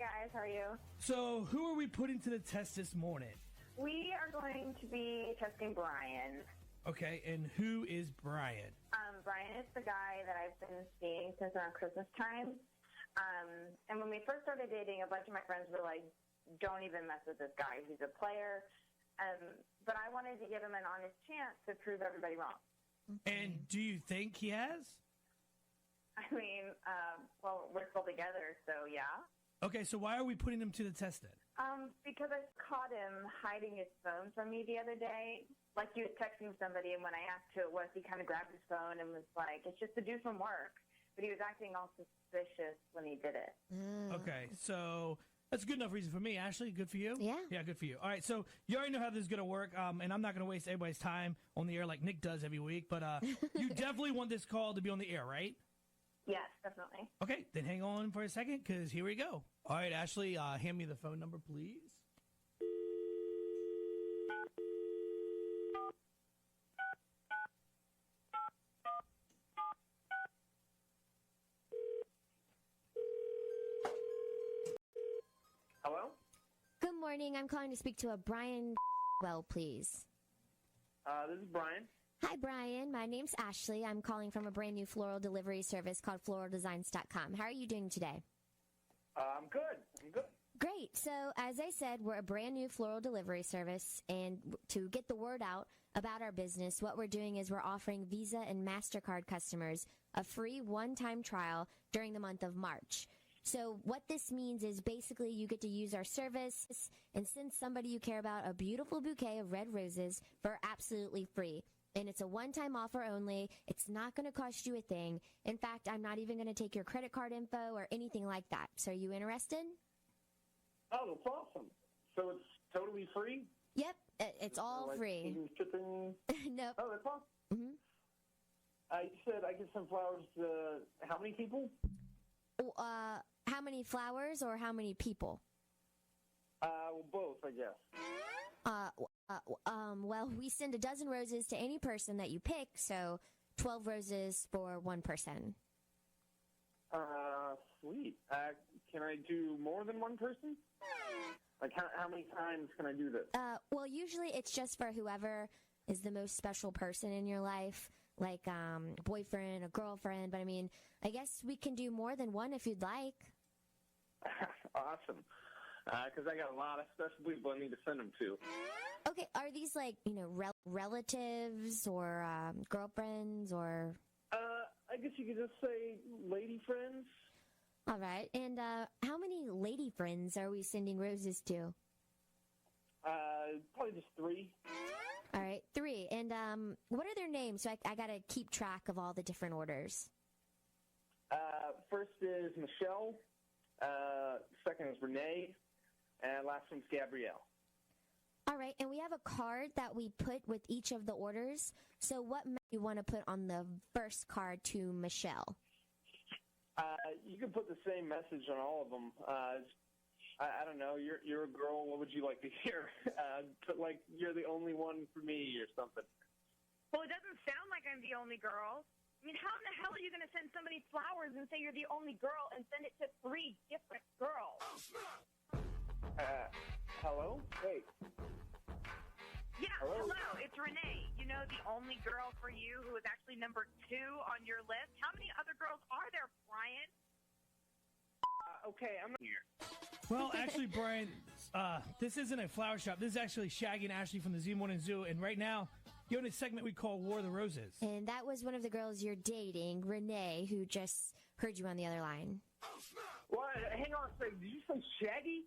guys. How are you? So, who are we putting to the test this morning? We are going to be testing Brian. Okay, and who is Brian? Brian is the guy that I've been seeing since around Christmas time. And when we first started dating, a bunch of my friends were like, don't even mess with this guy. He's a player. But I wanted to give him an honest chance to prove everybody wrong. And do you think he has? I mean, well, we're still together, so yeah. Okay, so why are we putting him to the test then? Because I caught him hiding his phone from me the other day. Like, he was texting somebody, and when I asked who it was, he kind of grabbed his phone and was like, it's just a dude from work. But he was acting all suspicious when he did it. Okay, so that's a good enough reason for me. Ashley, good for you? Yeah. Yeah, good for you. All right, so you already know how this is going to work, and I'm not going to waste everybody's time on the air like Nick does every week, but you definitely want this call to be on the air, right? Yes, definitely. Okay, then hang on for a second, because here we go. All right, Ashley, hand me the phone number, please. Hello? Good morning. I'm calling to speak to a Brian please. This is Brian. Hi, Brian. My name's Ashley. I'm calling from a brand new floral delivery service called floraldesigns.com. How are you doing today? I'm good. Great. So, as I said, we're a brand new floral delivery service, and to get the word out about our business, what we're doing is we're offering Visa and MasterCard customers a free one-time trial during the month of March. So what this means is basically you get to use our service and send somebody you care about a beautiful bouquet of red roses for absolutely free. And it's a one-time offer only. It's not going to cost you a thing. In fact, I'm not even going to take your credit card info or anything like that. So are you interested? Oh, that's awesome. So it's totally free? Yep, it's all like free. Shipping? Nope. Oh, that's awesome. Mm-hmm. You said I get some flowers to how many people? How many flowers or how many people? Well, both, I guess. Well, we send a dozen roses to any person that you pick, so 12 roses for one person. Sweet. Can I do more than one person? Like, how many times can I do this? Well, usually it's just for whoever is the most special person in your life, like boyfriend or girlfriend. But, I mean, I guess we can do more than one if you'd like. Awesome. Because I got a lot of special people I need to send them to. Okay, are these like, relatives or girlfriends or? I guess you could just say lady friends. All right, and how many lady friends are we sending roses to? Probably just 3. All right, 3. And what are their names? So I got to keep track of all the different orders. First is Michelle. Second is Renee. And last one's Gabrielle. All right, and we have a card that we put with each of the orders. So what do you want to put on the first card to Michelle? You can put the same message on all of them. I don't know. You're a girl. What would you like to hear? But like you're the only one for me or something. Well, it doesn't sound like I'm the only girl. I mean, how in the hell are you going to send somebody flowers and say you're the only girl and send it to 3 different girls? Hello? Wait. Yeah, hello. It's Renee. You know, the only girl for you who is actually number 2 on your list. How many other girls are there, Brian? Okay, I'm not here. Well, actually, Brian, this isn't a flower shop. This is actually Shaggy and Ashley from the Z Morning Zoo. And right now, you're in a segment we call War of the Roses. And that was one of the girls you're dating, Renee, who just heard you on the other line. What? Hang on a second. Did you say Shaggy?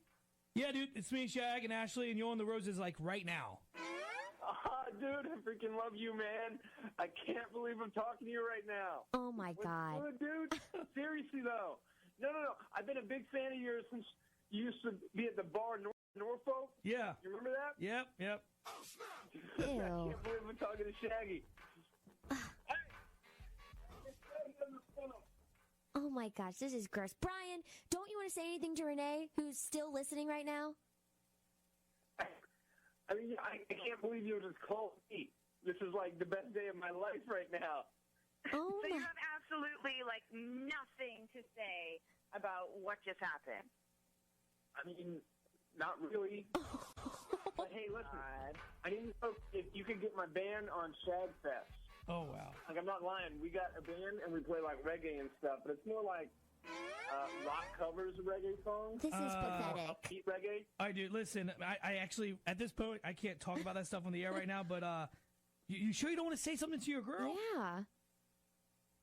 Yeah, dude, it's me, Shag, and Ashley, and you're on the Roses, like, right now. Dude, I freaking love you, man. I can't believe I'm talking to you right now. Oh, my God. What, dude? Seriously, though. No. I've been a big fan of yours since you used to be at the bar in Norfolk. Yeah. You remember that? Yep. Ew. I can't believe I'm talking to Shaggy. Oh, my gosh, this is gross. Brian, don't you want to say anything to Renee, who's still listening right now? I mean, I can't believe you just called me. This is like the best day of my life right now. Oh, So you have absolutely, like, nothing to say about what just happened. I mean, not really. But hey, listen, I didn't know if you could get my band on Shagfest. Oh, wow. Like, I'm not lying. We got a band and we play like reggae and stuff, but it's more like rock covers of reggae songs. This is pathetic. Upbeat reggae. All right, dude, listen, I actually, at this point, I can't talk about that stuff on the air right now, but you sure you don't want to say something to your girl? Yeah.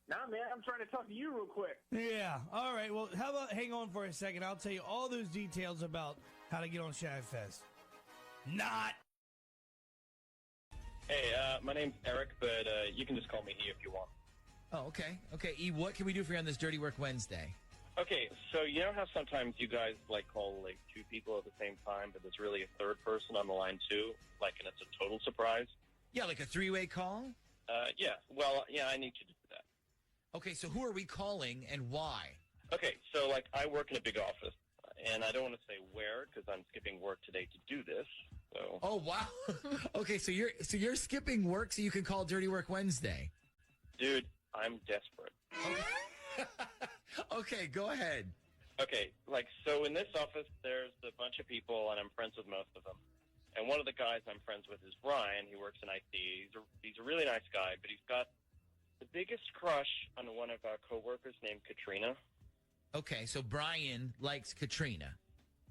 Nah, man, I'm trying to talk to you real quick. Yeah. All right, well, how about hang on for a second? I'll tell you all those details about how to get on Shagfest. Not. Hey, my name's Eric, but you can just call me E if you want. Oh, okay. Okay, E, what can we do for you on this Dirty Work Wednesday? Okay, so you know how sometimes you guys, like, call, like, two people at the same time, but there's really a third person on the line, too? Like, and it's a total surprise? Yeah, like a three-way call? Yeah. Well, yeah, I need you to do that. Okay, so who are we calling and why? Okay, so, like, I work in a big office, and I don't want to say where because I'm skipping work today to do this, so... Oh, wow. Okay, so you're skipping work so you can call Dirty Work Wednesday. Dude, I'm desperate. Okay. Okay, go ahead. Okay, like, so in this office, there's a bunch of people, and I'm friends with most of them. And one of the guys I'm friends with is Brian. He works in IT. He's a really nice guy, but he's got the biggest crush on one of our coworkers named Katrina. Okay, so Brian likes Katrina.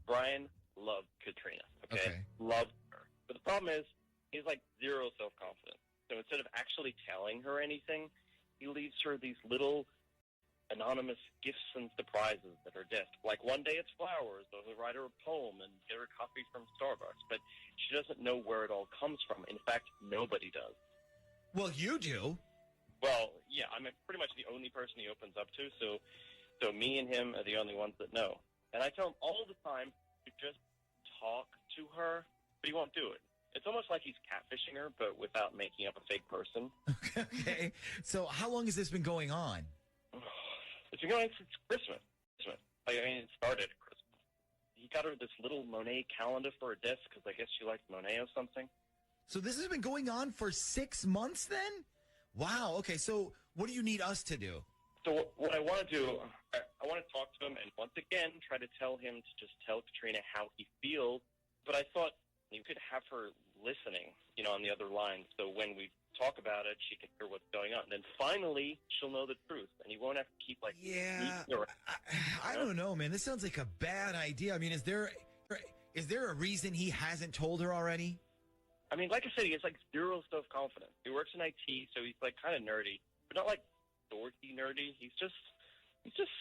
Brian loved Katrina, okay? Loved her. But the problem is, he's like zero self-confidence. So instead of actually telling her anything, he leaves her these little anonymous gifts and surprises at her desk. Like one day it's flowers, or he'll write her a poem and get her coffee from Starbucks. But she doesn't know where it all comes from. In fact, nobody does. Well, you do. Well, yeah, I'm pretty much the only person he opens up to, so me and him are the only ones that know. And I tell him all the time to just talk to her, but he won't do it. It's almost like he's catfishing her, but without making up a fake person. Okay, so how long has this been going on? It's been going since Christmas. Like, I mean, it started at Christmas. He got her this little Monet calendar for her desk because I guess she likes Monet or something. So this has been going on for 6 months then? Wow, okay, so what do you need us to do? So what I want to do, I want to talk to him and once again try to tell him to just tell Katrina how he feels. But I thought you could have her listening, on the other line. So when we talk about it, she can hear what's going on. And then finally, she'll know the truth. And he won't have to keep, like... Yeah, I don't know, man. This sounds like a bad idea. I mean, is there a reason he hasn't told her already? I mean, like I said, he has, like, zero self-confidence. He works in IT, so he's, like, kind of nerdy. But not, like, dorky nerdy. He's just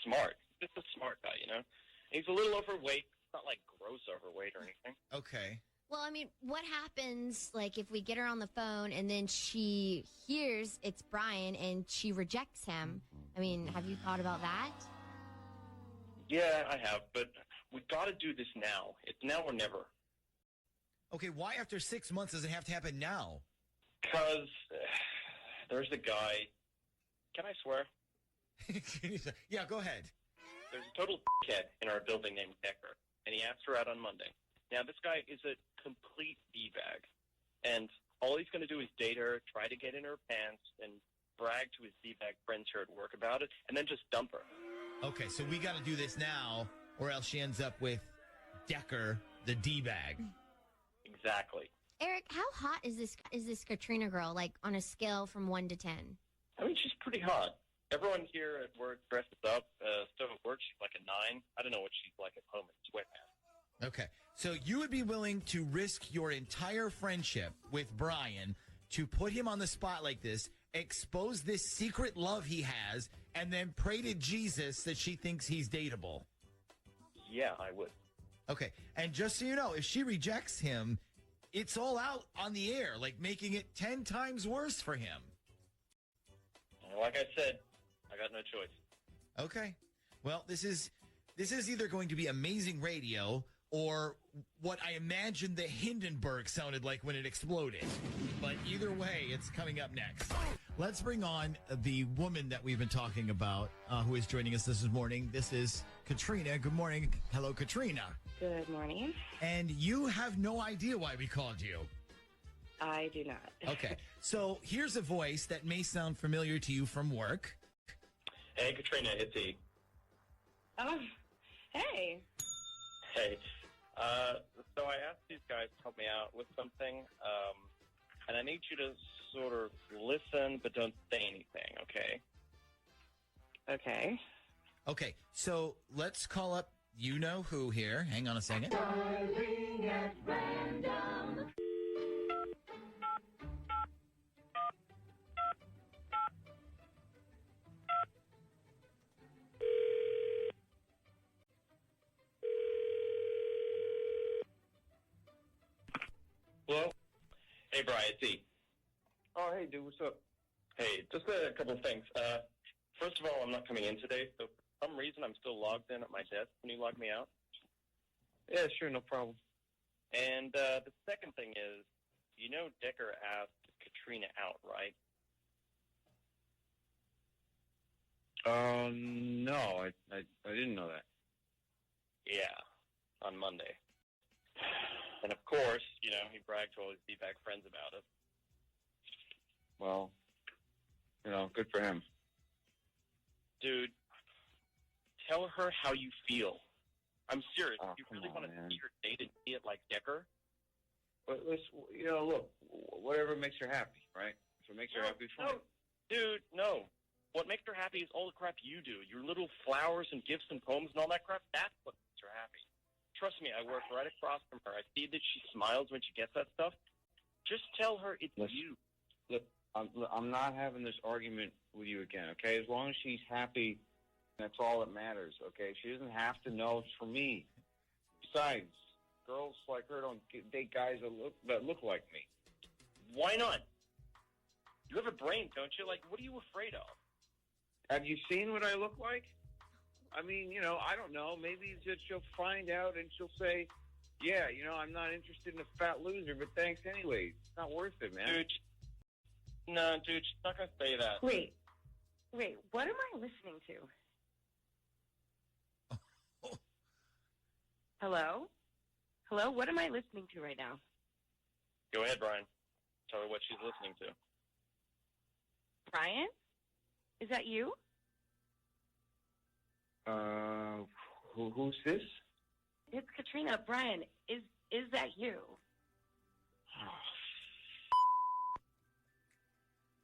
smart. He's just a smart guy, And he's a little overweight. It's not, like, gross overweight or anything. Okay. Well, I mean, what happens, like, if we get her on the phone and then she hears it's Brian and she rejects him? I mean, have you thought about that? Yeah, I have, but we got to do this now. It's now or never. Okay, why after 6 months does it have to happen now? Because there's a guy. Can I swear? Yeah, go ahead. There's a total dickhead in our building named Decker, and he asked her out on Monday. Now, this guy is a complete D-bag, and all he's going to do is date her, try to get in her pants, and brag to his D-bag friends here at work about it, and then just dump her. Okay, so we got to do this now, or else she ends up with Decker, the D-bag. Exactly. Eric, how hot is this Katrina girl, like, on a scale from 1 to 10? I mean, she's pretty hot. Everyone here at work dresses up. So at work, she's like a 9. I don't know what she's like at home in sweatpants. Okay, so you would be willing to risk your entire friendship with Brian to put him on the spot like this, expose this secret love he has, and then pray to Jesus that she thinks he's dateable? Yeah, I would. Okay, and just so you know, if she rejects him, it's all out on the air, like making it 10 times worse for him. Like I said, I got no choice. Okay. Well, this is either going to be amazing radio or what I imagine the Hindenburg sounded like when it exploded. But either way, it's coming up next. Let's bring on the woman that we've been talking about who is joining us this morning. This is Katrina. Good morning. Hello, Katrina. Good morning. And you have no idea why we called you. I do not. Okay. So here's a voice that may sound familiar to you from work. Hey, Katrina, it's E. Oh, hey. Hey, So I asked these guys to help me out with something, and I need you to sort of listen but don't say anything, okay? Okay. Okay, so let's call up you-know-who here. Hang on a second. Dialing at random. Hello? Hey, Brian, it's E. Oh, hey, dude, what's up? Hey, just a couple of things. First of all, I'm not coming in today, so for some reason I'm still logged in at my desk. Can you log me out? Yeah, sure, no problem. And the second thing is, you know Decker asked Katrina out, right? No, I didn't know that. Yeah, on Monday. And of course, you know, he bragged to all his D-bag friends about it. Well, good for him. Dude, tell her how you feel. I'm serious. Oh, You come really on, want to man. see her date and see it like Decker? But listen, look, whatever makes her happy, right? If it makes her happy, fine. No, dude, no. What makes her happy is all the crap you do. Your little flowers and gifts and poems and all that crap. That's what makes her happy. Trust me, I work right across from her. I see that she smiles when she gets that stuff. Just tell her it's Listen. you. Look, I'm not having this argument with you again, okay? As long as she's happy, that's all that matters, okay? She doesn't have to know it's for me. Besides, girls like her don't date guys that look like me. Why not? You have a brain, don't you? Like, what are you afraid of? Have you seen what I look like? I mean, I don't know. Maybe that she'll find out and she'll say, yeah, I'm not interested in a fat loser, but thanks anyways. It's not worth it, man. Dude, she's not going to say that. Wait, what am I listening to? Hello? Hello, what am I listening to right now? Go ahead, Brian. Tell her what she's listening to. Brian? Is that you? Who's this? It's Katrina. Brian, is that you?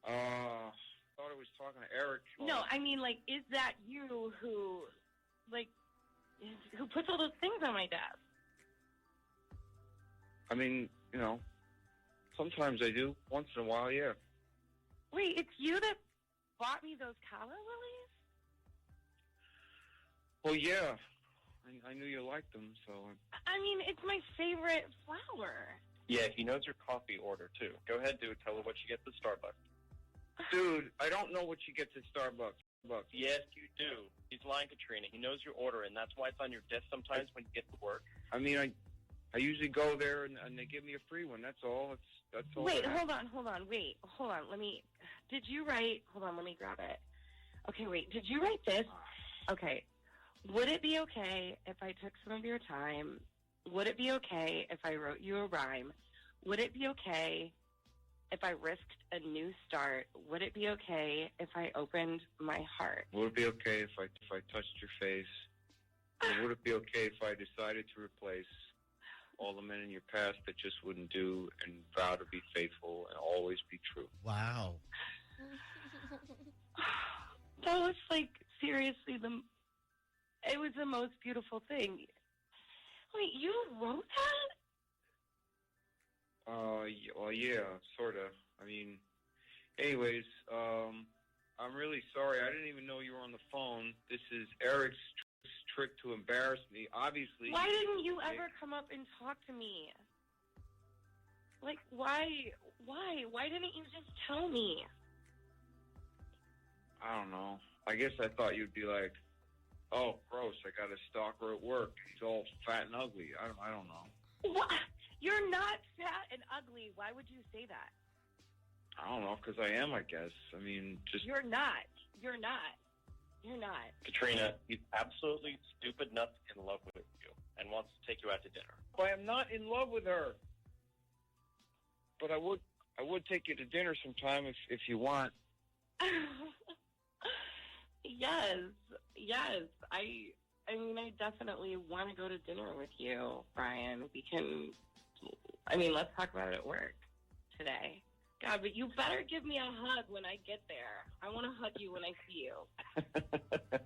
Thought I was talking to Eric. No, I mean, is that you who puts all those things on my desk? I mean, sometimes I do. Once in a while, yeah. Wait, it's you that bought me those calla lilies? Well, yeah. I knew you liked them, so... I mean, it's my favorite flower. Yeah, he knows your coffee order, too. Go ahead, dude. Tell her what you get at Starbucks. Dude, I don't know what you get at Starbucks. Yes, you do. He's lying, Katrina. He knows your order, and that's why it's on your desk sometimes when you get to work. I mean, I usually go there, and they give me a free one. That's all. That's all. Wait, hold on. Wait, hold on. Did you write... Hold on, let me grab it. Okay, wait. Did you write this? Okay. Would it be okay if I took some of your time? Would it be okay if I wrote you a rhyme? Would it be okay if I risked a new start? Would it be okay if I opened my heart? Would it be okay if I touched your face? And would it be okay if I decided to replace all the men in your past that just wouldn't do and vow to be faithful and always be true? Wow. That was seriously it was the most beautiful thing. Wait, you wrote that? Well, yeah, sort of. I mean, anyways, I'm really sorry. I didn't even know you were on the phone. This is Eric's trick to embarrass me. Obviously. Why didn't you ever come up and talk to me? Why? Why didn't you just tell me? I don't know. I guess I thought you'd be like, oh, gross, I got a stalker at work. He's all fat and ugly. I don't know. What? You're not fat and ugly. Why would you say that? I don't know, because I am, I guess. I mean, just... You're not. Katrina, he's absolutely stupid nuts in love with you and wants to take you out to dinner. I am not in love with her. But I would take you to dinner sometime if you want. Yes. I mean, I definitely want to go to dinner with you, Brian. We can, I mean, let's talk about it at work today. God, but you better give me a hug when I get there. I want to hug you when I see you.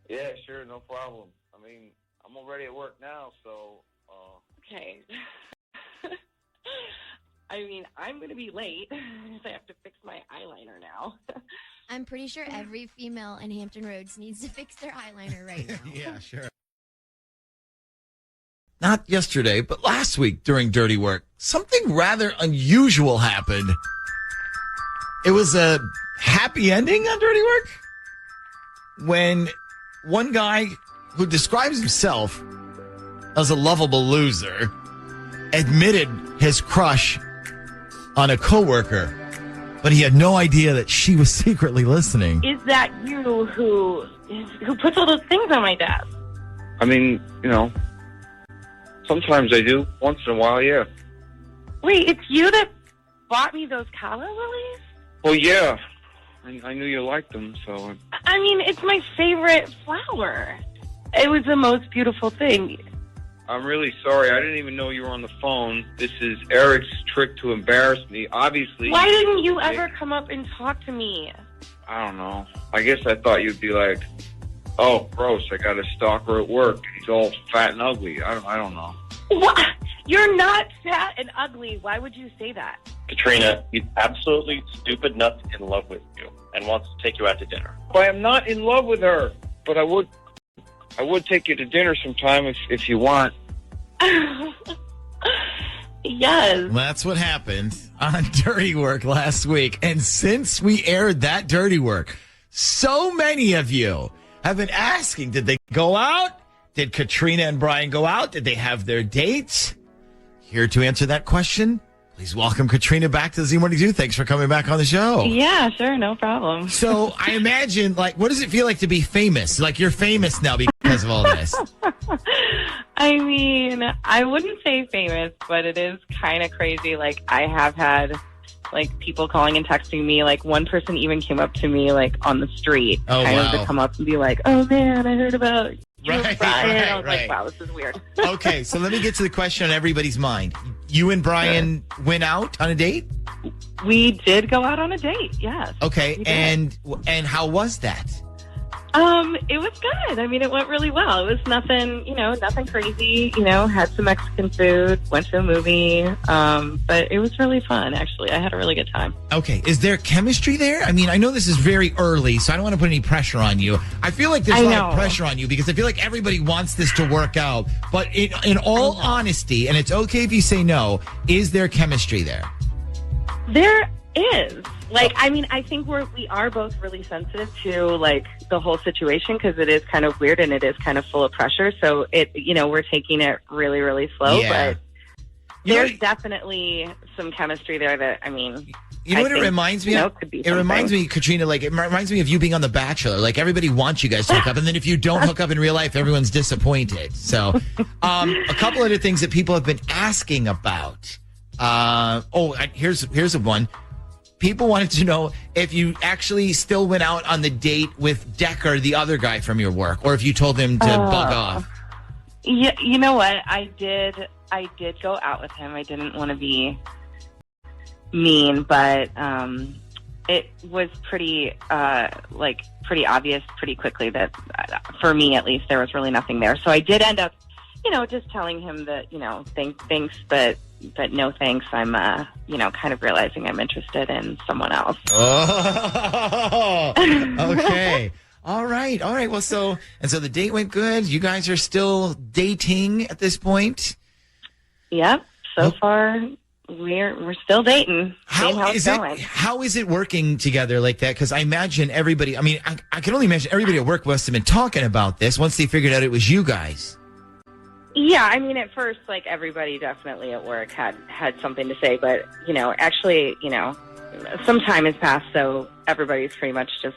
Yeah, sure, no problem. I mean, I'm already at work now, so... Okay. I mean, I'm going to be late because I have to fix my eyeliner now. I'm pretty sure every female in Hampton Roads needs to fix their eyeliner right now. Yeah, sure. Not yesterday, but last week during Dirty Work, something rather unusual happened. It was a happy ending on Dirty Work when one guy who describes himself as a lovable loser admitted his crush on a coworker, but he had no idea that she was secretly listening. Is that you who puts all those things on my desk? I mean, sometimes I do. Once in a while, yeah. Wait, it's you that bought me those calla lilies? Well, yeah. I knew you liked them, so... I mean, it's my favorite flower. It was the most beautiful thing. I'm really sorry. I didn't even know you were on the phone. This is Eric's trick to embarrass me. Obviously... Why didn't you ever come up and talk to me? I don't know. I guess I thought you'd be like, oh, gross, I got a stalker at work. He's all fat and ugly. I don't know. What? You're not fat and ugly. Why would you say that? Katrina, he's absolutely stupid nuts in love with you and wants to take you out to dinner. But I'm not in love with her. But I would take you to dinner sometime if you want. Yes. That's what happened on Dirty Work last week. And since we aired that Dirty Work, so many of you have been asking, did they go out? Did Katrina and Brian go out? Did they have their dates? Here to answer that question, please welcome Katrina back to the Z42. Thanks for coming back on the show. Yeah, sure, no problem. So I imagine, what does it feel like to be famous? Like you're famous now because of all this. I mean, I wouldn't say famous, but it is kind of crazy. Like, I have had, people calling and texting me. Like, one person even came up to me, on the street. To come up and be like, oh, man, I heard about you and Brian. I was like, wow, this is weird. Okay, so let me get to the question on everybody's mind. You and Brian went out on a date? We did go out on a date, yes. Okay, and how was that? It was good. I mean, it went really well. It was nothing, nothing crazy. Had some Mexican food, went to a movie. But it was really fun, actually. I had a really good time. Okay. Is there chemistry there? I mean, I know this is very early, so I don't want to put any pressure on you. I feel like there's a lot of pressure on you because I feel like everybody wants this to work out. But in all honesty, and it's okay if you say no, is there chemistry there? There is. I mean, I think we are both really sensitive to, the whole situation because it is kind of weird and it is kind of full of pressure. So, we're taking it really, really slow. Yeah. But there's definitely some chemistry there that, I mean... You know what it reminds me of? It reminds me, Katrina, it reminds me of you being on The Bachelor. Everybody wants you guys to hook up, and then if you don't hook up in real life, everyone's disappointed. So, a couple other things that people have been asking about. Here's a one. People wanted to know if you actually still went out on the date with Decker, the other guy from your work, or if you told him to bug off. Yeah, you know what? I did go out with him. I didn't want to be mean, but it was pretty obvious pretty quickly that, for me at least, there was really nothing there. So I did end up, just telling him that, thanks, but no thanks. I'm, kind of realizing I'm interested in someone else. Oh, okay. All right. Well, so the date went good. You guys are still dating at this point? Yep. So far, we're still dating. How is it working together like that? Because I imagine everybody, I can only imagine everybody at work must have been talking about this once they figured out it was you guys. Yeah, I mean, at first, everybody definitely at work had something to say. But, actually, some time has passed, so everybody's pretty much just,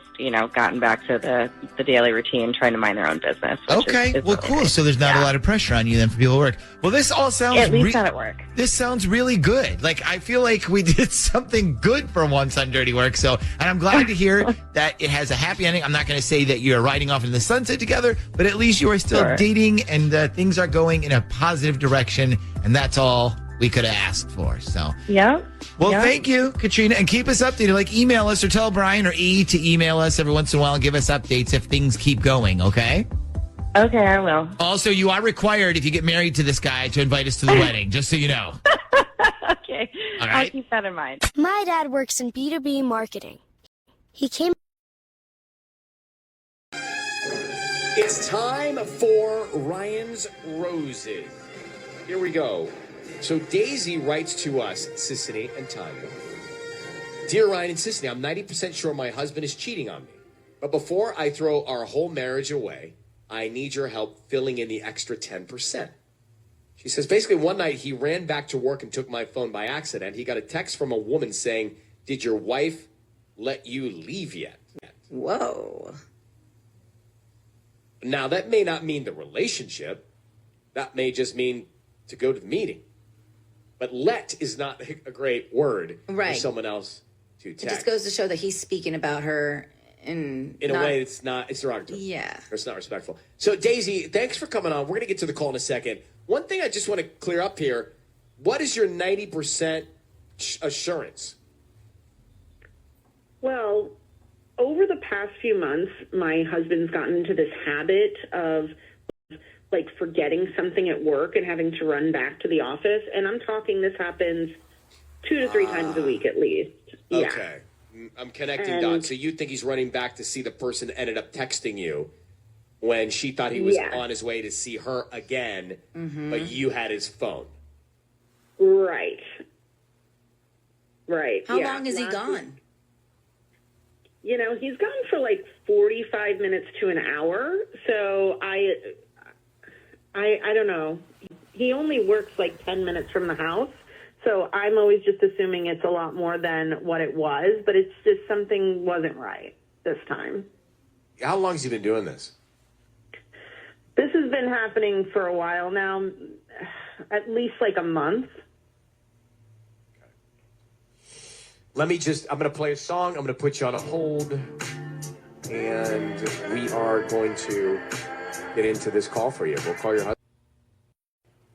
gotten back to the daily routine, trying to mind their own business. Okay, is well, really cool. nice. So there's not a lot of pressure on you then for people to work. Well, this all sounds At least not at work. This sounds really good. Like, I feel like we did something good for once on Dirty Work. So, and I'm glad to hear that it has a happy ending. I'm not going to say that you're riding off in the sunset together, but at least you are still dating and things are going in a positive direction. And that's all we could have asked for. So, yeah. Well, thank you, Katrina, and keep us updated. Like, email us or tell Brian or E to email us every once in a while and give us updates if things keep going, okay? Okay, I will. Also, you are required, if you get married to this guy, to invite us to the wedding, just so you know. Okay, all right. I'll keep that in mind. My dad works in B2B marketing. He came... It's time for Ryan's Roses. Here we go. So Daisy writes to us, Sissany and Tanya. Dear Ryan and Sissany, I'm 90% sure my husband is cheating on me. But before I throw our whole marriage away, I need your help filling in the extra 10%. She says, basically one night he ran back to work and took my phone by accident. He got a text from a woman saying, did your wife let you leave yet? Whoa. Now, that may not mean the relationship. That may just mean to go to the meeting. But let is not a great word for someone else to text. It just goes to show that he's speaking about her in a way it's derogatory. Yeah. Or it's not respectful. So, Daisy, thanks for coming on. We're going to get to the call in a second. One thing I just want to clear up here, what is your 90% assurance? Well, over the past few months, my husband's gotten into this habit of like forgetting something at work and having to run back to the office. And I'm talking this happens 2 to 3 times a week at least. Yeah. Okay. I'm connecting dots. So you think he's running back to see the person that ended up texting you when she thought he was on his way to see her again, but you had his phone. Right. Right. How long is he gone? He's gone for like 45 minutes to an hour. So I don't know. He only works like 10 minutes from the house. So I'm always just assuming it's a lot more than what it was, but it's just something wasn't right this time. How long has he been doing this? This has been happening for a while now, at least like a month. I'm going to play a song. I'm going to put you on a hold, and we are going to get into this call for you. We'll call your husband.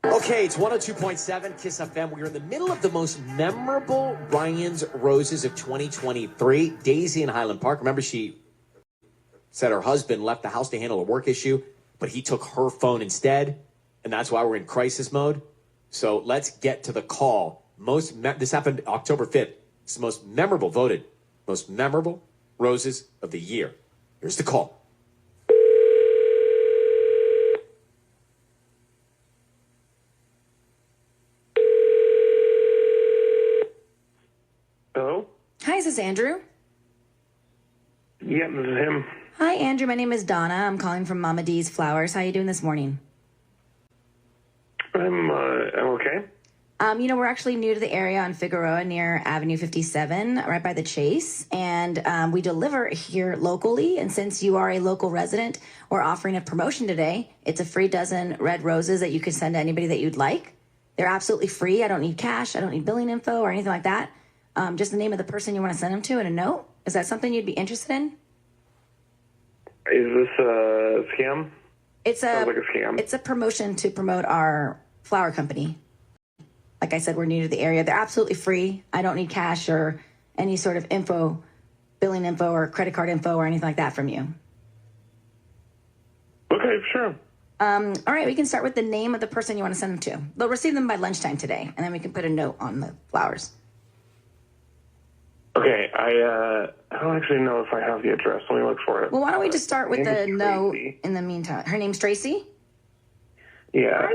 Okay, it's 102.7 KISS FM. We're in the middle of the most memorable Ryan's Roses of 2023. Daisy in Highland Park. Remember, she said her husband left the house to handle a work issue, but he took her phone instead, and that's why we're in crisis mode. So let's get to the call. This happened October 5th. It's the most memorable roses of the year. Here's the call. Hello? Hi, is this Andrew? Yeah, this is him. Hi, Andrew. My name is Donna. I'm calling from Mama D's Flowers. How you doing this morning? I'm okay. We're actually new to the area on Figueroa near Avenue 57, right by the Chase. And we deliver here locally. And since you are a local resident, we're offering a promotion today. It's a free dozen red roses that you can send to anybody that you'd like. They're absolutely free. I don't need cash. I don't need billing info or anything like that. Just the name of the person you want to send them to and a note. Is that something you'd be interested in? Is this a scam? Sounds like a scam. It's a promotion to promote our flower company. Like I said, we're new to the area. They're absolutely free. I don't need cash or any sort of info, billing info or credit card info or anything like that from you. Okay, sure. All right, we can start with the name of the person you want to send them to. They'll receive them by lunchtime today, and then we can put a note on the flowers. Okay, I don't actually know if I have the address. Let me look for it. Well, why don't we just start with the note Tracy. in the meantime? Her name's Tracy? Yeah.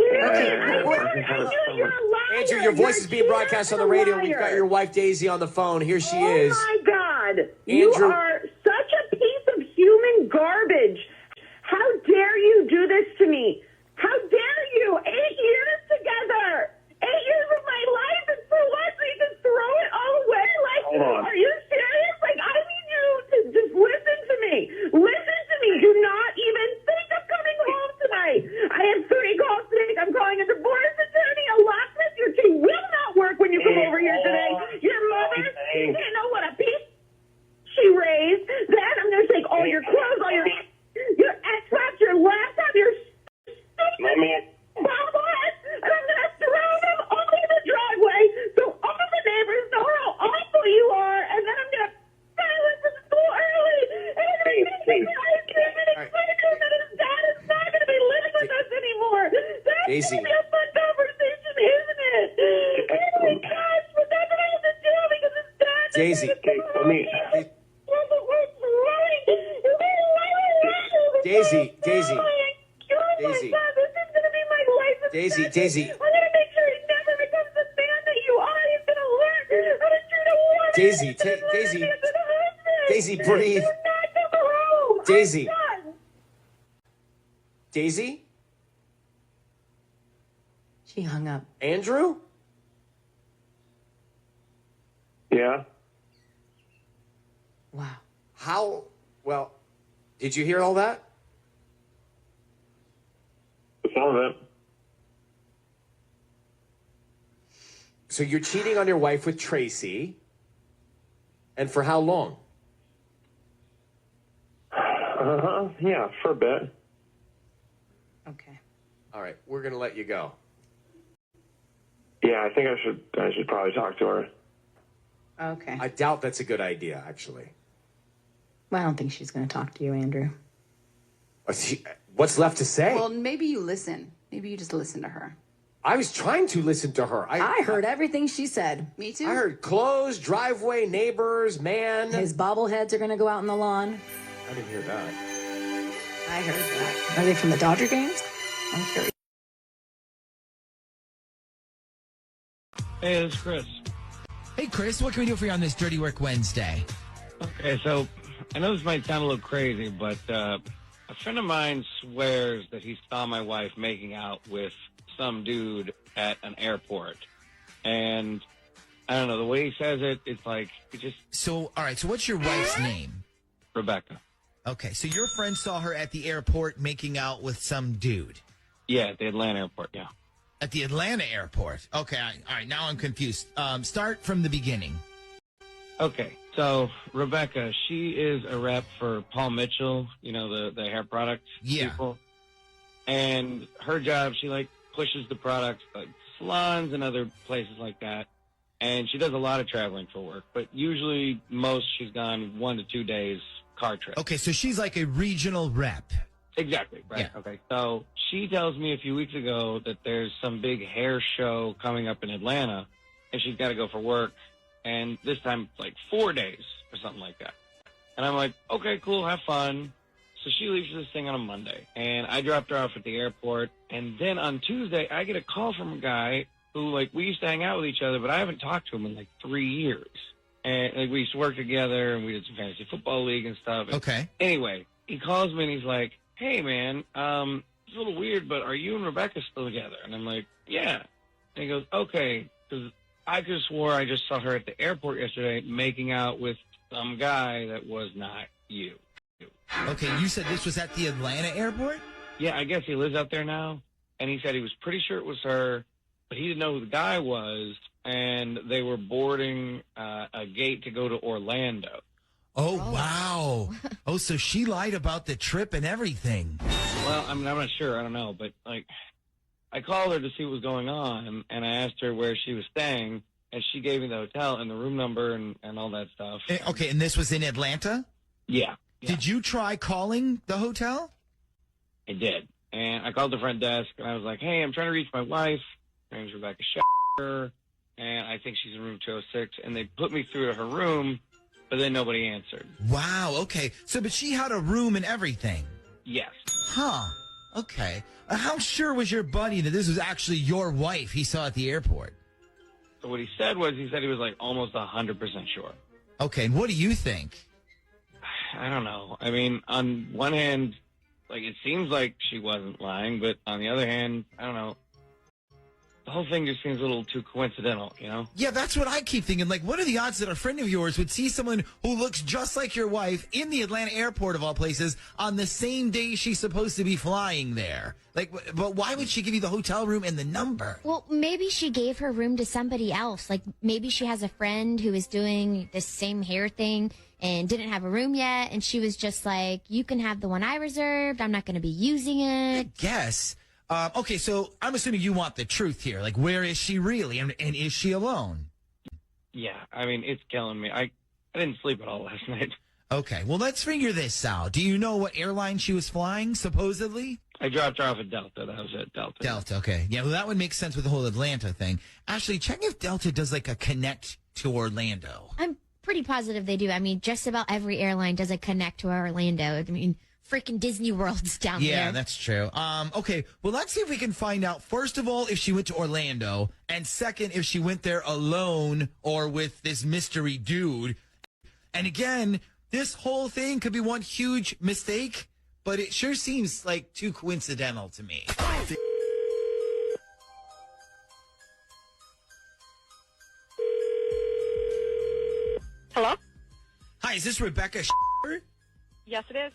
Andrew, your voice is being broadcast on the radio. We've got your wife, Daisy, on the phone. Here she is. Oh, my God. Andrew. You are such a piece of human garbage. How dare you do this to me? How dare you? 8 years together. 8 years of my life, and for what? So you just throw it all away like you? Are Daisy. It's going to be a fun conversation, isn't it? Oh my gosh, but that's what I have to do because it's done. Daisy, let me. Daisy, Daisy. Oh my God, this is going to be my life. Daisy. I'm going to make sure he never becomes the man that you are. He's going to learn how to treat a woman. Daisy, breathe. Do not come home. Daisy. I'm done. Daisy? She hung up. Andrew? Yeah. Wow. How? Well, did you hear all that? Some of it. So you're cheating on your wife with Tracy. And for how long? Yeah, for a bit. Okay. All right, we're going to let you go. Yeah, I think I should probably talk to her. Okay. I doubt that's a good idea, actually. Well, I don't think she's going to talk to you, Andrew. What's left to say? Well, maybe you listen. Maybe you just listen to her. I was trying to listen to her. I heard everything she said. Me too. I heard clothes, driveway, neighbors, man. His bobbleheads are going to go out on the lawn. I didn't hear that. I heard that. Are they from the Dodger games? I'm curious. Hey, this is Chris. Hey, Chris, what can we do for you on this Dirty Work Wednesday? Okay, so I know this might sound a little crazy, but a friend of mine swears that he saw my wife making out with some dude at an airport. And I don't know, the way he says it, it's like, it just... So, all right, so what's your wife's name? Rebecca. Okay, so your friend saw her at the airport making out with some dude. Yeah, at the Atlanta airport, yeah. At the Atlanta airport. Okay, all right, now I'm confused. Start from the beginning. Okay, so Rebecca, she is a rep for Paul Mitchell, you know, the hair product people. And her job, she, like, pushes the products, like salons and other places like that. And she does a lot of traveling for work, but usually she's gone 1 to 2 days car trip. Okay, so she's like a regional rep. Exactly, right. Yeah. Okay, so she tells me a few weeks ago that there's some big hair show coming up in Atlanta, and she's got to go for work, and this time, like 4 days or something like that. And I'm like, okay, cool, have fun. So she leaves for this thing on a Monday, and I dropped her off at the airport, and then on Tuesday, I get a call from a guy who, like, we used to hang out with each other, but I haven't talked to him in, like, 3 years. And like, we used to work together, and we did some fantasy football league and stuff. And okay. Anyway, he calls me, and he's like, hey, man, it's a little weird, but are you and Rebecca still together? And I'm like, yeah. And he goes, okay, because I could have swore I just saw her at the airport yesterday making out with some guy that was not you. Okay, you said this was at the Atlanta airport? Yeah, I guess he lives out there now. And he said he was pretty sure it was her, but he didn't know who the guy was. And they were boarding a gate to go to Orlando. Oh, wow. Oh, so she lied about the trip and everything. Well, I mean, I'm not sure. I don't know. But, like, I called her to see what was going on, and I asked her where she was staying, and she gave me the hotel and the room number and all that stuff. Okay, and this was in Atlanta? Yeah. Did you try calling the hotel? I did. And I called the front desk, and I was like, hey, I'm trying to reach my wife. Her name's Rebecca Scherer, and I think she's in room 206. And they put me through to her room, but then nobody answered. Wow, okay. So, but she had a room and everything? Yes. Huh, okay. How sure was your buddy that this was actually your wife he saw at the airport? So what he said he was like almost 100% sure. Okay, and what do you think? I don't know. I mean, on one hand, like, it seems like she wasn't lying, but on the other hand, I don't know. The whole thing just seems a little too coincidental, you know? Yeah, that's what I keep thinking. Like, what are the odds that a friend of yours would see someone who looks just like your wife in the Atlanta airport, of all places, on the same day she's supposed to be flying there? Like, but why would she give you the hotel room and the number? Well, maybe she gave her room to somebody else. Like, maybe she has a friend who is doing the same hair thing and didn't have a room yet, and she was just like, you can have the one I reserved. I'm not going to be using it. I guess. Okay, so I'm assuming you want the truth here. Like, where is she really, and is she alone? Yeah, I mean, it's killing me. I didn't sleep at all last night. Okay, well, let's figure this out. Do you know what airline she was flying, supposedly? I dropped her off at Delta. That was it, Delta. Delta, okay. Yeah, well, that would make sense with the whole Atlanta thing. Ashley, check if Delta does like a connect to Orlando. I'm pretty positive they do. I mean, just about every airline does a connect to Orlando. I mean, freaking Disney World's down there. Yeah, that's true. Okay, well, let's see if we can find out, first of all, if she went to Orlando, and second, if she went there alone or with this mystery dude. And again, this whole thing could be one huge mistake, but it sure seems like too coincidental to me. Hello? Hi, is this Rebecca? Yes, it is.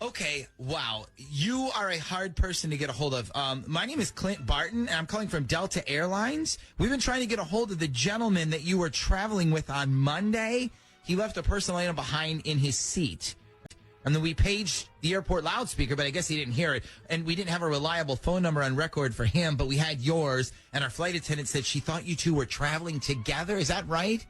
Okay, wow. You are a hard person to get a hold of. My name is Clint Barton, and I'm calling from Delta Airlines. We've been trying to get a hold of the gentleman that you were traveling with on Monday. He left a personal item behind in his seat. And then we paged the airport loudspeaker, but I guess he didn't hear it. And we didn't have a reliable phone number on record for him, but we had yours. And our flight attendant said she thought you two were traveling together. Is that right?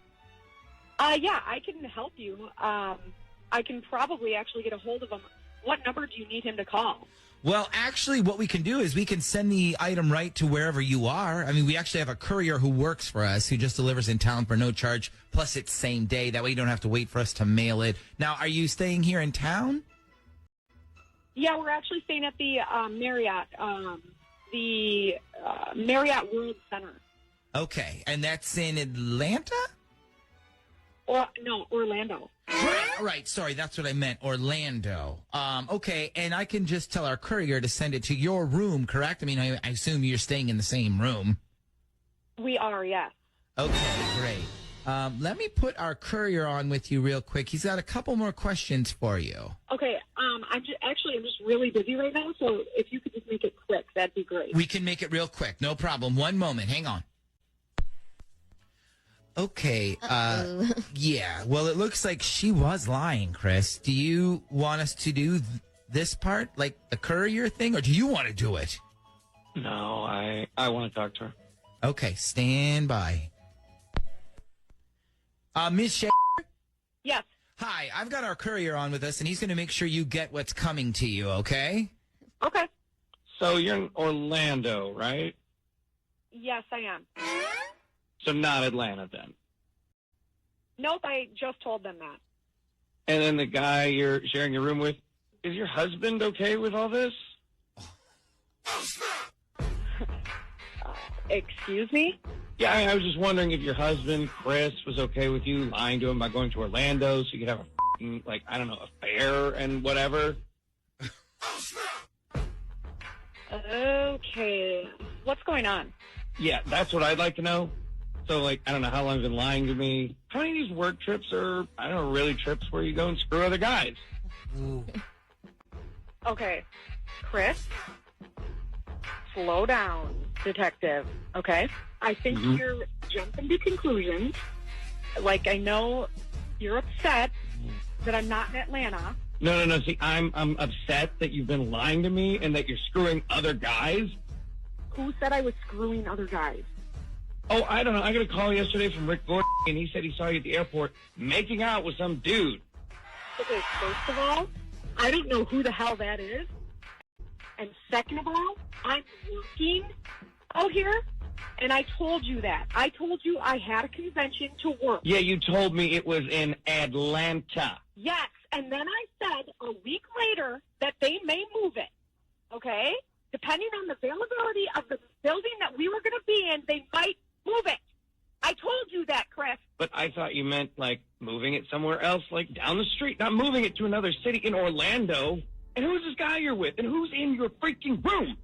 Yeah, I can help you. I can probably actually get a hold of him. What number do you need him to call? Well, actually, what we can do is we can send the item right to wherever you are. I mean, we actually have a courier who works for us who just delivers in town for no charge. Plus, it's same day. That way you don't have to wait for us to mail it. Now, are you staying here in town? Yeah, we're actually staying at the Marriott, Marriott World Center. Okay, and that's in Atlanta? No, Orlando. Right, sorry, that's what I meant, Orlando. Okay, and I can just tell our courier to send it to your room, correct? I mean, I assume you're staying in the same room. We are, yes. Okay, great. Let me put our courier on with you real quick. He's got a couple more questions for you. Okay, I'm just really busy right now, so if you could just make it quick, that'd be great. We can make it real quick, no problem. One moment, hang on. Okay, yeah, well, it looks like she was lying, Chris. Do you want us to do this part, like the courier thing, or do you want to do it? No, I want to talk to her. Okay, stand by. Miss Schaefer? Yes. Hi, I've got our courier on with us, and he's going to make sure you get what's coming to you, okay? Okay. So you're in Orlando, right? Yes, I am. So not Atlanta, then? Nope, I just told them that. And then the guy you're sharing your room with, is your husband okay with all this? Excuse me? Yeah, I was just wondering if your husband, Chris, was okay with you lying to him by going to Orlando so you could have a, like, I don't know, affair and whatever. Okay. What's going on? Yeah, that's what I'd like to know. So, like, I don't know how long you've been lying to me. How many of these work trips are, I don't know, really trips where you go and screw other guys? Okay. Chris, slow down, detective, okay? I think you're jumping to conclusions. Like, I know you're upset that I'm not in Atlanta. No. See, I'm upset that you've been lying to me and that you're screwing other guys. Who said I was screwing other guys? Oh, I don't know. I got a call yesterday from Rick Gordon, and he said he saw you at the airport making out with some dude. Okay, first of all, I don't know who the hell that is. And second of all, I'm working out here, and I told you that. I told you I had a convention to work. Yeah, you told me it was in Atlanta. Yes, and then I said a week later that they may move it, okay? Depending on the availability of the building that we were going to be in, they might move it. I told you that, Chris. But I thought you meant, like, moving it somewhere else, like down the street, not moving it to another city in Orlando. And who's this guy you're with? And who's in your freaking room?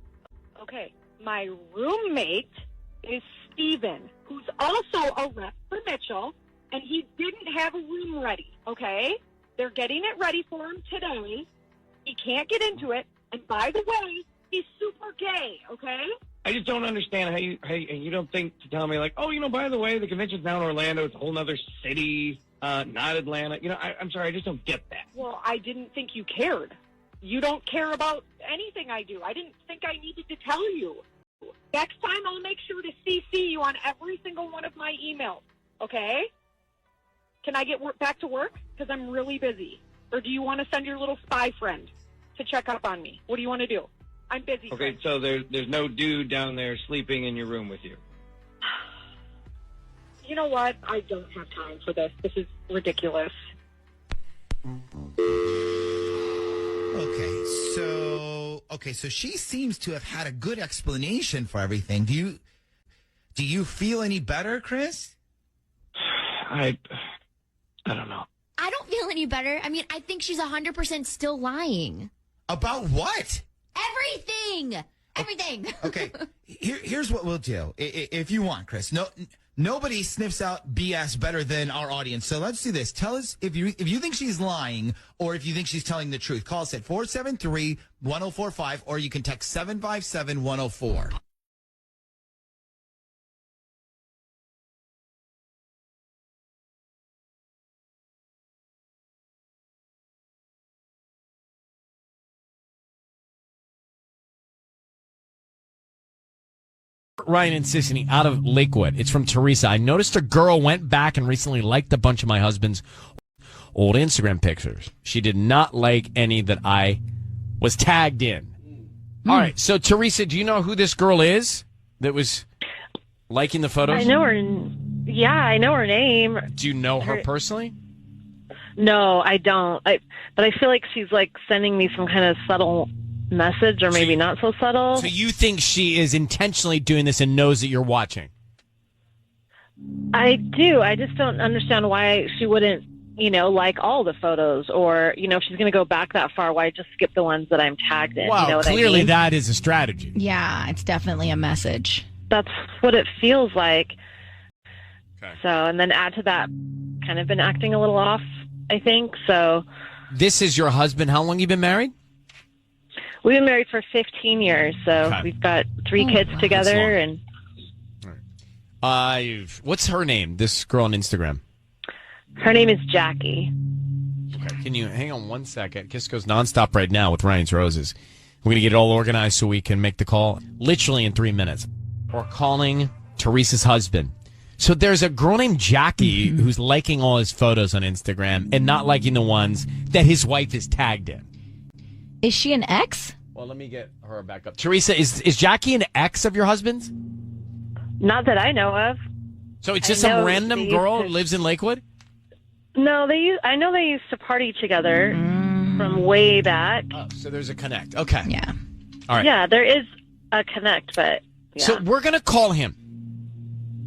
Okay, my roommate is Steven, who's also a rep for Mitchell, and he didn't have a room ready, okay? They're getting it ready for him today. He can't get into it. And by the way, he's super gay, okay? I just don't understand how you don't think to tell me, like, oh, by the way, the convention's now in Orlando. It's a whole other city, not Atlanta. I'm sorry, I just don't get that. Well, I didn't think you cared. You don't care about anything I do. I didn't think I needed to tell you. Next time, I'll make sure to CC you on every single one of my emails, okay? Can I get back to work? Because I'm really busy. Or do you want to send your little spy friend to check up on me? What do you want to do? I'm busy. Okay, so there's no dude down there sleeping in your room with you. You know what? I don't have time for this. This is ridiculous. Okay, so she seems to have had a good explanation for everything. Do you feel any better, Chris? I don't know. I don't feel any better. I mean, I think she's 100% still lying. About what? Everything. Everything. Okay, here's what we'll do. If you want, Chris. Nobody sniffs out BS better than our audience. So let's do this. Tell us if you think she's lying or if you think she's telling the truth. Call us at 473-1045 or you can text 757-104. Ryan and Sissany out of Lakewood. It's from Teresa. I noticed a girl went back and recently liked a bunch of my husband's old Instagram pictures. She did not like any that I was tagged in. All right. So, Teresa, do you know who this girl is that was liking the photos? I know her. Yeah, I know her name. Do you know her personally? No, I don't. But I feel like she's like sending me some kind of subtle message, or maybe not so subtle. So you think she is intentionally doing this and knows that you're watching? I do. I just don't understand why she wouldn't, like all the photos, or, if she's going to go back that far, why just skip the ones that I'm tagged in? Well, you know what clearly I mean? that is a strategy. Yeah, it's definitely a message. That's what it feels like. Okay. So, and then add to that, kind of been acting a little off, I think. So This is your husband. How long you been married? we've been married for 15 years. So we've got 3 kids together. And what's her name? This girl on Instagram. her name is Jackie. Okay. Can you hang on one second? Kiss goes nonstop right now with Ryan's Roses. We're going to get it all organized so we can make the call literally in 3 minutes. We're calling Teresa's husband. So there's a girl named Jackie who's liking all his photos on Instagram and not liking the ones that his wife is tagged in. Is she an ex? Well, let me get her back up. Teresa, is Jackie an ex of your husband's? Not that I know of. So it's just some random girl who lives in Lakewood? No, I know they used to party together from way back. Oh, so there's a connect. Okay. Yeah. All right. Yeah, there is a connect, but yeah. So we're going to call him.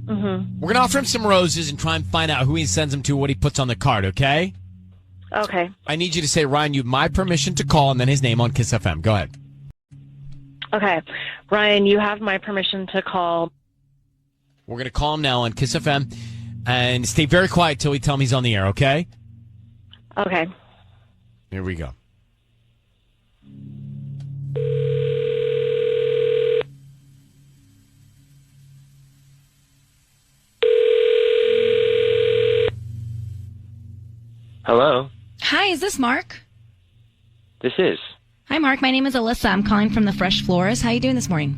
Mm-hmm. We're going to offer him some roses and try and find out who he sends them to, what he puts on the card, okay? Okay. I need you to say, Ryan, you have my permission to call, and then his name on Kiss FM. Go ahead. Okay. Ryan, you have my permission to call. We're going to call him now on Kiss FM, and stay very quiet till we tell him he's on the air, okay? Okay. Here we go. Hello, Hi, is this Mark? this is. Hi, Mark. My name is Alyssa. I'm calling from the Fresh Florist. How you doing this morning?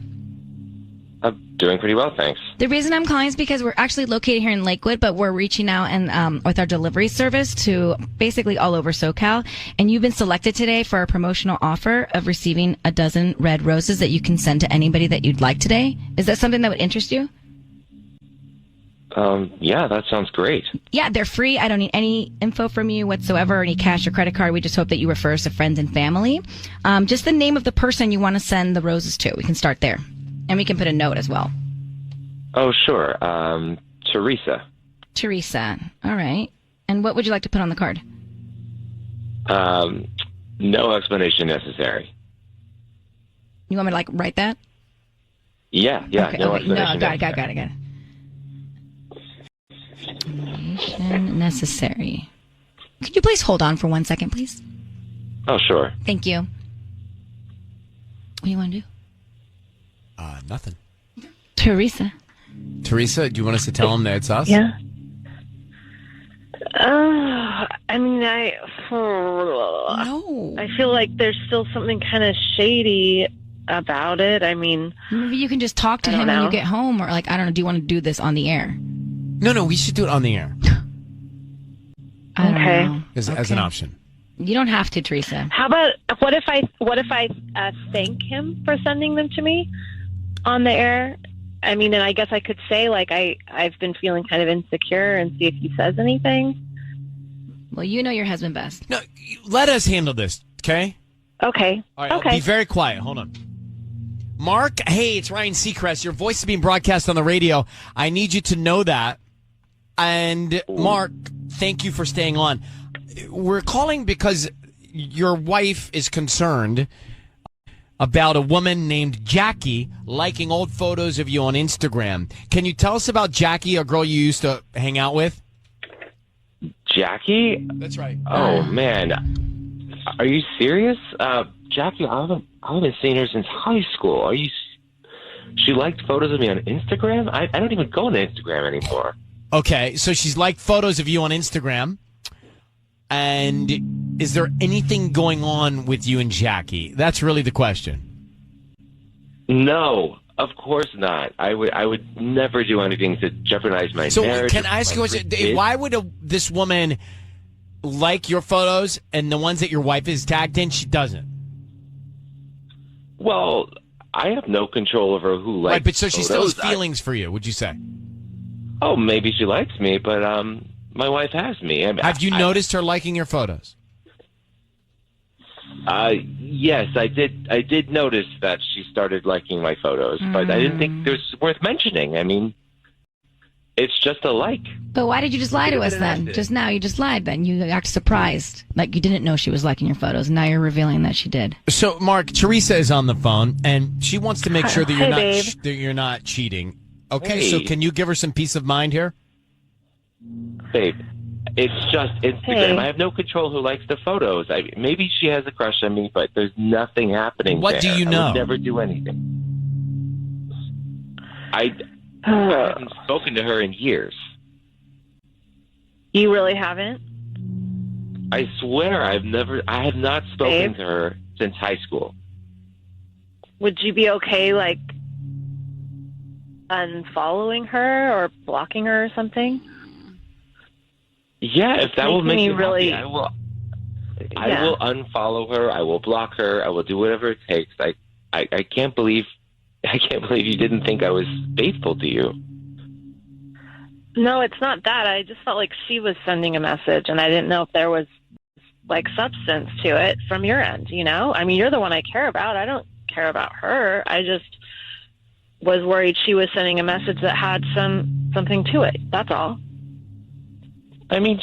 I'm doing pretty well, thanks. The reason I'm calling is because we're actually located here in Lakewood, but we're reaching out and with our delivery service to basically all over SoCal. And you've been selected today for a promotional offer of receiving a dozen red roses that you can send to anybody that you'd like today. Is that something that would interest you? Yeah, that sounds great. Yeah, they're free. I don't need any info from you whatsoever, any cash or credit card. We just hope that you refer us to friends and family. Just the name of the person you want to send the roses to. We can start there. And we can put a note as well. Oh, sure. Teresa. Teresa. All right. And what would you like to put on the card? No explanation necessary. You want me to, write that? Yeah, Okay, no okay. explanation No, got it. Explanation necessary. Could you please hold on for 1 second, please? Oh, sure. Thank you. What do you want to do? Nothing. Teresa. Teresa, do you want us to tell him that it's us? Yeah. I mean, I feel like there's still something kind of shady about it. I mean, maybe you can just talk to him when you get home, or I don't know. Do you want to do this on the air? No, we should do it on the air. I don't know. As an option. You don't have to, Teresa. How about what if I thank him for sending them to me on the air? I mean, and I guess I could say like I've been feeling kind of insecure and see if he says anything. Well, you know your husband best. No, let us handle this, okay? Okay. All right, okay. I'll be very quiet. Hold on. Mark, hey, it's Ryan Seacrest. Your voice is being broadcast on the radio. I need you to know that. And Mark, thank you for staying on. We're calling because your wife is concerned about a woman named Jackie liking old photos of you on Instagram. Can you tell us about Jackie, a girl you used to hang out with? Jackie? That's right. Oh, man. Are you serious? Jackie, I haven't seen her since high school. She liked photos of me on Instagram? I don't even go on Instagram anymore. Okay, so she's liked photos of you on Instagram. And is there anything going on with you and Jackie? That's really the question. No, of course not. I would never do anything to jeopardize my marriage. So can I ask you a question? Why would this woman like your photos and the ones that your wife is tagged in, she doesn't? Well, I have no control over who likes right, but so she still has photos. feelings for you, would you say? Oh, maybe she likes me, but my wife has me. Have you noticed her liking your photos? Yes, I did. I did notice that she started liking my photos, but I didn't think it was worth mentioning. I mean, it's just a like. But why did you just lie to us then? Just now, you just lied then. You act surprised. Like you didn't know she was liking your photos, and now you're revealing that she did. So, Mark, Teresa is on the phone, and she wants to make sure that you're Hey, not that you're not cheating. Okay, Hey. so can you give her some peace of mind here? Babe, it's just Instagram. Hey. I have no control who likes the photos. Maybe she has a crush on me, but there's nothing happening What do there. you I know? would never do anything. I haven't spoken to her in years. You really haven't? I swear I have not spoken Babe? to her since high school. Would you be okay, like, unfollowing her or blocking her or something? Yeah, if that will Making make me you really- happy, I will. I Yeah. will unfollow her. I will block her. I will do whatever it takes. I can't believe you didn't think I was faithful to you. No, it's not that. I just felt like she was sending a message, and I didn't know if there was, like, substance to it from your end, you know? I mean, you're the one I care about. I don't care about her. I just was worried she was sending a message that had something to it. That's all. I mean,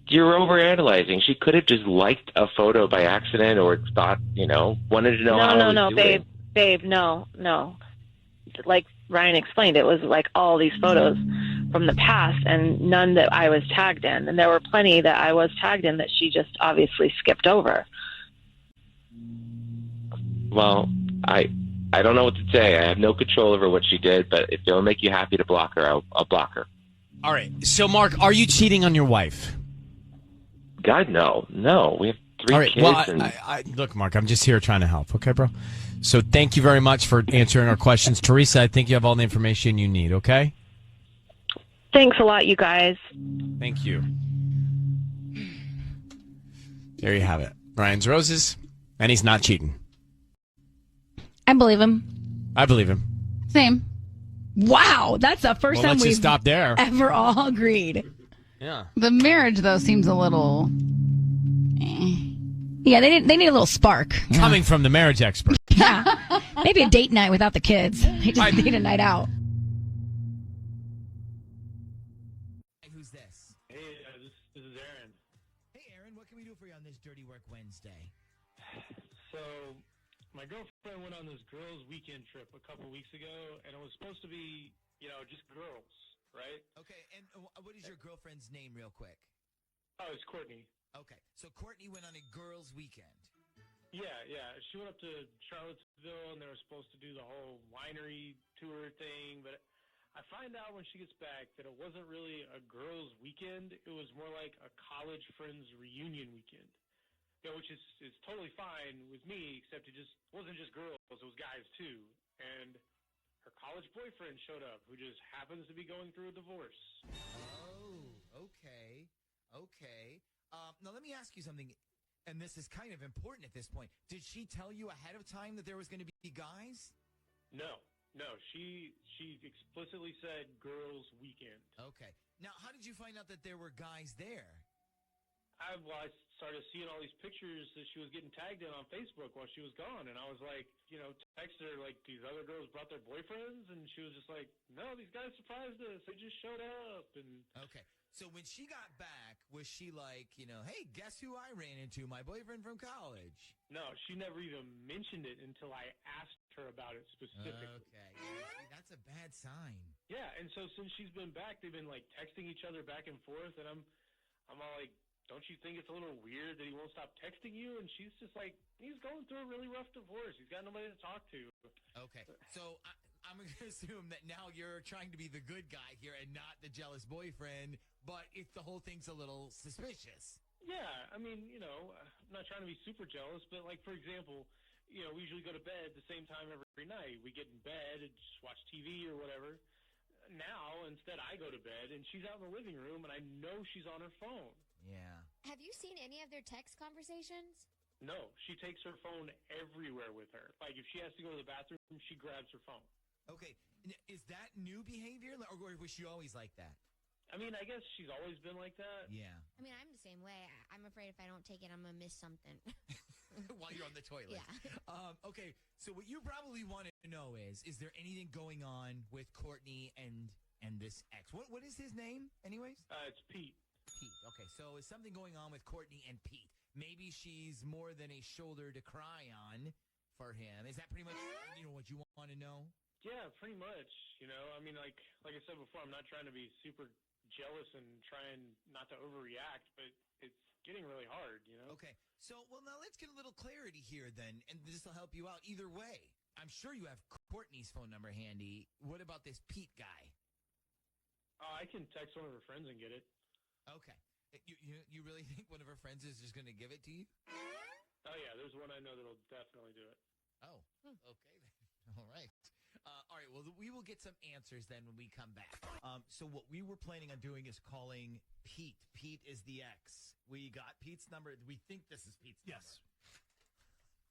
you're overanalyzing. She could have just liked a photo by accident or thought, wanted to know how I was doing. Babe, no. Like Ryan explained, it was like all these photos from the past and none that I was tagged in. And there were plenty that I was tagged in that she just obviously skipped over. Well, I don't know what to say. I have no control over what she did, but if it'll make you happy to block her, I'll block her. All right. So, Mark, are you cheating on your wife? God, no. No. We have 3 All right. kids. Well, and look, Mark, I'm just here trying to help. Okay, bro? So thank you very much for answering our questions. Teresa, I think you have all the information you need, okay? Thanks a lot, you guys. Thank you. There you have it. Ryan's Roses, and he's not cheating. I believe him. I believe him. Same. Wow, that's the first time Let's we've just stop there. ever all agreed. Yeah. The marriage, though, seems a little... Yeah, they need a little spark. Coming from the marriage expert. Yeah. Maybe a date night without the kids. They just need a night out. Who's this? Hey, this is Aaron. Hey, Aaron, what can we do for you on this Dirty Work Wednesday? So, my girlfriend went on this girls' weekend trip a couple weeks ago, and it was supposed to be, just girls, right? Okay, and what is your girlfriend's name, real quick? Oh, it's Courtney. Okay, so Courtney went on a girls' weekend. Yeah. She went up to Charlottesville, and they were supposed to do the whole winery tour thing, but I find out when she gets back that it wasn't really a girls' weekend. It was more like a college friends reunion weekend. Which is totally fine with me, except it just wasn't just girls, it was guys too. And her college boyfriend showed up, who just happens to be going through a divorce. Oh, okay. Now let me ask you something. and this is kind of important at this point, did she tell you ahead of time that there was going to be guys? No. She explicitly said girls' weekend. Okay. Now, how did you find out that there were guys there? I started seeing all these pictures that she was getting tagged in on Facebook while she was gone, and I was like, texted her like these other girls brought their boyfriends, and she was just like, no, these guys surprised us. They just showed up. And okay. So when she got back, was she like, hey, guess who I ran into? My boyfriend from college. No, she never even mentioned it until I asked her about it specifically. Okay. See, that's a bad sign. Yeah, and so since she's been back, they've been like texting each other back and forth, and I'm all like, don't you think it's a little weird that he won't stop texting you? And she's just like, he's going through a really rough divorce. He's got nobody to talk to. Okay. So I'm going to assume that now you're trying to be the good guy here and not the jealous boyfriend, but if the whole thing's a little suspicious. Yeah. I mean, I'm not trying to be super jealous, but like, for example, we usually go to bed the same time every night. We get in bed and just watch TV or whatever. Now, instead, I go to bed, and she's out in the living room, and I know she's on her phone. Yeah. Have you seen any of their text conversations? No, she takes her phone everywhere with her. Like, if she has to go to the bathroom, she grabs her phone. Okay. Is that new behavior, or was she always like that? I mean, I guess she's always been like that. Yeah. I mean, I'm the same way. I'm afraid if I don't take it, I'm going to miss something. While you're on the toilet. Yeah. Okay, so what you probably want to know is there anything going on with Courtney and this ex? What is his name, anyways? It's Pete. Pete. Okay, so is something going on with Courtney and Pete? Maybe she's more than a shoulder to cry on for him. Is that pretty much what you want to know? Yeah, pretty much. I mean, like I said before, I'm not trying to be super jealous and trying not to overreact, but it's getting really hard, Okay, so, now let's get a little clarity here then, and this will help you out either way. I'm sure you have Courtney's phone number handy. What about this Pete guy? I can text one of her friends and get it. Okay. You really think one of her friends is just going to give it to you? Oh, yeah, there's one I know that'll definitely do it. Oh, okay then. All right. All right, well, we will get some answers then when we come back. So what we were planning on doing is calling Pete. Pete is the ex. We got Pete's number. We think this is Pete's number. Yes.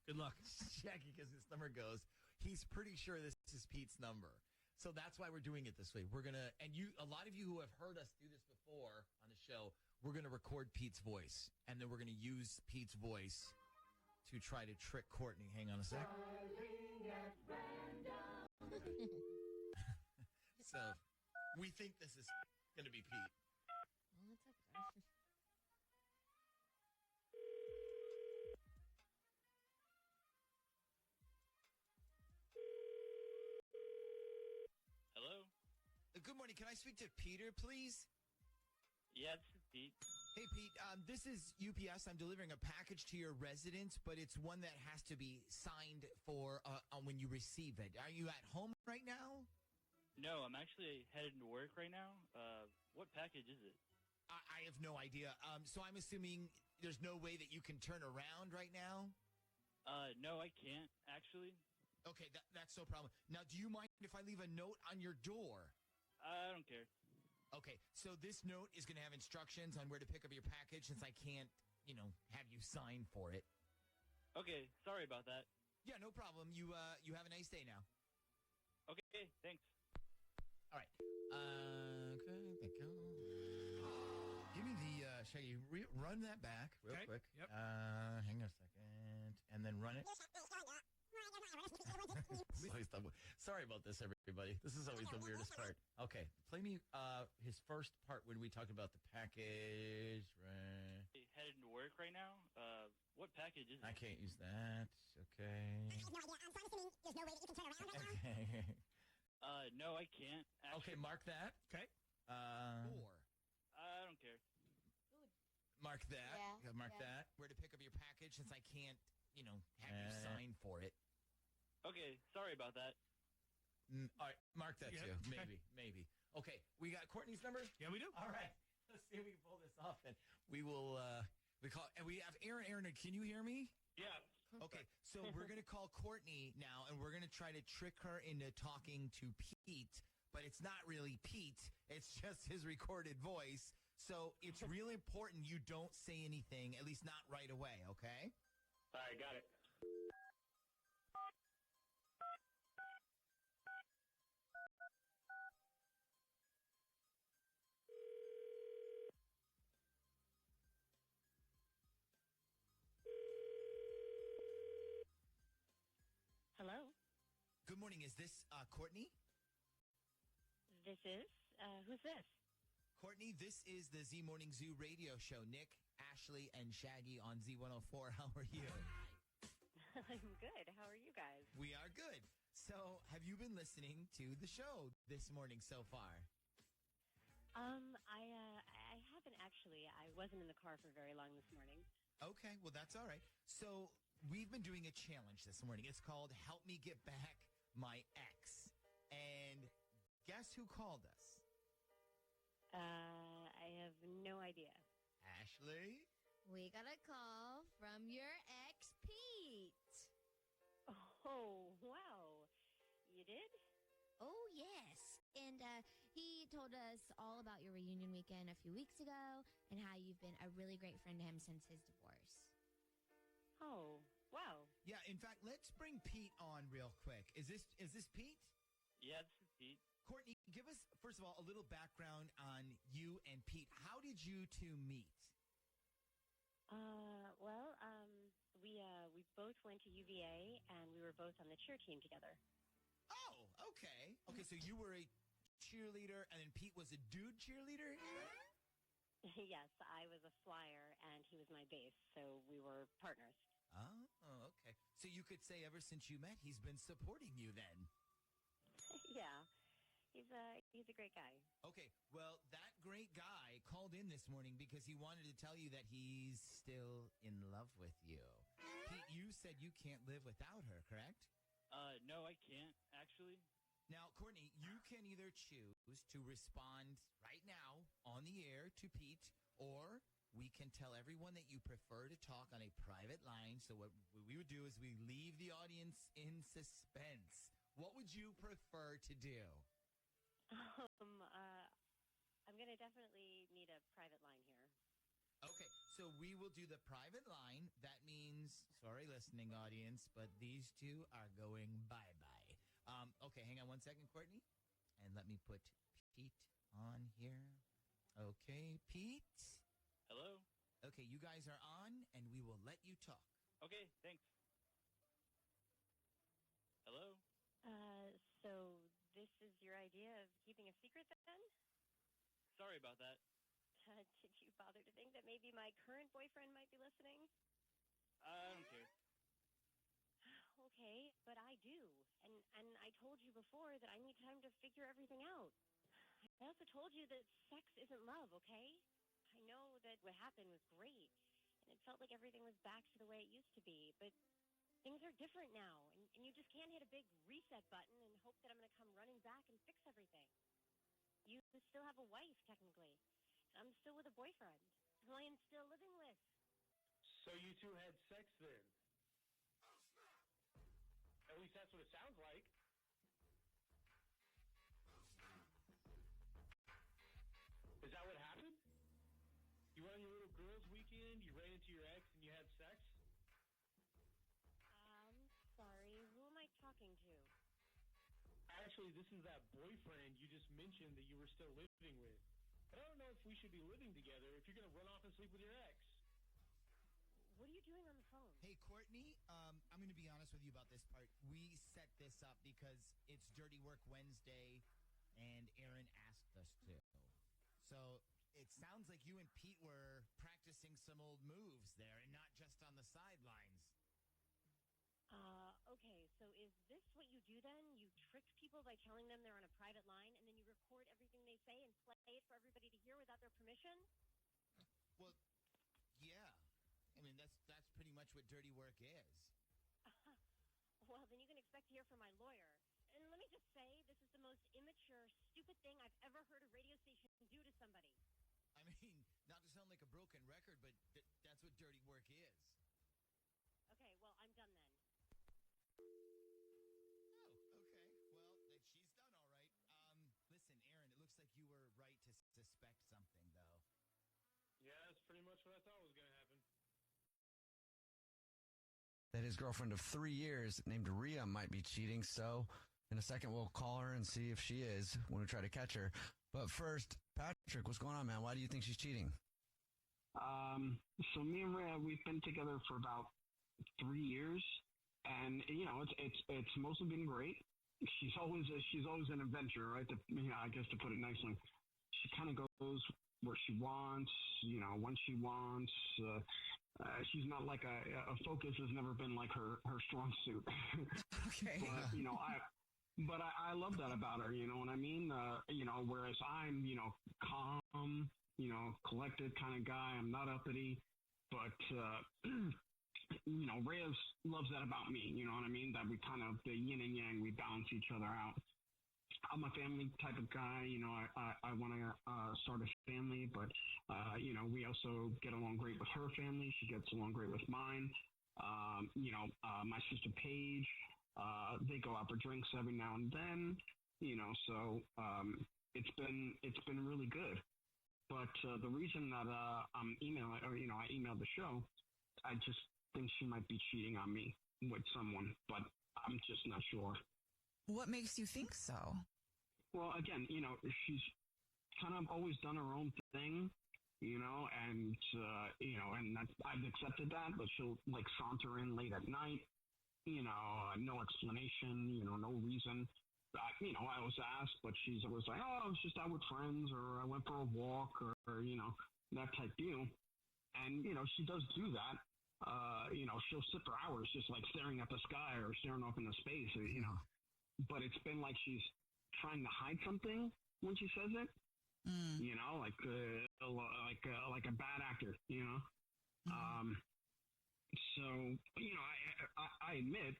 Good luck. Jackie, because this number goes, he's pretty sure this is Pete's number. So that's why we're doing it this way. We're going to, and a lot of you who have heard us do this before on the show, we're going to record Pete's voice, and then we're going to use Pete's voice to try to trick Courtney. Hang on a sec. So we think this is going to be Pete. Well, let's hope so. Hello? Good morning. Can I speak to Peter, please? Yeah, this is Pete. Hey, Pete. This is UPS. I'm delivering a package to your residence, but it's one that has to be signed for when you receive it. Are you at home right now? No, I'm actually headed to work right now. What package is it? I have no idea. So I'm assuming there's no way that you can turn around right now? No, I can't, actually. Okay, that's no problem. Now, do you mind if I leave a note on your door? I don't care. Okay, so this note is going to have instructions on where to pick up your package since I can't, have you sign for it. Okay, sorry about that. Yeah, no problem. You have a nice day now. Okay, thanks. All right. Okay, thank you. Give me the, Shaggy, run that back real quick. Yep. Hang on a second. And then run it. Sorry about this, everybody. This is always the weirdest part. Okay, play me his first part when we talked about the package. Right. Headed to work right now. What package is it? I can't use that. Okay. There's no way that you can turn around right now. Okay. No, I can't. Actually. Okay, mark that. Okay. Four. I don't care. Mark that. Yeah, mark that. Where to pick up your package since I can't, have you sign for it. Okay, sorry about that. All right, mark that too. Maybe. Okay, we got Courtney's number? Yeah, we do. All right. Let's see if we can pull this off then. We will, we have Aaron. Aaron, can you hear me? Yeah. Okay, so we're going to call Courtney now, and we're going to try to trick her into talking to Pete, but it's not really Pete. It's just his recorded voice. So it's really important you don't say anything, at least not right away, okay? All right, got it. Hello, Good morning. Is this Courtney? this is, who's this? Courtney, this is the Z Morning Zoo radio show. Nick, Ashley, and Shaggy on Z104. How are you? I'm good. How are you guys? We are good. So, have you been listening to the show this morning so far? I haven't actually. I wasn't in the car for very long this morning. Okay, well, that's all right. So, we've been doing a challenge this morning. It's called Help Me Get Back My Ex. And guess who called us? I have no idea. Ashley? We got a call from your ex, Pete. Oh, wow. You did? Oh, yes. And he told us all about your reunion weekend a few weeks ago and how you've been a really great friend to him since his divorce. Oh, wow. Yeah, in fact, let's bring Pete on real quick. Is this Pete? Yeah, this is Pete. Courtney, give us, first of all, a little background on you and Pete. How did you two meet? We both went to UVA, and we were both on the cheer team together. Oh, okay. Okay, so you were a cheerleader, and then Pete was a dude cheerleader? Yes, I was a flyer, and he was my base, so we were partners. Oh, okay. So you could say ever since you met, he's been supporting you then. Yeah, he's a great guy. Okay, well, that great guy called in this morning because he wanted to tell you that he's still in love with you. Pete, you said you can't live without her, correct? No, I can't, actually. Now, Courtney, you can either choose to respond right now on the air to Pete, or we can tell everyone that you prefer to talk on a private line. So what we would do is we leave the audience in suspense. What would you prefer to do? I'm going to definitely need a private line here. Okay, so we will do the private line. That means, sorry, listening audience, but these two are going bye-bye. Okay, hang on one second, Courtney. And let me put Pete on here. Okay, Pete. Hello? Okay, you guys are on, and we will let you talk. Okay, thanks. Hello? So this is your idea of keeping a secret then? Sorry about that. Did you bother to think that maybe my current boyfriend might be listening? I don't care. Okay, but I do. And I told you before that I need time to figure everything out. I also told you that sex isn't love, okay? I know that what happened was great, and it felt like everything was back to the way it used to be, but things are different now, and you just can't hit a big reset button and hope that I'm going to come running back and fix everything. You still have a wife, technically, and I'm still with a boyfriend, who I am still living with. So you two had sex then? At least that's what it sounds like. Is that what happened? You went on your little girls' weekend, you ran into your ex, and you had sex? Sorry, who am I talking to? Actually, this is that boyfriend you just mentioned that you were still living with. But I don't know if we should be living together if you're going to run off and sleep with your ex. What are you doing on the phone? Hey, Courtney, I'm going to be honest with you about this part. We set this up because it's Dirty Work Wednesday, and Aaron asked us to. So it sounds like you and Pete were practicing some old moves there and not just on the sidelines. Okay, so is this what you do then? You trick people by telling them they're on a private line, and then you record everything they say and play it for everybody to hear without their permission? Well, yeah. I mean, that's pretty much what dirty work is. Well, then you can expect to hear from my lawyer. And let me just say, this is the most immature, stupid thing I've ever heard a radio station do to somebody. I mean, not to sound like a broken record, but that's what dirty work is. Okay, well, I'm done then. Oh, okay. Well, she's done all right. Listen, Aaron, it looks like you were right to suspect something, though. pretty much what I thought was going to happen. That his girlfriend of 3 years named Rhea might be cheating, so in a second we'll call her and see if she is when we try to catch her. But first, Patrick, what's going on, man? Why do you think she's cheating? So me and Rhea, we've been together for about 3 years, and you know, it's mostly been great. She's always an adventurer, right? I guess to put it nicely. She kind of goes where she wants, you know, when she wants. She's not like a focus has never been like her strong suit. Okay. But, you know, I love that about her. You know what I mean? You know, whereas I'm, you know, calm, you know, collected kind of guy. I'm not uppity, but you know, Reyes loves that about me. You know what I mean? That we kind of the yin and yang. We balance each other out. I'm a family type of guy. You know, I want to start a family, but you know, we also get along great with her family. She gets along great with mine. You know, my sister Paige. They go out for drinks every now and then. You know, so it's been really good. But the reason that I'm emailing, or you know, I emailed the show, I just think she might be cheating on me with someone, but I'm just not sure. What makes you think so? Well, again, you know, she's kind of always done her own thing, you know, and you know, and I've accepted that, but she'll like saunter in late at night, you know, no explanation, you know, no reason. You know, I was asked, but she's always like, oh, I was just out with friends, or I went for a walk, or you know, that type deal. And, you know, she does do that. You know, she'll sit for hours just like staring at the sky or staring off into space, or, you know. But it's been like she's trying to hide something when she says it. You know, like a bad actor, you know. So, you know, I admit,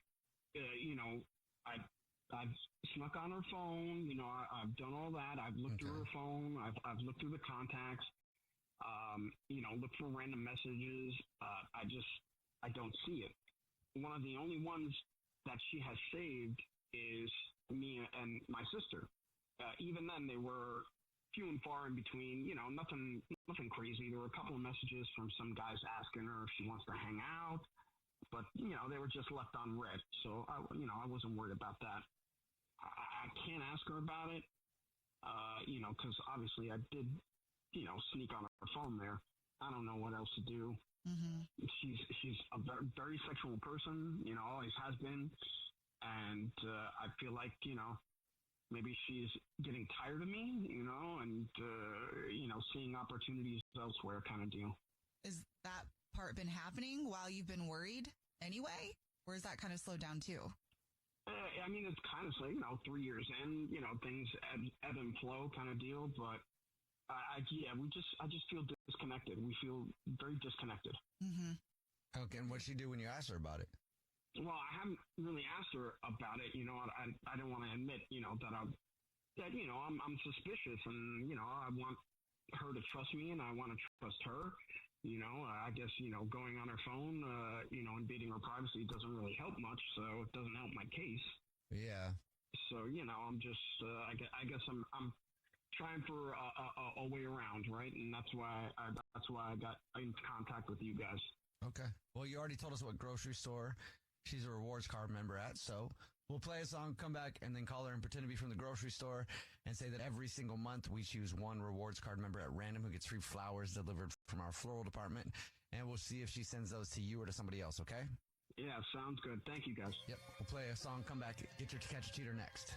you know, I've snuck on her phone. You know, I've done all that. I've looked through her phone. I've looked through the contacts. You know, look for random messages. I don't see it. One of the only ones that she has saved is me and my sister. Even then, they were few and far in between. You know, nothing crazy. There were a couple of messages from some guys asking her if she wants to hang out, but you know, they were just left on red. So I wasn't worried about that. I can't ask her about it. You know, because obviously I did, you know, sneak on her phone there. I don't know what else to do. She's a very, very sexual person, you know, always has been. And I feel like, you know, maybe she's getting tired of me, you know, and, you know, seeing opportunities elsewhere kind of deal. Is that part been happening while you've been worried anyway? Or is that kind of slowed down too? I mean, it's kind of like, you know, 3 years in, you know, things ebb and flow kind of deal. But I just feel disconnected. We feel very disconnected. Okay, and what'd she do when you asked her about it? Well, I haven't really asked her about it. You know, I don't want to admit, you know, that you know, I'm suspicious, and you know, I want her to trust me, and I want to trust her. You know, I guess, you know, going on her phone, you know, invading her privacy doesn't really help much, so it doesn't help my case. Yeah. So, you know, I'm just, I guess I'm trying for a way around, right? And that's why I got in contact with you guys. Okay. Well, you already told us what grocery store she's a rewards card member at, so we'll play a song, come back, and then call her and pretend to be from the grocery store and say that every single month we choose one rewards card member at random who gets free flowers delivered from our floral department, and we'll see if she sends those to you or to somebody else, okay? Yeah, sounds good. Thank you, guys. Yep. We'll play a song, come back, get your To Catch a Cheater next.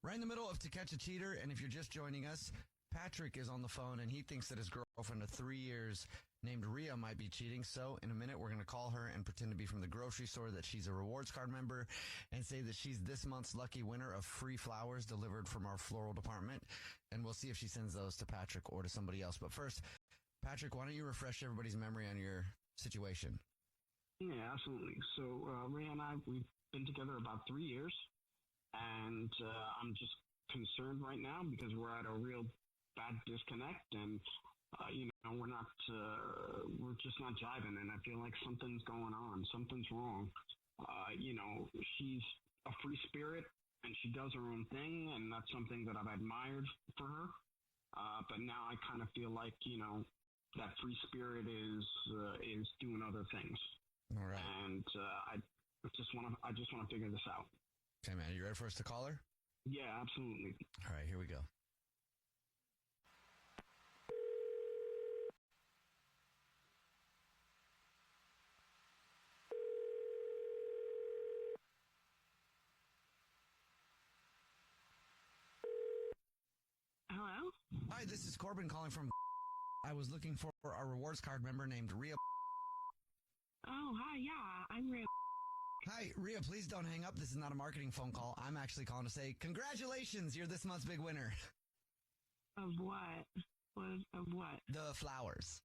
Right in the middle of To Catch a Cheater, and if you're just joining us, Patrick is on the phone, and he thinks that his girlfriend of 3 years named Rhea might be cheating. So in a minute, we're going to call her and pretend to be from the grocery store, that she's a rewards card member, and say that she's this month's lucky winner of free flowers delivered from our floral department. And we'll see if she sends those to Patrick or to somebody else. But first, Patrick, why don't you refresh everybody's memory on your situation? Yeah, absolutely. So Rhea and I, we've been together about 3 years, and I'm just concerned right now because we're at a real bad disconnect, and you know, we're just not jiving, and I feel like something's going on, something's wrong. You know, she's a free spirit, and she does her own thing, and that's something that I've admired for her. But now I kind of feel like, you know, that free spirit is doing other things. All right. And I just want to figure this out. Okay, man. You ready for us to call her? Yeah, absolutely. All right, here we go. Hello? Hi, this is Corbin calling from. I was looking for a rewards card member named Rhea. Oh, hi. Yeah, I'm Rhea. Hi, Rhea, please don't hang up. This is not a marketing phone call. I'm actually calling to say, congratulations, you're this month's big winner. Of what? Of what? The flowers.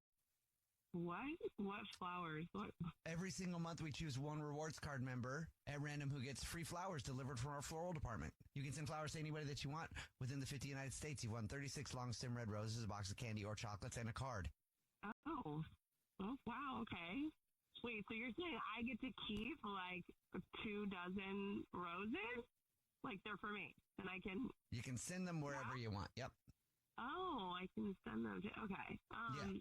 What? What flowers? What? Every single month we choose one rewards card member at random who gets free flowers delivered from our floral department. You can send flowers to anybody that you want within the 50 United States. You've won 36 long stem red roses, a box of candy or chocolates, and a card. Oh, wow, okay. Wait, so you're saying I get to keep, like, 24 roses? Like, they're for me, and I can... You can send them wherever you want, yep. Oh, I can send them to... Okay. Yeah.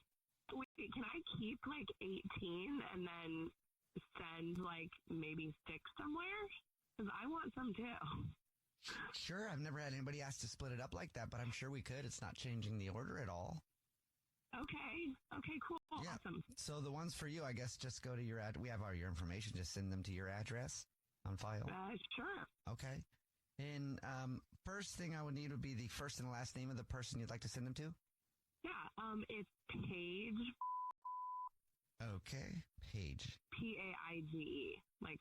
Wait, can I keep, like, 18 and then send, like, maybe 6 somewhere? Because I want some, too. Sure, I've never had anybody ask to split it up like that, but I'm sure we could. It's not changing the order at all. Okay, cool. Yeah. Awesome. So the ones for you, I guess, just go to your we have all your information. Just send them to your address on file. Sure. Okay. And first thing I would need would be the first and last name of the person you'd like to send them to. Yeah, it's Paige. Okay, Paige. Paige, like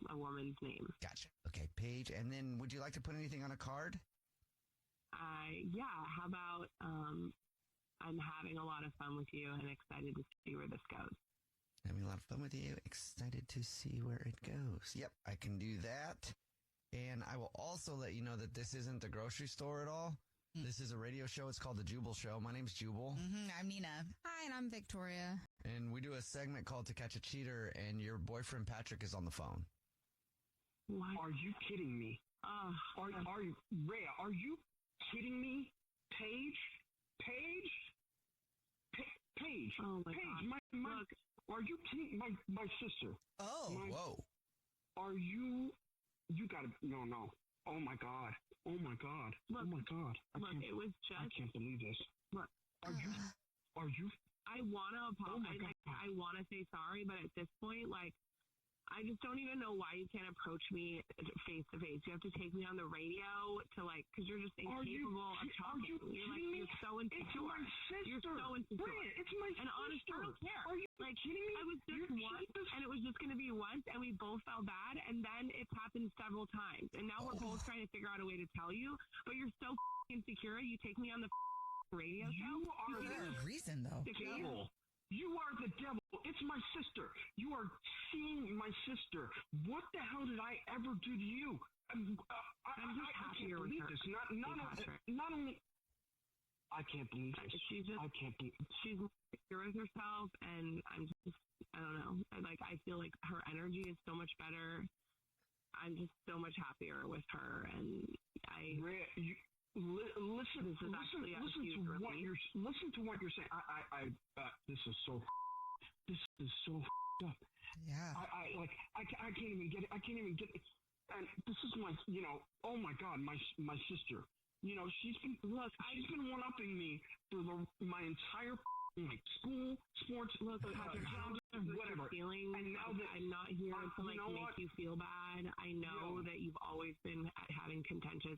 a woman's name. Gotcha. Okay, Paige. And then would you like to put anything on a card? Yeah, how about, I'm having a lot of fun with you and excited to see where this goes. Having a lot of fun with you. Excited to see where it goes. Yep, I can do that. And I will also let you know that this isn't the grocery store at all. This is a radio show. It's called The Jubal Show. My name's Jubal. I'm Nina. Hi, and I'm Victoria. And we do a segment called To Catch a Cheater, and your boyfriend Patrick is on the phone. What? Are you kidding me? Are you, Rhea, are you kidding me? Paige? Oh my God. Look, are you kidding my sister? Oh, whoa. Are you gotta, no. Oh my God. Look, I can't believe this. Look, are you? I want to apologize. I want to say sorry, but at this point, like, I just don't even know why you can't approach me face to face. You have to take me on the radio to, like, because you're just incapable of talking. You're so insecure. It's my sister. You're so insecure. Bria, it's my and sister. honestly, I don't care. Are you kidding me? I was just once, and it was just going to be once, and we both felt bad, and then it's happened several times. And now we're both trying to figure out a way to tell you, but you're so insecure. You take me on the radio show. You are the reason, though. Devil. You are the devil. It's my sister. You are seeing my sister. What the hell did I ever do to you? I'm just happy to believe this. Not only. I can't believe this. I can't believe. She's insecure with herself, and I don't know. I feel like her energy is so much better. I'm just so much happier with her, and listen to what you're saying. This is so up. Yeah. I can't even get it. And this is my, oh my God, my sister. She's been one upping me for my entire school, sports, whatever. Feeling, and now that I'm not here to make you feel bad. I know that you've always been having contentious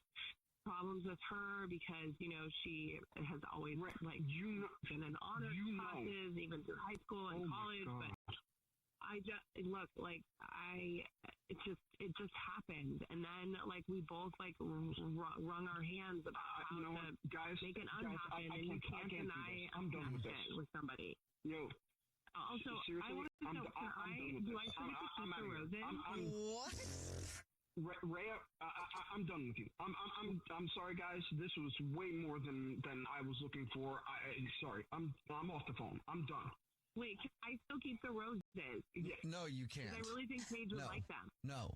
problems with her because she has always been in honor classes even through high school and college. But I just it just happened, and then we both wrung our hands about how to make it unhappen, and you can't deny I'm done with this with somebody. Yo. Also, seriously, Oh, I want to know, do I still get to keep the roses? What? Rhea, I'm done with you. I'm sorry, guys. This was way more than I was looking for. Sorry. I'm off the phone. I'm done. Wait, can I still keep the roses? Yeah. No, you can't. I really think Paige would like them. No.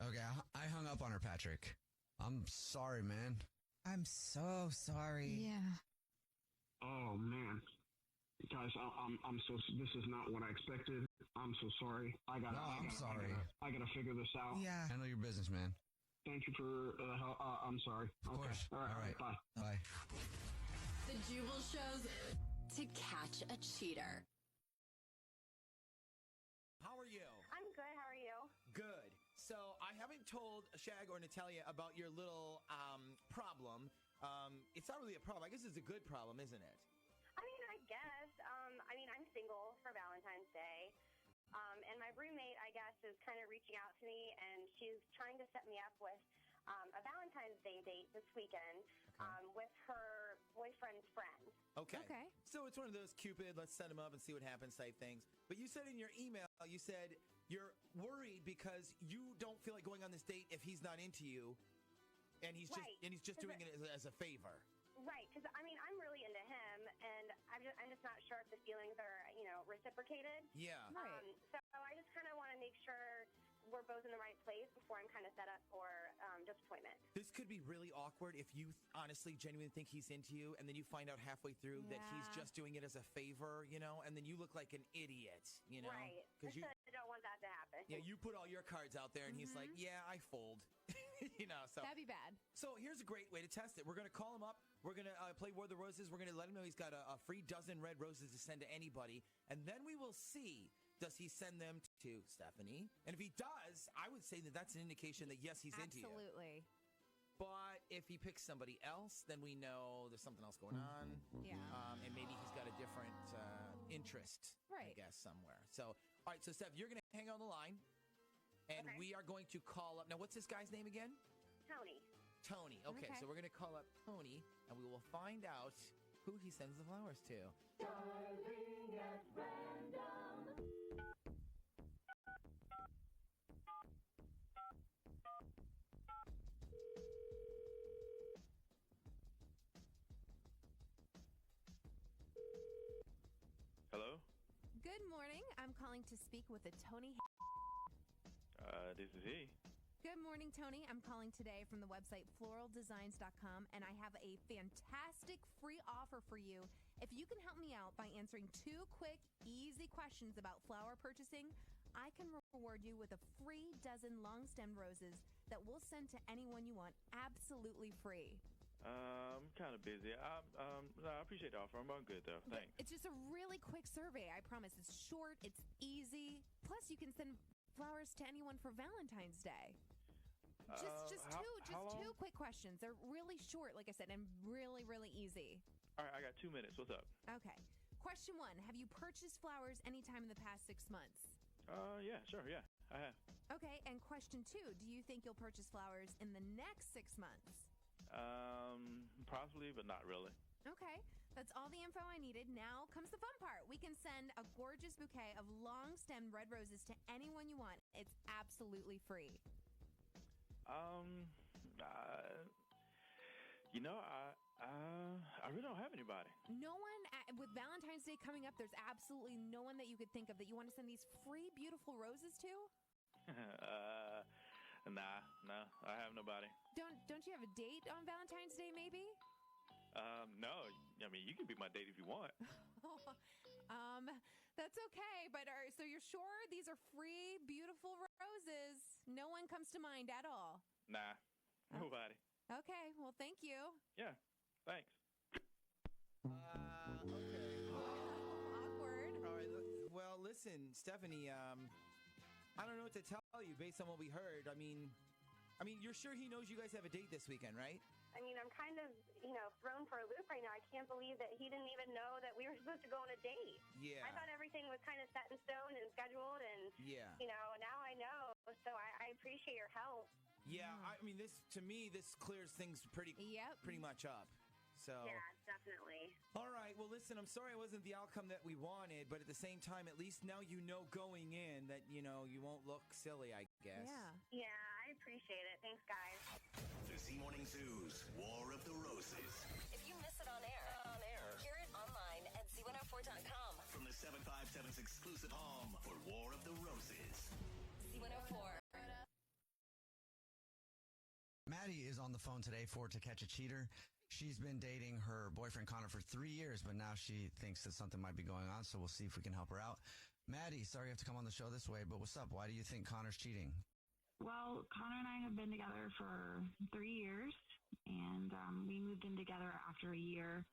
Okay, I hung up on her, Patrick. I'm sorry, man. I'm so sorry. Yeah. Oh man. Guys, I'm so. This is not what I expected. I'm so sorry. I'm sorry. I gotta figure this out. Yeah. Handle your business, man. Thank you for the help. I'm sorry. Of course. All right. Bye. Bye. The Jubal Show's To Catch a Cheater. How are you? I'm good. How are you? Good. So I haven't told Shag or Natalia about your little problem. It's not really a problem. I guess it's a good problem, isn't it? I mean, I guess. I'm single for Valentine's Day. And my roommate, I guess, is kind of reaching out to me, and she's trying to set me up with a Valentine's Day date this weekend with her boyfriend's friend. Okay. So it's one of those Cupid, let's set him up and see what happens type things. But you said in your email, you said you're worried because you don't feel like going on this date if he's not into you, and he's just doing it as a favor. Right, because I'm really into him, and I'm just not sure if the feelings are, reciprocated. Yeah. Right. So I just kind of want to make sure we're both in the right place before I'm kind of set up for disappointment. This could be really awkward if you honestly, genuinely think he's into you, and then you find out halfway through that he's just doing it as a favor, and then you look like an idiot, Right. Because I don't want that to happen. Yeah, you put all your cards out there, and he's like, yeah, I fold. So that'd be bad. So here's a great way to test it. We're going to call him up. We're going to play War of the Roses. We're going to let him know he's got a free dozen red roses to send to anybody, and then we will see, does he send them to Stephanie? And if he does, I would say that that's an indication that, yes, he's into you. Absolutely. But if he picks somebody else, then we know there's something else going on. Yeah. And maybe he's got a different interest, I guess, somewhere. So, all right, so Steph, you're going to hang on the line, and we are going to call up. Now, what's this guy's name again? Tony. Tony. Okay, so we're going to call up Tony, and we will find out who he sends the flowers to. Darling at random. Hello? Good morning. I'm calling to speak with a Tony. This is he. Good morning, Tony. I'm calling today from the website floraldesigns.com, and I have a fantastic free offer for you. If you can help me out by answering 2 quick, easy questions about flower purchasing, I can reward you with a free dozen long-stemmed roses that we'll send to anyone you want absolutely free. I'm kind of busy. No, I appreciate the offer. I'm good, though. Thanks. It's just a really quick survey, I promise. It's short, it's easy. Plus, you can send flowers to anyone for Valentine's Day. Just two quick questions. They're really short, like I said, and really, really easy. All right, I got 2 minutes. What's up? Okay. Question 1, have you purchased flowers anytime in the past 6 months? Yeah, sure, yeah, I have. Okay, and question 2, do you think you'll purchase flowers in the next 6 months? Possibly, but not really. Okay, that's all the info I needed. Now comes the fun part. We can send a gorgeous bouquet of long-stemmed red roses to anyone you want. It's absolutely free. I really don't have anybody. No one, with Valentine's Day coming up, there's absolutely no one that you could think of that you want to send these free, beautiful roses to? No, I have nobody. Don't you have a date on Valentine's Day, maybe? No. I mean, you can be my date if you want. That's okay. But so you're sure these are free, beautiful roses? No one comes to mind at all? Nah, nobody. Okay, well, thank you. Yeah, thanks. Okay. Awkward. All right. Well, listen, Stephanie, I don't know what to tell you based on what we heard. I mean, you're sure he knows you guys have a date this weekend, right? I mean, I'm kind of, thrown for a loop right now. I can't believe that he didn't even know that we were supposed to go on a date. Yeah. I thought everything was kind of set in stone and scheduled, and, now I know. So I appreciate your help. Yeah, I mean, to me, this clears things pretty much up. So yeah, definitely. All right. Well, listen, I'm sorry it wasn't the outcome that we wanted, but at the same time, at least now you know going in that, you won't look silly, I guess. Yeah, I appreciate it. Thanks, guys. The Z Morning Zoo's War of the Roses. If you miss it on air, hear it online at Z104.com. From the 757's exclusive home for War of the Roses. Z104. Maddie is on the phone today for To Catch a Cheater. She's been dating her boyfriend Connor for 3 years, but now she thinks that something might be going on, so we'll see if we can help her out. Maddie, sorry you have to come on the show this way, but what's up? Why do you think Connor's cheating? Well, Connor and I have been together for 3 years, and we moved in together after a year,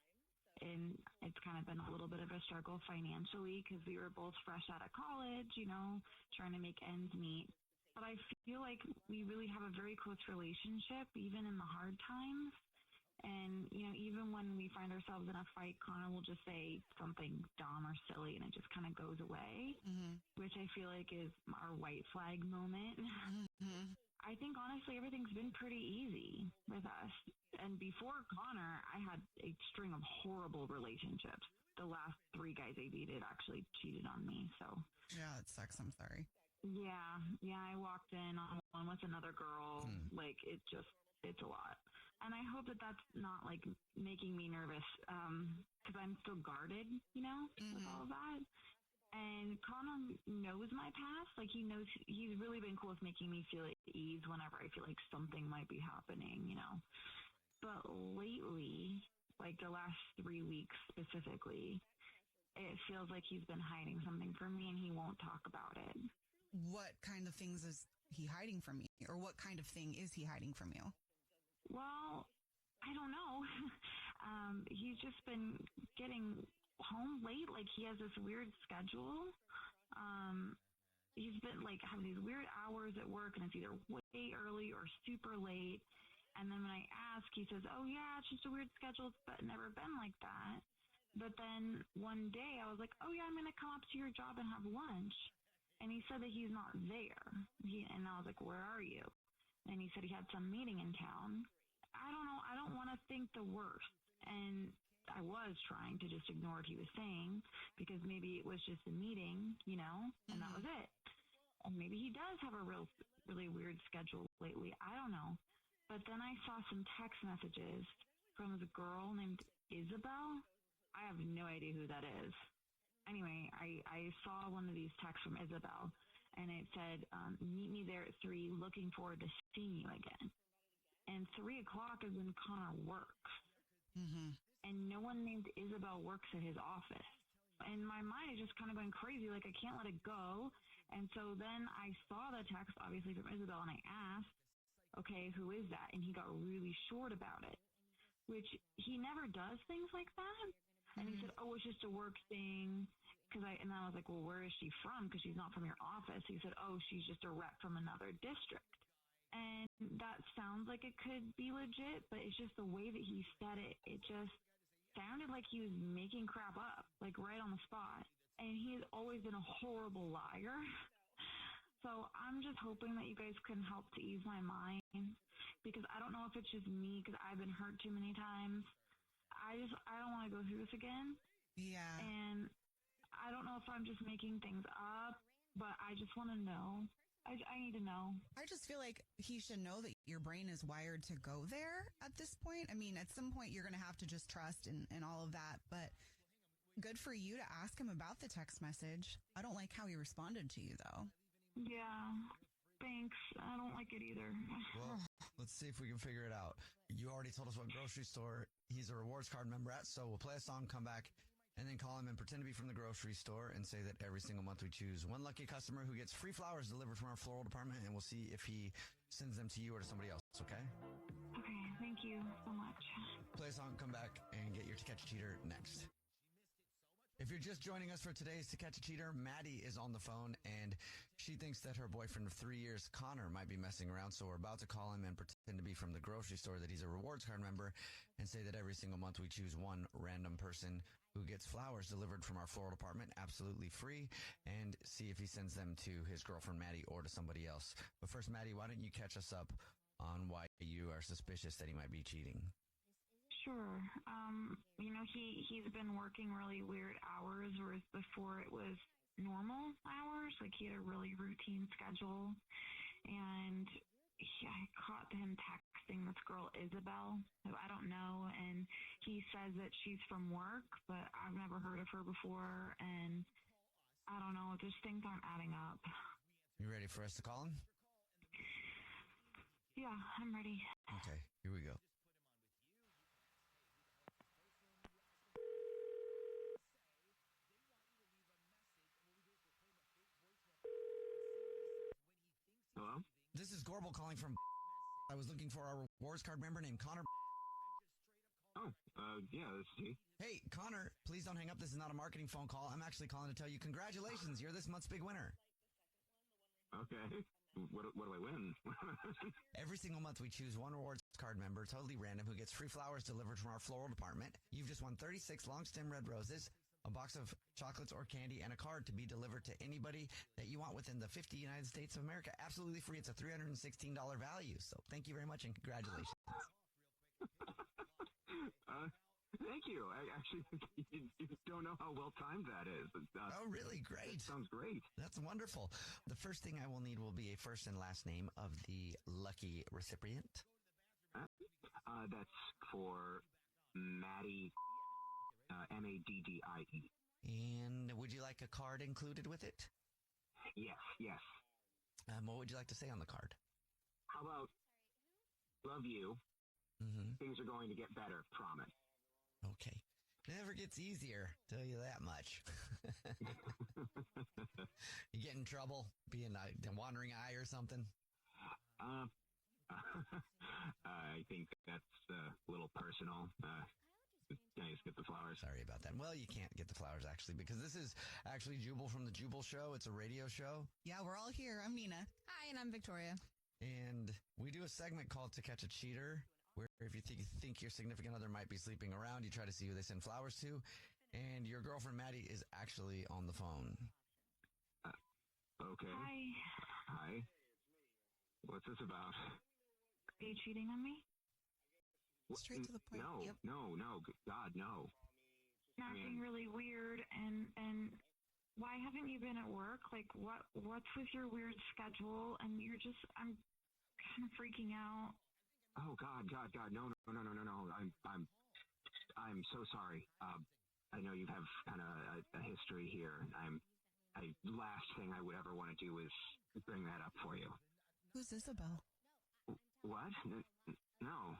and it's kind of been a little bit of a struggle financially because we were both fresh out of college, trying to make ends meet. But I feel like we really have a very close relationship, even in the hard times. And, even when we find ourselves in a fight, Connor will just say something dumb or silly and it just kind of goes away, which I feel like is our white flag moment. I think, honestly, everything's been pretty easy with us. And before Connor, I had a string of horrible relationships. The last 3 guys I dated actually cheated on me, so. Yeah, it sucks. I'm sorry. Yeah, I walked in on one with another girl. Like, it's a lot. And I hope that that's not, like, making me nervous, because I'm still guarded, with all of that. And Connor knows my past. Like, he knows, he's really been cool with making me feel at ease whenever I feel like something might be happening, But lately, like the last 3 weeks specifically, it feels like he's been hiding something from me and he won't talk about it. What kind of things is he hiding from you? Or what kind of thing is he hiding from you? Well, I don't know. He's just been getting home late. Like, he has this weird schedule. He's been, like, having these weird hours at work, and it's either way early or super late. And then when I ask, he says, oh, yeah, it's just a weird schedule. It's never been like that. But then one day I was like, oh, yeah, I'm going to come up to your job and have lunch. And he said that he's not there. And I was like, where are you? And he said he had some meeting in town. I don't know. I don't want to think the worst. And I was trying to just ignore what he was saying because maybe it was just a meeting, and that was it. And maybe he does have a really weird schedule lately. I don't know. But then I saw some text messages from a girl named Isabel. I have no idea who that is. Anyway, I saw one of these texts from Isabel, and it said, meet me there at 3, looking forward to seeing you again. And 3 o'clock is when Connor works. And no one named Isabel works at his office. And my mind is just kind of going crazy, like I can't let it go. And so then I saw the text, obviously, from Isabel, and I asked, okay, who is that? And he got really short about it, which he never does things like that. And he said, oh, it's just a work thing. And I was like, well, where is she from? Because she's not from your office. He said, oh, she's just a rep from another district. And that sounds like it could be legit, but it's just the way that he said it. It just sounded like he was making crap up, like right on the spot. And he has always been a horrible liar. So I'm just hoping that you guys can help to ease my mind, because I don't know if it's just me because I've been hurt too many times. I don't want to go through this again. Yeah. And I don't know if I'm just making things up, but I just want to know. I need to know. I just feel like he should know that your brain is wired to go there at this point. I mean, at some point you're going to have to just trust and all of that, but good for you to ask him about the text message. I don't like how he responded to you, though. Yeah, thanks. I don't like it either. Well, let's see if we can figure it out. You already told us what grocery store he's a rewards card member at, so we'll play a song, come back, and then call him and pretend to be from the grocery store and say that every single month we choose one lucky customer who gets free flowers delivered from our floral department, and we'll see if he sends them to you or to somebody else, okay? Okay, thank you so much. Play a song, come back, and get your To Catch a Cheater next. If you're just joining us for today's To Catch a Cheater, Maddie is on the phone, and she thinks that her boyfriend of 3 years, Connor, might be messing around, so we're about to call him and pretend to be from the grocery store, that he's a rewards card member, and say that every single month we choose one random person who gets flowers delivered from our floral department absolutely free, and see if he sends them to his girlfriend, Maddie, or to somebody else. But first, Maddie, why don't you catch us up on why you are suspicious that he might be cheating? Sure. He's been working really weird hours, whereas before it was normal hours. Like, he had a really routine schedule. And I caught him texting this girl, Isabel, who I don't know. And he says that she's from work, but I've never heard of her before. And I don't know, just things aren't adding up. You ready for us to call him? Yeah, I'm ready. Okay, here we go. This is Gorbel calling from. I was looking for our rewards card member named Connor. Oh, yeah, this is he. Hey, Connor, please don't hang up. This is not a marketing phone call. I'm actually calling to tell you congratulations. You're this month's big winner. Okay. What do I win? Every single month we choose one rewards card member, totally random, who gets free flowers delivered from our floral department. You've just won 36 long stem red roses, a box of chocolates or candy, and a card to be delivered to anybody that you want within the 50 United States of America. Absolutely free. It's a $316 value. So thank you very much and congratulations. Thank you. I actually you don't know how well timed that is. Oh, really? Great. Sounds great. That's wonderful. The first thing I will need will be a first and last name of the lucky recipient. That's for Maddie, Maddie. And would you like a card included with it? Yes. What would you like to say on the card? How about, love you. Mm-hmm. Things are going to get better, promise. Okay. Never gets easier, tell you that much. You get in trouble being a wandering eye or something? I think that's a little personal. Can I just get the flowers? Sorry about that. Well, you can't get the flowers, actually, because this is actually Jubal from the Jubal Show. It's a radio show. Yeah, we're all here. I'm Nina. Hi, and I'm Victoria. And we do a segment called To Catch a Cheater, where if you think your significant other might be sleeping around, you try to see who they send flowers to. And your girlfriend, Maddie, is actually on the phone. Okay. Hi. What's this about? Are you cheating on me? Straight to the point. No, Yep. no, God, no. Acting really weird, and why haven't you been at work? Like, what's with your weird schedule? And I'm kind of freaking out. Oh God, no. I'm so sorry. I know you have kind of a history here. Last thing I would ever want to do is bring that up for you. Who's Isabel? What? No.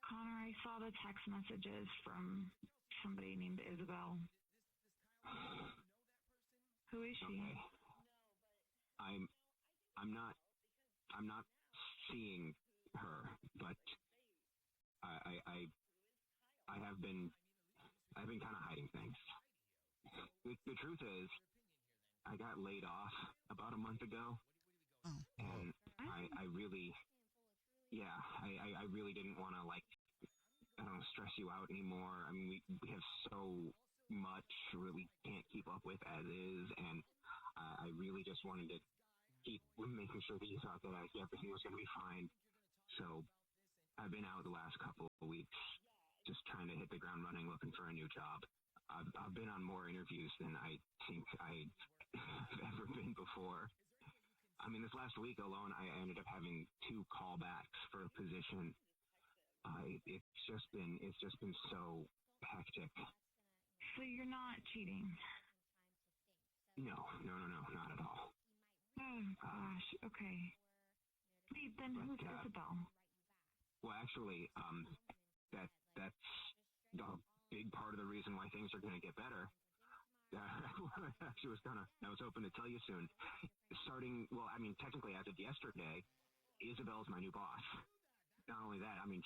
Connor, I saw the text messages from somebody named Isabel. Who is she? Okay. I'm not seeing her, but I've been kind of hiding things. The truth is, I got laid off about a month ago, and I really didn't want to stress you out anymore. I mean, we have so much we can't keep up with as is, and I really just wanted to keep making sure that you thought that everything was going to be fine. So I've been out the last couple of weeks just trying to hit the ground running, looking for a new job. I've been on more interviews than I think I've ever been before. I mean, this last week alone, I ended up having 2 callbacks for a position. It's just been so hectic. So you're not cheating? No, not at all. Oh gosh. Okay. Wait, then who's Isabel? Well, actually, that's the big part of the reason why things are going to get better. Actually, I was hoping to tell you soon. Technically, as of yesterday, Isabel's my new boss. Not only that, I mean,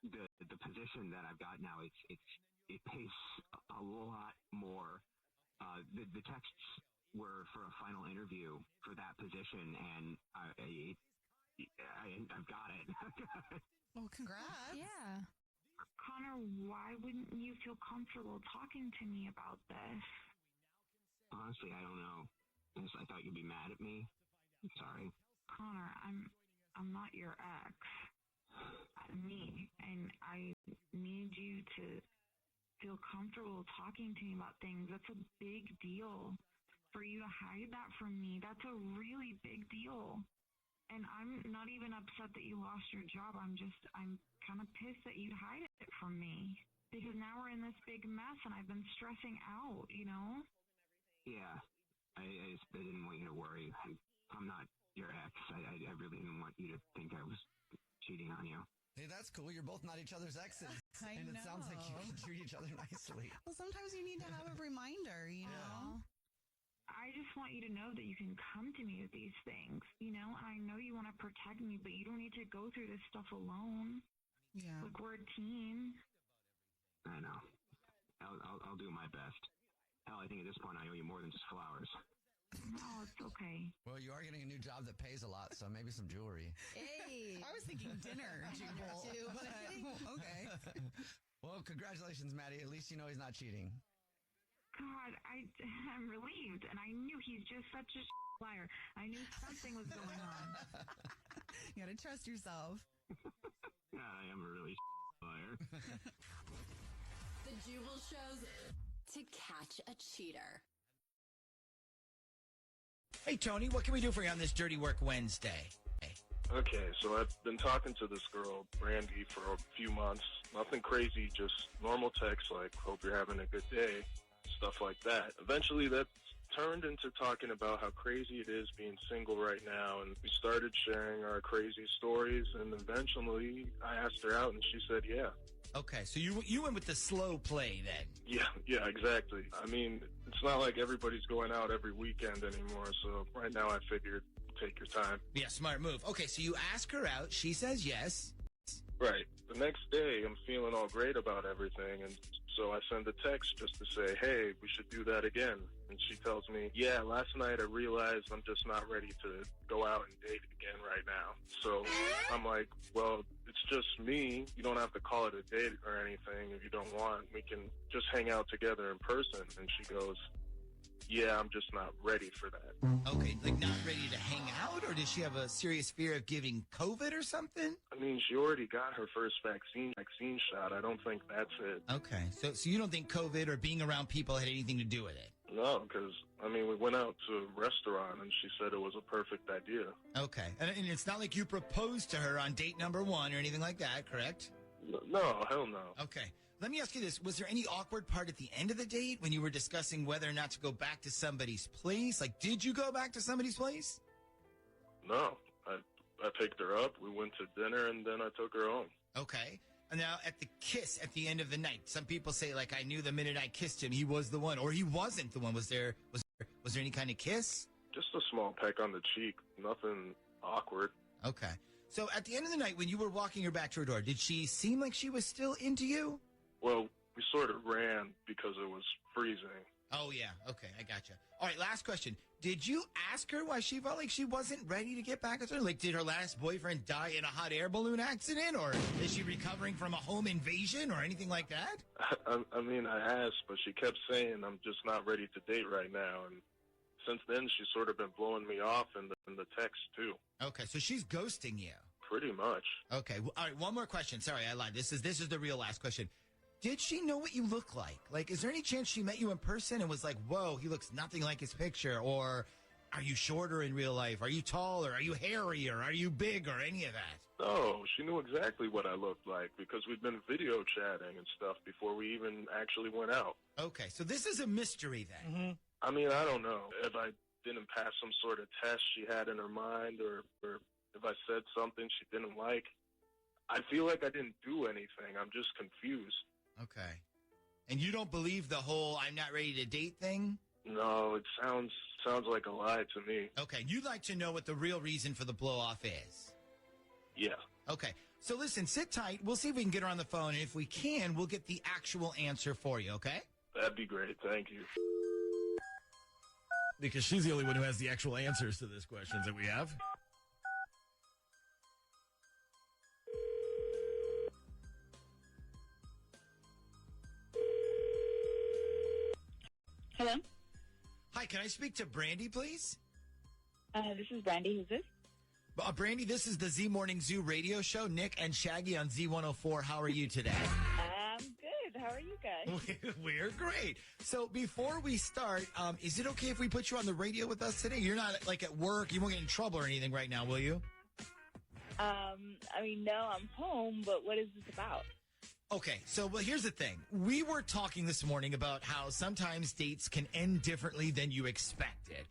the position that I've got now, it pays a lot more. The texts were for a final interview for that position, and I've got it. Well, congrats. Yeah. Connor, why wouldn't you feel comfortable talking to me about this? Honestly, I don't know. I thought you'd be mad at me. I'm sorry. Connor, I'm not your ex. I'm me, and I need you to feel comfortable talking to me about things. That's a big deal. For you to hide that from me, that's a really big deal. And I'm not even upset that you lost your job. I'm kind of pissed that you'd hide it from me. Because now we're in this big mess, and I've been stressing out, you know? Yeah. I didn't want you to worry. I'm not your ex. I really didn't want you to think I was cheating on you. Hey, that's cool. You're both not each other's exes. I and know. It sounds like you can treat each other nicely. Well, sometimes you need to have a reminder, you know? I just want you to know that you can come to me with these things, you know? And I know you want to protect me, but you don't need to go through this stuff alone. Yeah. Like, we're a team. I know. I'll do my best. Hell, I think at this point I owe you more than just flowers. No, it's okay. Well, you are getting a new job that pays a lot, so maybe some jewelry. Hey, I was thinking dinner, Jubal. But okay. Well, congratulations, Maddie. At least you know he's not cheating. God, I'm relieved, and I knew he's just such a liar. I knew something was going on. You gotta trust yourself. Yeah, I am a really liar. The Jubal Show's To Catch a Cheater. Hey, Tony, what can we do for you on this Dirty Work Wednesday? Okay, so I've been talking to this girl, Brandy, for a few months. Nothing crazy, just normal texts like, hope you're having a good day, stuff like that. Eventually, that turned into talking about how crazy it is being single right now, and we started sharing our crazy stories, and eventually I asked her out, and she said yeah. Okay, so you went with the slow play then. Yeah, exactly. I mean, it's not like everybody's going out every weekend anymore, so right now I figured take your time. Yeah, smart move. Okay, so you ask her out, she says yes. Right. The next day, I'm feeling all great about everything, and so I send a text just to say, hey, we should do that again. And she tells me, yeah, last night I realized I'm just not ready to go out and date again right now. So I'm like, well, it's just me. You don't have to call it a date or anything if you don't want. We can just hang out together in person. And she goes, yeah, I'm just not ready for that. Okay, like not ready to hang out? Or does she have a serious fear of giving COVID or something? I mean, she already got her first vaccine shot. I don't think that's it. Okay, so you don't think COVID or being around people had anything to do with it? No, because, I mean, we went out to a restaurant and she said it was a perfect idea. Okay, and it's not like you proposed to her on date number 1 or anything like that, correct? No, hell no. Okay. Let me ask you this. Was there any awkward part at the end of the date when you were discussing whether or not to go back to somebody's place? Like, did you go back to somebody's place? No. I picked her up, we went to dinner, and then I took her home. Okay. And now, at the kiss at the end of the night, some people say, like, I knew the minute I kissed him, he was the one, or he wasn't the one. Was there any kind of kiss? Just a small peck on the cheek. Nothing awkward. Okay. So, at the end of the night, when you were walking her back to her door, did she seem like she was still into you? Well, we sort of ran because it was freezing. Oh, yeah. Okay, I gotcha. All right, last question. Did you ask her why she felt like she wasn't ready to get back with her? Like, did her last boyfriend die in a hot air balloon accident? Or is she recovering from a home invasion or anything like that? I mean, I asked, but she kept saying, I'm just not ready to date right now. And since then, she's sort of been blowing me off in the text, too. Okay, so she's ghosting you. Pretty much. Okay, well, all right, one more question. Sorry, I lied. This is the real last question. Did she know what you look like? Like, is there any chance she met you in person and was like, whoa, he looks nothing like his picture? Or are you shorter in real life? Are you taller? Are you hairy? Or are you big? Or any of that? No, she knew exactly what I looked like because we'd been video chatting and stuff before we even actually went out. Okay, so this is a mystery then. Mm-hmm. I mean, I don't know if I didn't pass some sort of test she had in her mind or if I said something she didn't like. I feel like I didn't do anything. I'm just confused. Okay. And you don't believe the whole I'm not ready to date thing? No, it sounds like a lie to me. Okay, you'd like to know what the real reason for the blow-off is? Yeah. Okay, so listen, sit tight. We'll see if we can get her on the phone, and if we can, we'll get the actual answer for you, okay? That'd be great. Thank you. Because she's the only one who has the actual answers to these questions that we have. Hello? Hi, can I speak to Brandy, please? This is Brandy. Who's this? Brandy, this is the Z Morning Zoo radio show. Nick and Shaggy on Z104. How are you today? I'm good. How are you guys? We're great. So before we start, is it okay if we put you on the radio with us today? You're not, like, at work. You won't get in trouble or anything right now, will you? I mean, no, I'm home, but what is this about? Okay, so here's the thing. We were talking this morning about how sometimes dates can end differently than you expected.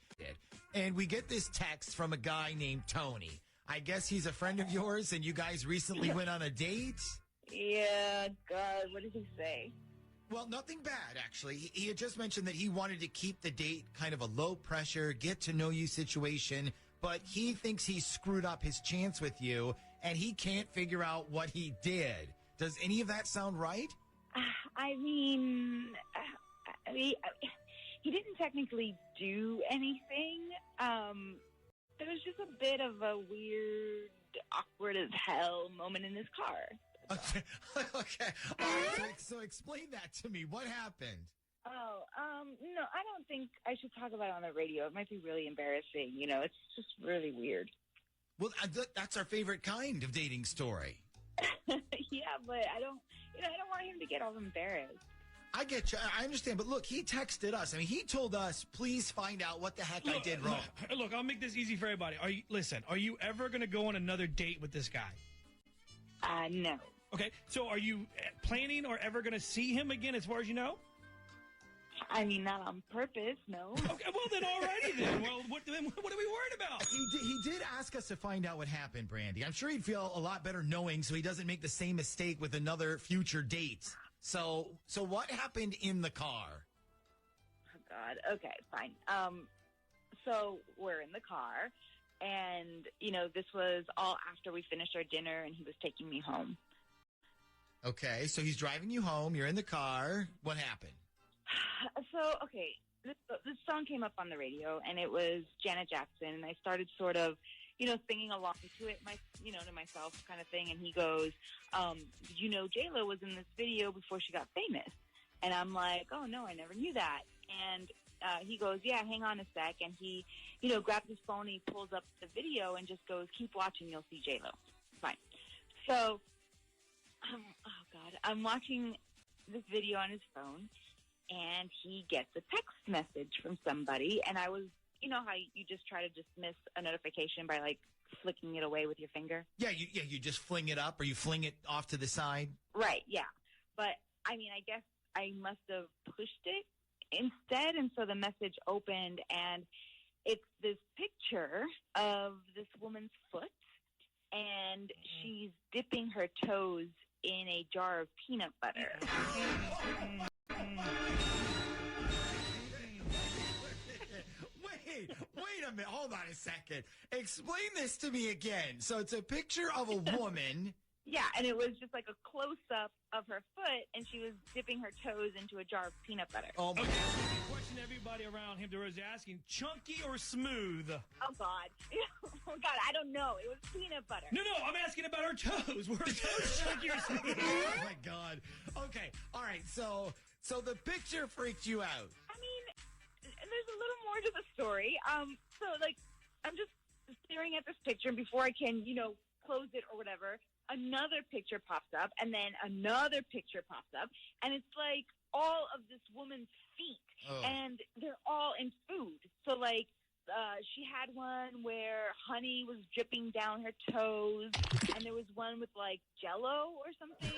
And we get this text from a guy named Tony. I guess he's a friend of yours, and you guys recently went on a date? Yeah, God, what did he say? Well, nothing bad, actually. He had just mentioned that he wanted to keep the date kind of a low pressure, get to know you situation, but he thinks he screwed up his chance with you and he can't figure out what he did. Does any of that sound right? I mean, he didn't technically do anything. There was just a bit of a weird, awkward as hell moment in his car. Okay. Okay. All right. So explain that to me. What happened? No, I don't think I should talk about it on the radio. It might be really embarrassing. You know, it's just really weird. Well, that's our favorite kind of dating story. Yeah, but I don't want him to get all embarrassed. I get you. I understand. But look, he texted us. I mean, he told us, please find out what the heck I did wrong. Look, I'll make this easy for everybody. Are you ever going to go on another date with this guy? No. Okay, so are you planning or ever going to see him again as far as you know? I mean, not on purpose, no. Okay, well then, alrighty then. Well, what are we worried about? He did ask us to find out what happened, Brandy. I'm sure he'd feel a lot better knowing so he doesn't make the same mistake with another future date. So what happened in the car? Oh, God. Okay, fine. So we're in the car, and, you know, this was all after we finished our dinner, and he was taking me home. Okay, so he's driving you home. You're in the car. What happened? So, okay, this song came up on the radio, and it was Janet Jackson, and I started sort of, you know, singing along to it, to myself kind of thing, and he goes, did you know J-Lo was in this video before she got famous? And I'm like, oh, no, I never knew that. And he goes, yeah, hang on a sec, and he, you know, grabs his phone, he pulls up the video and just goes, keep watching, you'll see J-Lo. Fine. So, oh, God, I'm watching this video on his phone, and he gets a text message from somebody, and I was, you know how you just try to dismiss a notification by, like, flicking it away with your finger? Yeah, you just fling it up, or you fling it off to the side? Right, yeah. But, I mean, I guess I must have pushed it instead, and so the message opened, and it's this picture of this woman's foot, and she's dipping her toes in a jar of peanut butter. Wait a minute. Hold on a second. Explain this to me again. So it's a picture of a woman. Yeah, and it was just like a close-up of her foot, and she was dipping her toes into a jar of peanut butter. Oh, my God. Question everybody around him, DeRose, asking, chunky or smooth? Oh, God. Oh, God, I don't know. It was peanut butter. No, I'm asking about her toes. Were her toes chunky or smooth? Oh, my God. Okay, all right, so the picture freaked you out. I mean, there's a little more to the story. So, like, I'm just staring at this picture, and before I can, you know, close it or whatever, another picture pops up, and then another picture pops up, and it's like all of this woman's feet, and they're all in food. So, like, she had one where honey was dripping down her toes, and there was one with, like, Jell-O or something,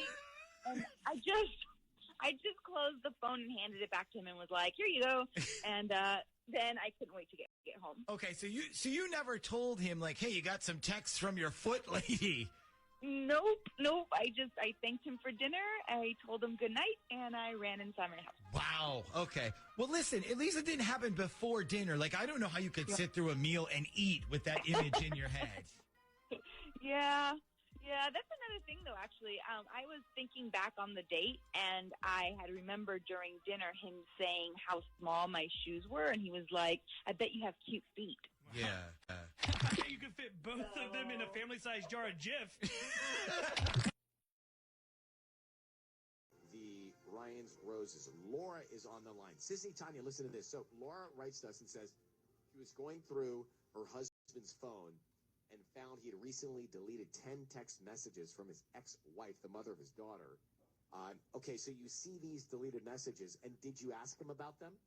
and I just closed the phone and handed it back to him and was like, here you go, and then I couldn't wait to get home. Okay, so you never told him, like, hey, you got some texts from your foot lady. Nope. I thanked him for dinner. I told him good night, and I ran inside my house. Wow. Okay. Well, listen, at least it didn't happen before dinner. Like, I don't know how you could sit through a meal and eat with that image in your head. Yeah, that's another thing, though, actually. I was thinking back on the date, and I had remembered during dinner him saying how small my shoes were, and he was like, I bet you have cute feet. Yeah. You could fit both of them in a family-sized jar of Jif. The Ryan's Roses. Laura is on the line. Sissy, Tanya, listen to this. So Laura writes to us and says she was going through her husband's phone and found he had recently deleted 10 text messages from his ex-wife, the mother of his daughter. Okay, so you see these deleted messages, and did you ask him about them?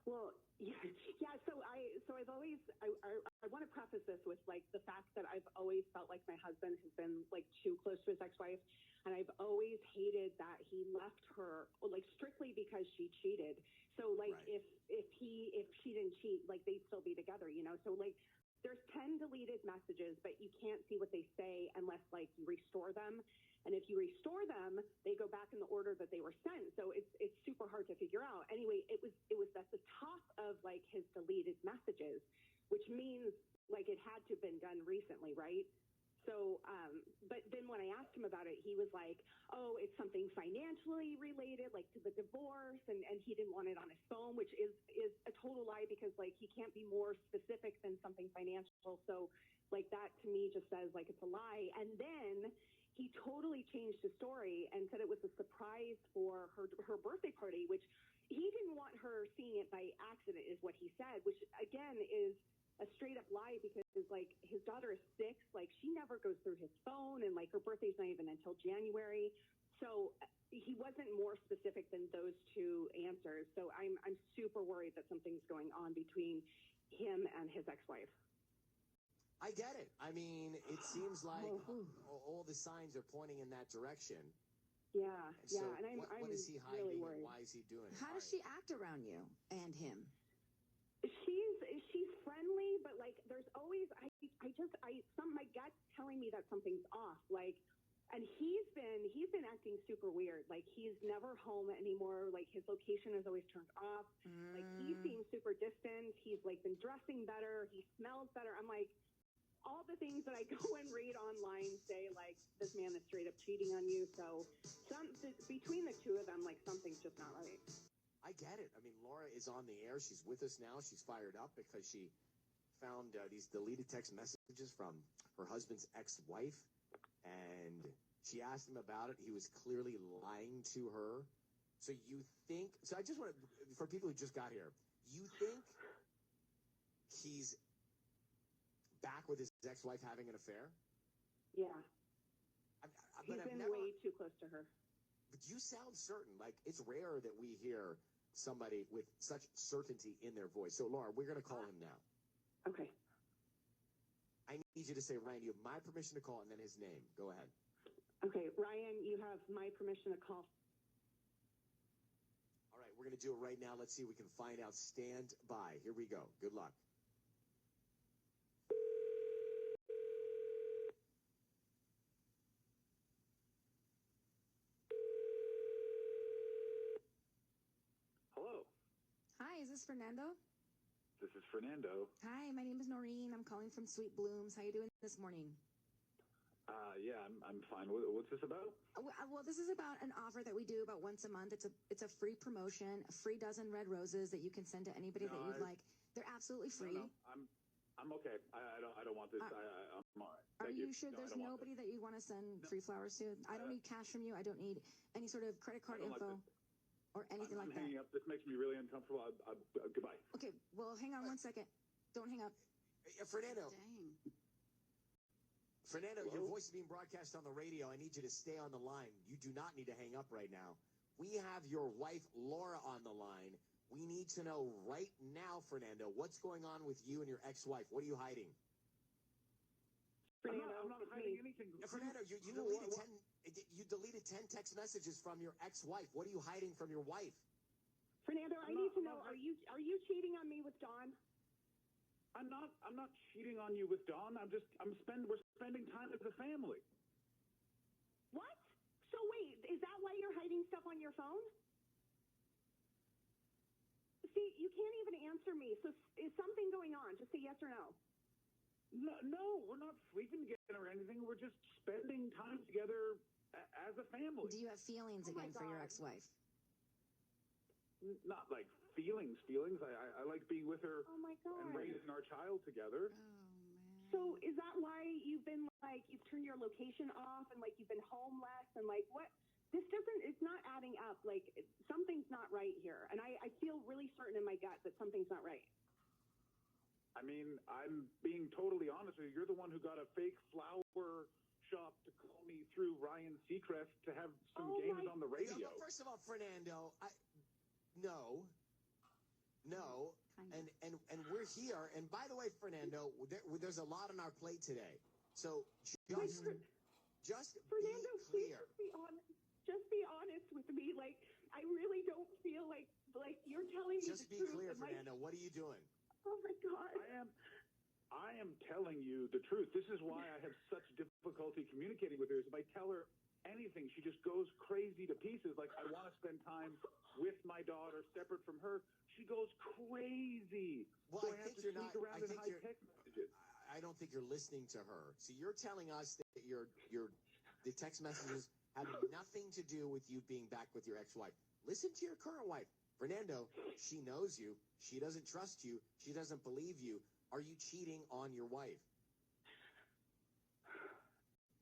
Well, yeah. So I've always, I want to preface this with, like, the fact that I've always felt like my husband has been, like, too close to his ex-wife, and I've always hated that he left her, like, strictly because she cheated. So, like, right. if she didn't cheat, like, they'd still be together, you know. So, like, there's 10 deleted messages, but you can't see what they say unless, like, you restore them. And if you restore them, they go back in the order that they were sent. So it's super hard to figure out. Anyway, it was at the top of like his deleted messages, which means like it had to have been done recently, right? So, but then when I asked him about it, he was like, oh, it's something financially related, like to the divorce, and he didn't want it on his phone, which is a total lie because, like, he can't be more specific than something financial. So, like, that to me just says, like, it's a lie. And then he totally changed his story and said it was a surprise for her birthday party, which he didn't want her seeing it by accident, is what he said, which, again, is a straight up lie because like his daughter is 6, like she never goes through his phone, and like her birthday's not even until January. So he wasn't more specific than those two answers. So I'm super worried that something's going on between him and his ex-wife. I get it. I mean, it seems like all the signs are pointing in that direction. Yeah, So and I'm what is he hiding really and worried. why is he doing it? How does she act around you and him? She's friendly, but like there's always my gut's telling me that something's off. Like, and he's been acting super weird. Like he's never home anymore. Like his location is always turned off. Like he seems super distant. He's like been dressing better. He smells better. I'm like, all the things that I go and read online say like this man is straight up cheating on you. So between the two of them, like something's just not right. I get it. I mean, Laura is on the air. She's with us now. She's fired up because she found these deleted text messages from her husband's ex-wife, and she asked him about it. He was clearly lying to her. So you think... So I just want to... For people who just got here, you think he's back with his ex-wife having an affair? Yeah. He's been way too close to her. But you sound certain. Like, it's rare that we hear somebody with such certainty in their voice. So, Laura, we're going to call him now. Okay. I need you to say, Ryan, you have my permission to call and then his name. Go ahead. Okay, Ryan, you have my permission to call. All right, we're going to do it right now. Let's see if we can find out. Stand by. Here we go. Good luck. Hi, is this Fernando? This is Fernando. Hi, my name is Noreen. I'm calling from Sweet Blooms. How you doing this morning? Yeah, I'm fine. What's this about? Well, this is about an offer that we do about once a month. It's a free promotion, a free dozen red roses that you can send to anybody that you'd like. They're absolutely free. No, I'm okay. I don't want this. I'm all right. Are Thank you sure there's nobody that you'd want to send free flowers to? I don't need cash from you. I don't need any sort of credit card info. Or anything like that. I'm hanging up. This makes me really uncomfortable. Goodbye. Okay, well, hang on 1 second. Don't hang up. Fernando. Dang. Fernando, your voice is being broadcast on the radio. I need you to stay on the line. You do not need to hang up right now. We have your wife, Laura, on the line. We need to know right now, Fernando, what's going on with you and your ex-wife? What are you hiding? I'm not hiding anything. Fernando, you deleted 10 text messages from your ex-wife. What are you hiding from your wife? Fernando, I need to know, are you cheating on me with Dawn? I'm not cheating on you with Dawn. We're spending time as a family. What? So wait, is that why you're hiding stuff on your phone? See, you can't even answer me. So is something going on? Just say yes or no. No, we're not sleeping together or anything. We're just spending time together as a family. Do you have feelings again for your ex-wife? Not like feelings. I like being with her and raising our child together. Oh, man. So is that why you've been like, you've turned your location off and like you've been home less and like what? It's not adding up. Like something's not right here. And I feel really certain in my gut that something's not right. I mean, I'm being totally honest with you. You're the one who got a fake flower shop to call me through Ryan Seacrest to have some games on the radio. Yeah, well, first of all, Fernando, no. And we're here. And by the way, Fernando, there's a lot on our plate today. So just Fernando, be clear. Please just be honest with me. Like, I really don't feel like you're telling me just the be truth. Clear, Fernando. What are you doing? Oh my God. I am telling you the truth. This is why I have such difficulty communicating with her. Is if I tell her anything. She just goes crazy to pieces. Like, I want to spend time with my daughter, separate from her. She goes crazy. Well, so I have think to you're sneak not. around I and think hide you're. text messages. I don't think you're listening to her. So you're telling us that the text messages have nothing to do with you being back with your ex-wife. Listen to your current wife, Fernando. She knows you. She doesn't trust you. She doesn't believe you. Are you cheating on your wife?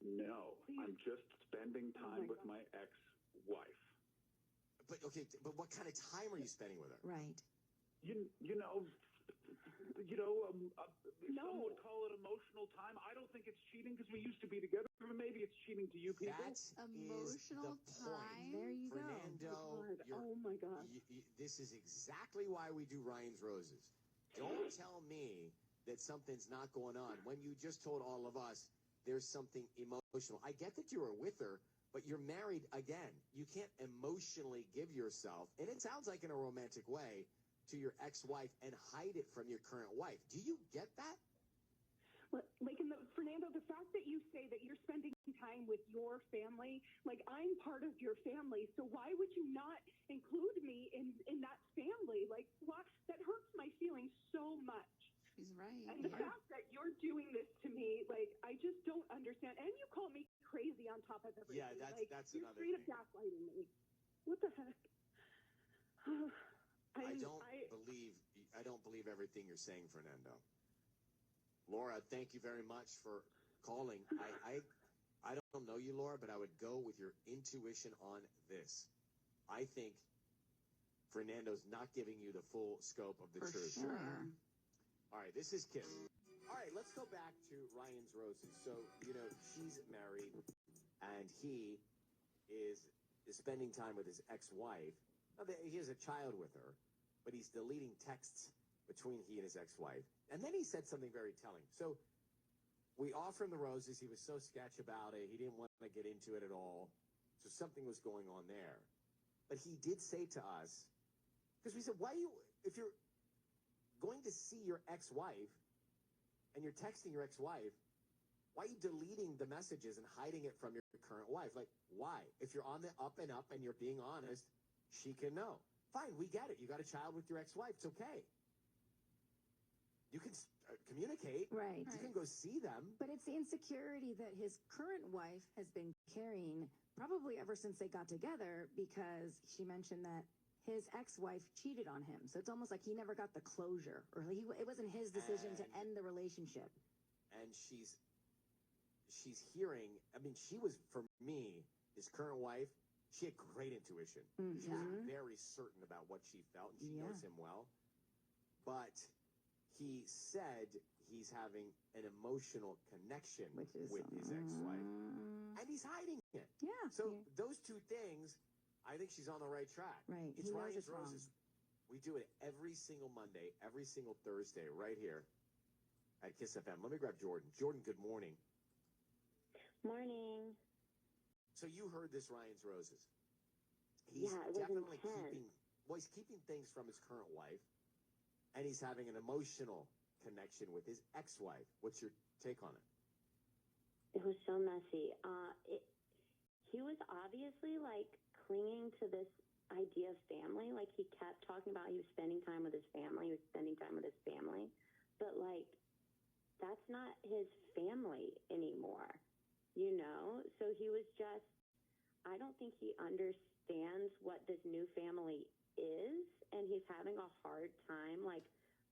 No, I'm just spending time with my ex-wife. But okay, but what kind of time are you spending with her? Right. Some would call it emotional time. I don't think it's cheating because we used to be together. Maybe it's cheating to you people. That Emotional is the point. time. There you Fernando, go. Oh my God. This is exactly why we do Ryan's Roses. Don't tell me that something's not going on when you just told all of us there's something emotional. I get that you were with her, but you're married again. You can't emotionally give yourself, and it sounds like in a romantic way, to your ex-wife and hide it from your current wife. Do you get that? Like, Fernando, the fact that you say that you're spending time with your family, like, I'm part of your family, so why would you not include me in that family? Like, what? That hurts my feelings so much. She's right. And the fact that you're doing this to me, like, I just don't understand. And you call me crazy on top of everything. Yeah, that's you're another straight up thing. gaslighting me. What the heck? I don't believe everything you're saying, Fernando. Laura, thank you very much for calling. I don't know you, Laura, but I would go with your intuition on this. I think Fernando's not giving you the full scope of the truth. Sure. All right, this is Kiss. All right, let's go back to Ryan's Roses. So, she's married, and he is spending time with his ex-wife. Now, he has a child with her, but he's deleting texts between he and his ex-wife. And then he said something very telling. So we offered him the roses. He was so sketch about it. He didn't want to get into it at all. So something was going on there. But he did say to us, because we said, if you're going to see your ex-wife and you're texting your ex-wife, why are you deleting the messages and hiding it from your current wife? Like, why? If you're on the up and up and you're being honest, she can know. Fine, we get it. You got a child with your ex-wife. It's okay. You can communicate. Right. You can go see them. But it's the insecurity that his current wife has been carrying probably ever since they got together, because she mentioned that his ex-wife cheated on him. So it's almost like he never got the closure, or it wasn't his decision to end the relationship. And she's hearing, she was, for me, his current wife, she had great intuition. Mm-hmm. She was very certain about what she felt, and she knows him well. But he said he's having an emotional connection with his ex-wife. And he's hiding it. Yeah. So those two things, I think she's on the right track. Right. It's Ryan's Roses. We do it every single Monday, every single Thursday, right here at Kiss FM. Let me grab Jordan. Jordan, good morning. Morning. So you heard this Ryan's Roses. It was definitely intense. he's keeping things from his current wife, and he's having an emotional connection with his ex-wife. What's your take on it? It was so messy. He was obviously clinging to this idea of family. Like, he kept talking about he was spending time with his family. He was spending time with his family. But that's not his family anymore, So he was just, I don't think he understands what this new family is. And he's having a hard time,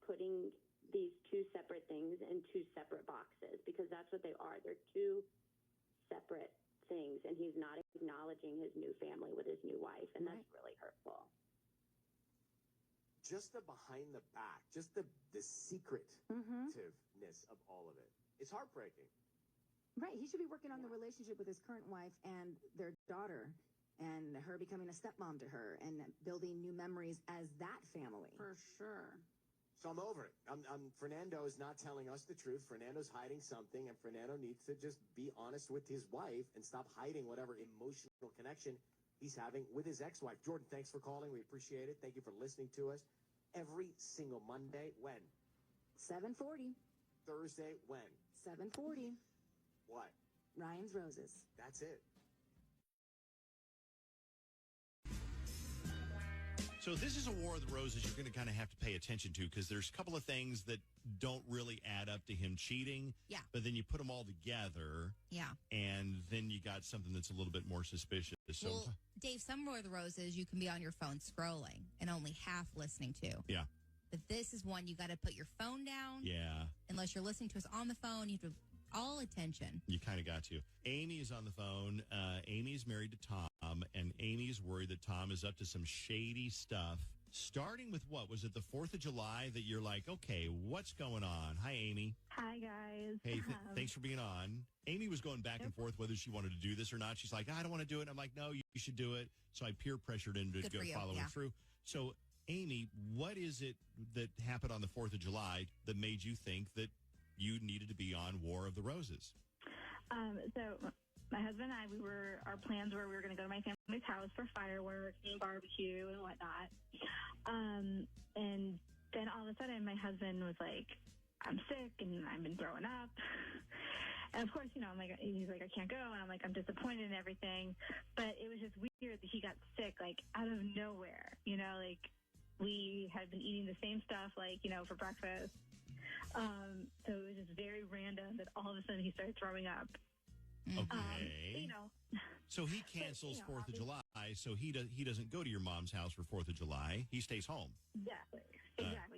putting these two separate things in two separate boxes, because that's what they are. They're two separate things, and he's not acknowledging his new family with his new wife, and that's really hurtful. Just the behind the back, just the secretiveness of all of it. It's heartbreaking. Right. He should be working on the relationship with his current wife and their daughter, and her becoming a stepmom to her, and building new memories as that family. For sure. So I'm over it. Fernando is not telling us the truth. Fernando's hiding something, and Fernando needs to just be honest with his wife and stop hiding whatever emotional connection he's having with his ex-wife. Jordan, thanks for calling. We appreciate it. Thank you for listening to us. Every single Monday, when? 7:40. Thursday, when? 7:40. What? Ryan's Roses. That's it. So this is a War of the Roses you're going to kind of have to pay attention to because there's a couple of things that don't really add up to him cheating. Yeah. But then you put them all together. Yeah. And then you got something that's a little bit more suspicious. So, Well, Dave, some War of the Roses you can be on your phone scrolling and only half listening to. yeah. But this is one you got to put your phone down. Yeah. Unless you're listening to us on the phone, you have to all attention. You kind of got to. Amy is on the phone. Amy's married to Tom, and Amy's worried that Tom is up to some shady stuff. Starting with what? Was it the 4th of July that you're like, okay, what's going on? Hi, Amy. Hi, guys. Hey, thanks for being on. Amy was going back and forth whether she wanted to do this or not. She's like, I don't want to do it. I'm like, no, you should do it. So I peer pressured him to go following through. So, Amy, what is it that happened on the 4th of July that made you think that you needed to be on War of the Roses? So my husband and I, our plans were we were going to go to my family's house for fireworks and barbecue and whatnot. And then all of a sudden my husband was like, I'm sick and I've been throwing up. And of course, I'm like, he's like, I can't go. And I'm like, I'm disappointed in everything. But it was just weird that he got sick, like out of nowhere, like we had been eating the same stuff, like, for breakfast. So it was just very random that all of a sudden he started throwing up. Okay. So he cancels 4th of July, so he doesn't go to your mom's house for 4th of July. He stays home. Exactly.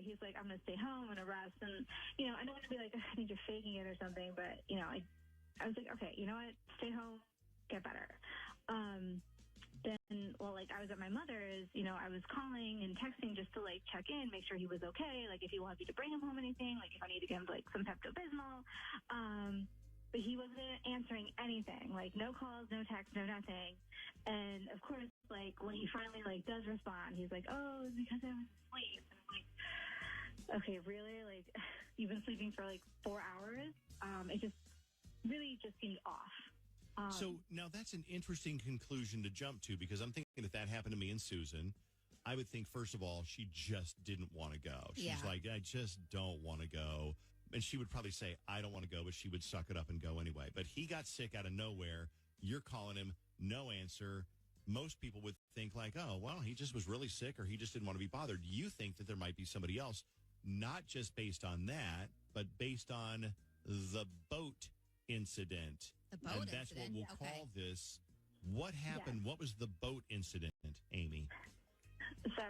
He's like, I'm going to stay home and rest. And, I don't want to be like, I think you're faking it or something, but, I was like, okay, you know what? Stay home, get better. Then, I was at my mother's, I was calling and texting just to, check in, make sure he was okay, if he wanted me to bring him home anything, if I need to give him, some Pepto-Bismol. But he wasn't answering anything, no calls, no texts, no nothing. And, of course, when he finally, does respond, he's like, oh, it's because I was asleep. And I'm like, okay, really? You've been sleeping for, 4 hours? It just really just seemed off. So now that's an interesting conclusion to jump to because I'm thinking if that happened to me and Susan, I would think, first of all, she just didn't want to go. She's like, I just don't want to go. And she would probably say, I don't want to go, but she would suck it up and go anyway. But he got sick out of nowhere. You're calling him, no answer. Most people would think oh, well, he just was really sick or he just didn't want to be bothered. You think that there might be somebody else, not just based on that, but based on the boat incident. The boat and that's incident. What we'll call this. What happened? What was the boat incident, Amy? So,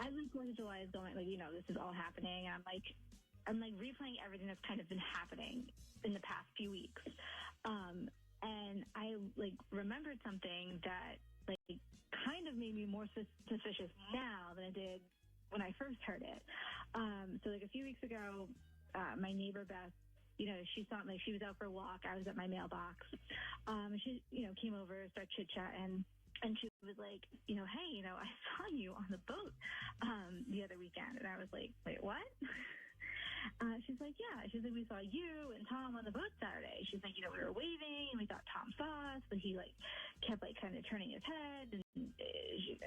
as the 4th of July is going, this is all happening. I'm replaying everything that's kind of been happening in the past few weeks. And I, remembered something that, kind of made me more suspicious now than it did when I first heard it. So, a few weeks ago, my neighbor, Beth, she saw me, she was out for a walk. I was at my mailbox. She, came over, started chit-chatting, and she was like, hey, I saw you on the boat the other weekend. And I was like, wait, what? She's like, yeah. She's like, we saw you and Tom on the boat Saturday. She's like, we were waving, and we thought Tom saw us, but he, kept, kind of turning his head.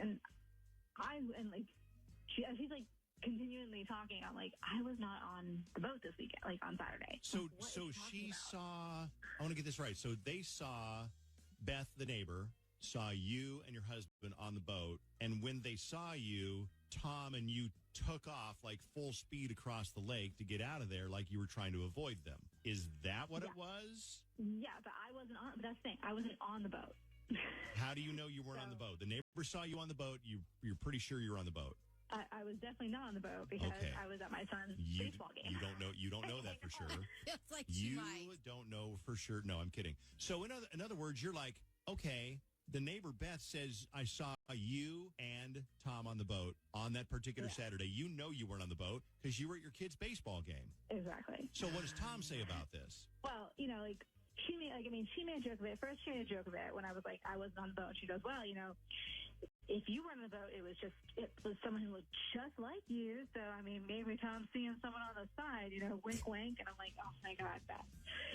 And she's like, continually talking. I'm like, I was not on the boat this weekend, on Saturday. So she saw, I want to get this right. So they saw, Beth, the neighbor, saw you and your husband on the boat. And when they saw you, Tom and you took off full speed across the lake to get out of there you were trying to avoid them. Is that what it was? Yeah, but I wasn't on, that's the thing. I wasn't on the boat. How do you know you weren't on the boat? The neighbor saw you on the boat. You're pretty sure you were on the boat. I was definitely not on the boat because I was at my son's baseball game. You don't know that for sure. It's like you don't know for sure. No, I'm kidding. So in other words, you're like, okay, the neighbor Beth says I saw you and Tom on the boat on that particular Saturday. You know you weren't on the boat because you were at your kid's baseball game. Exactly. So what does Tom say about this? Well, she made a joke of it. First, she made a joke of it when I was like, I wasn't on the boat. She goes, well, if you were on the boat, it was someone who looked just like you. So, maybe Tom's seeing someone on the side, wink, wink. And I'm like, oh, my God, Beth.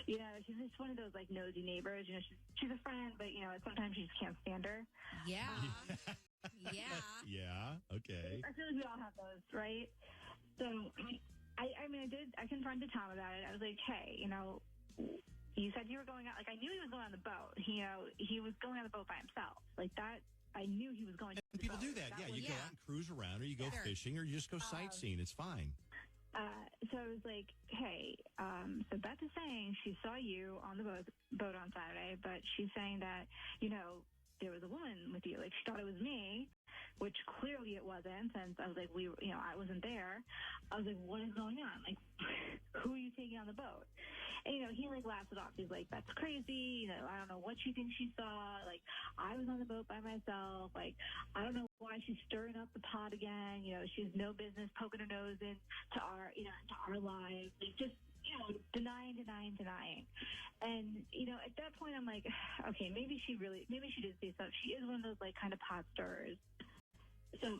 She's just one of those, nosy neighbors. She's a friend, but, sometimes you just can't stand her. Yeah. Yeah. Yeah. Okay. I feel like we all have those, right? So, I confronted Tom about it. I was like, hey, you said you were going out. I knew he was going on the boat. He was going on the boat by himself. That I knew he was going to. And people the do boat. that. Yeah, was- you go out and cruise around, or you go Sure. fishing, or you just go sightseeing. It's fine. So I was like, hey, so Beth is saying she saw you on the boat on Saturday, but she's saying that, there was a woman with you. Like, she thought it was me, which clearly it wasn't, since I was like, I wasn't there. I was like, what is going on? Like, who are you taking on the boat? And, he, laughs it off. He's like, that's crazy. I don't know what she thinks she saw. Like, I was on the boat by myself. Like, I don't know why she's stirring up the pot again. She has no business poking her nose into our, into our lives. Like, just, denying. And, at that point, I'm like, okay, maybe she did see stuff. She is one of those, kind of pot stirrers. So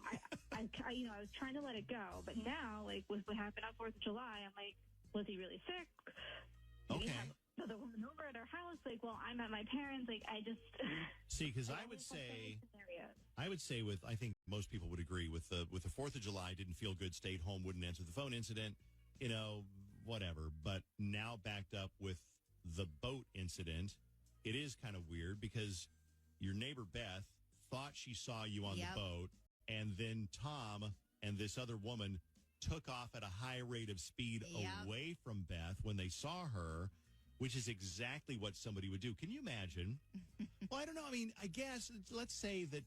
I was trying to let it go. But now, with what happened on 4th of July, I'm like, was he really sick? Did he have another woman over at our house? Well, I'm at my parents'. I just see, because I would say with, I think most people would agree with the 4th of July, didn't feel good, stayed home, wouldn't answer the phone incident, whatever. But now backed up with the boat incident, it is kind of weird because your neighbor Beth thought she saw you on the boat, and then Tom and this other woman took off at a high rate of speed away from Beth when they saw her, which is exactly what somebody would do. Can you imagine? Well, I don't know. I mean, I guess let's say that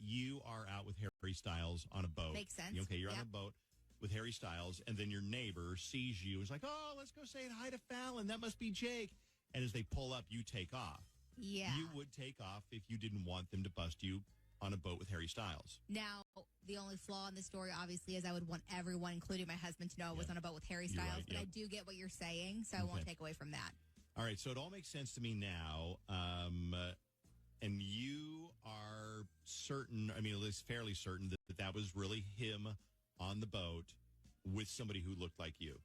you are out with Harry Styles on a boat. Makes sense. Okay, you're on a boat with Harry Styles, and then your neighbor sees you. Is like, oh, let's go say hi to Fallon. That must be Jake. And as they pull up, you take off. Yeah. You would take off if you didn't want them to bust you on a boat with Harry Styles. Now, the only flaw in the story, obviously, is I would want everyone, including my husband, to know I was on a boat with Harry Styles. Right, but I do get what you're saying, so I won't take away from that. All right, so it all makes sense to me now. And you are certain, I mean, at least fairly certain, that was really him on the boat with somebody who looked like you,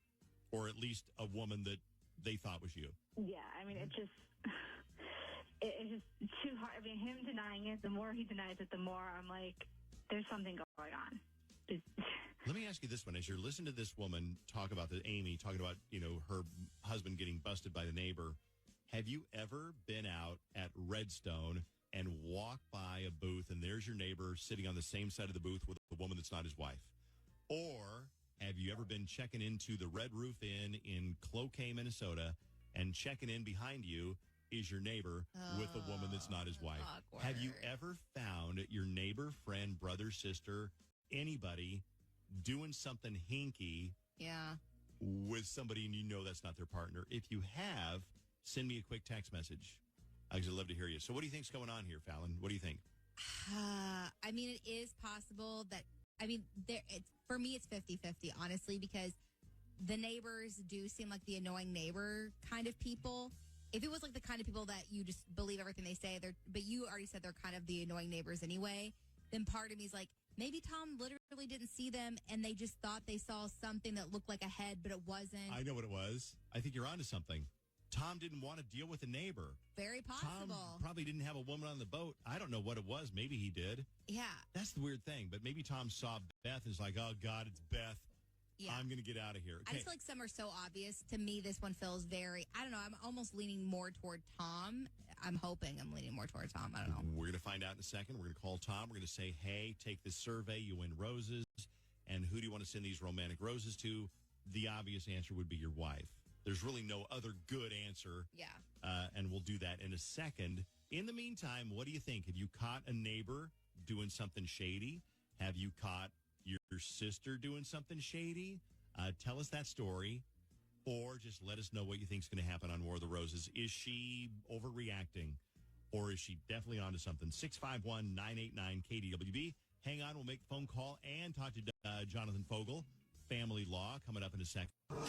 or at least a woman that they thought was you. Yeah, I mean, it's just too hard. I mean, him denying it, the more he denies it, the more I'm like, there's something going on. Let me ask you this one. As you're listening to this woman talk about Amy, talking about, her husband getting busted by the neighbor, have you ever been out at Redstone and walked by a booth and there's your neighbor sitting on the same side of the booth with a woman that's not his wife? Or have you ever been checking into the Red Roof Inn in Cloquet, Minnesota, and checking in behind you is your neighbor with a woman that's not his wife? Awkward. Have you ever found your neighbor, friend, brother, sister, anybody doing something hinky with somebody and you know that's not their partner? If you have, send me a quick text message. I'd love to hear you. So what do you think's going on here, Fallon? What do you think? I mean, it is possible that, for me, it's 50-50, honestly, because the neighbors do seem like the annoying neighbor kind of people. If it was like the kind of people that you just believe everything they say, but you already said they're kind of the annoying neighbors anyway, then part of me is like, maybe Tom literally didn't see them and they just thought they saw something that looked like a head, but it wasn't. I know what it was. I think you're onto something. Tom didn't want to deal with a neighbor. Very possible. Tom probably didn't have a woman on the boat. I don't know what it was. Maybe he did. Yeah. That's the weird thing. But maybe Tom saw Beth and is like, oh, God, it's Beth. Yeah. I'm going to get out of here. Okay. I just feel like some are so obvious. To me, this one feels very, I don't know, I'm almost leaning more toward Tom. I'm hoping I'm leaning more toward Tom. I don't know. We're going to find out in a second. We're going to call Tom. We're going to say, hey, take this survey. You win roses. And who do you want to send these romantic roses to? The obvious answer would be your wife. There's really no other good answer. Yeah. And we'll do that in a second. In the meantime, what do you think? Have you caught a neighbor doing something shady? Have you caught your sister doing something shady? Tell us that story. Or just let us know what you think is going to happen on War of the Roses. Is she overreacting? Or is she definitely onto something? 651-989-KDWB. Hang on, we'll make the phone call and talk to Jonathan Fogel. Family Law coming up in a second. Back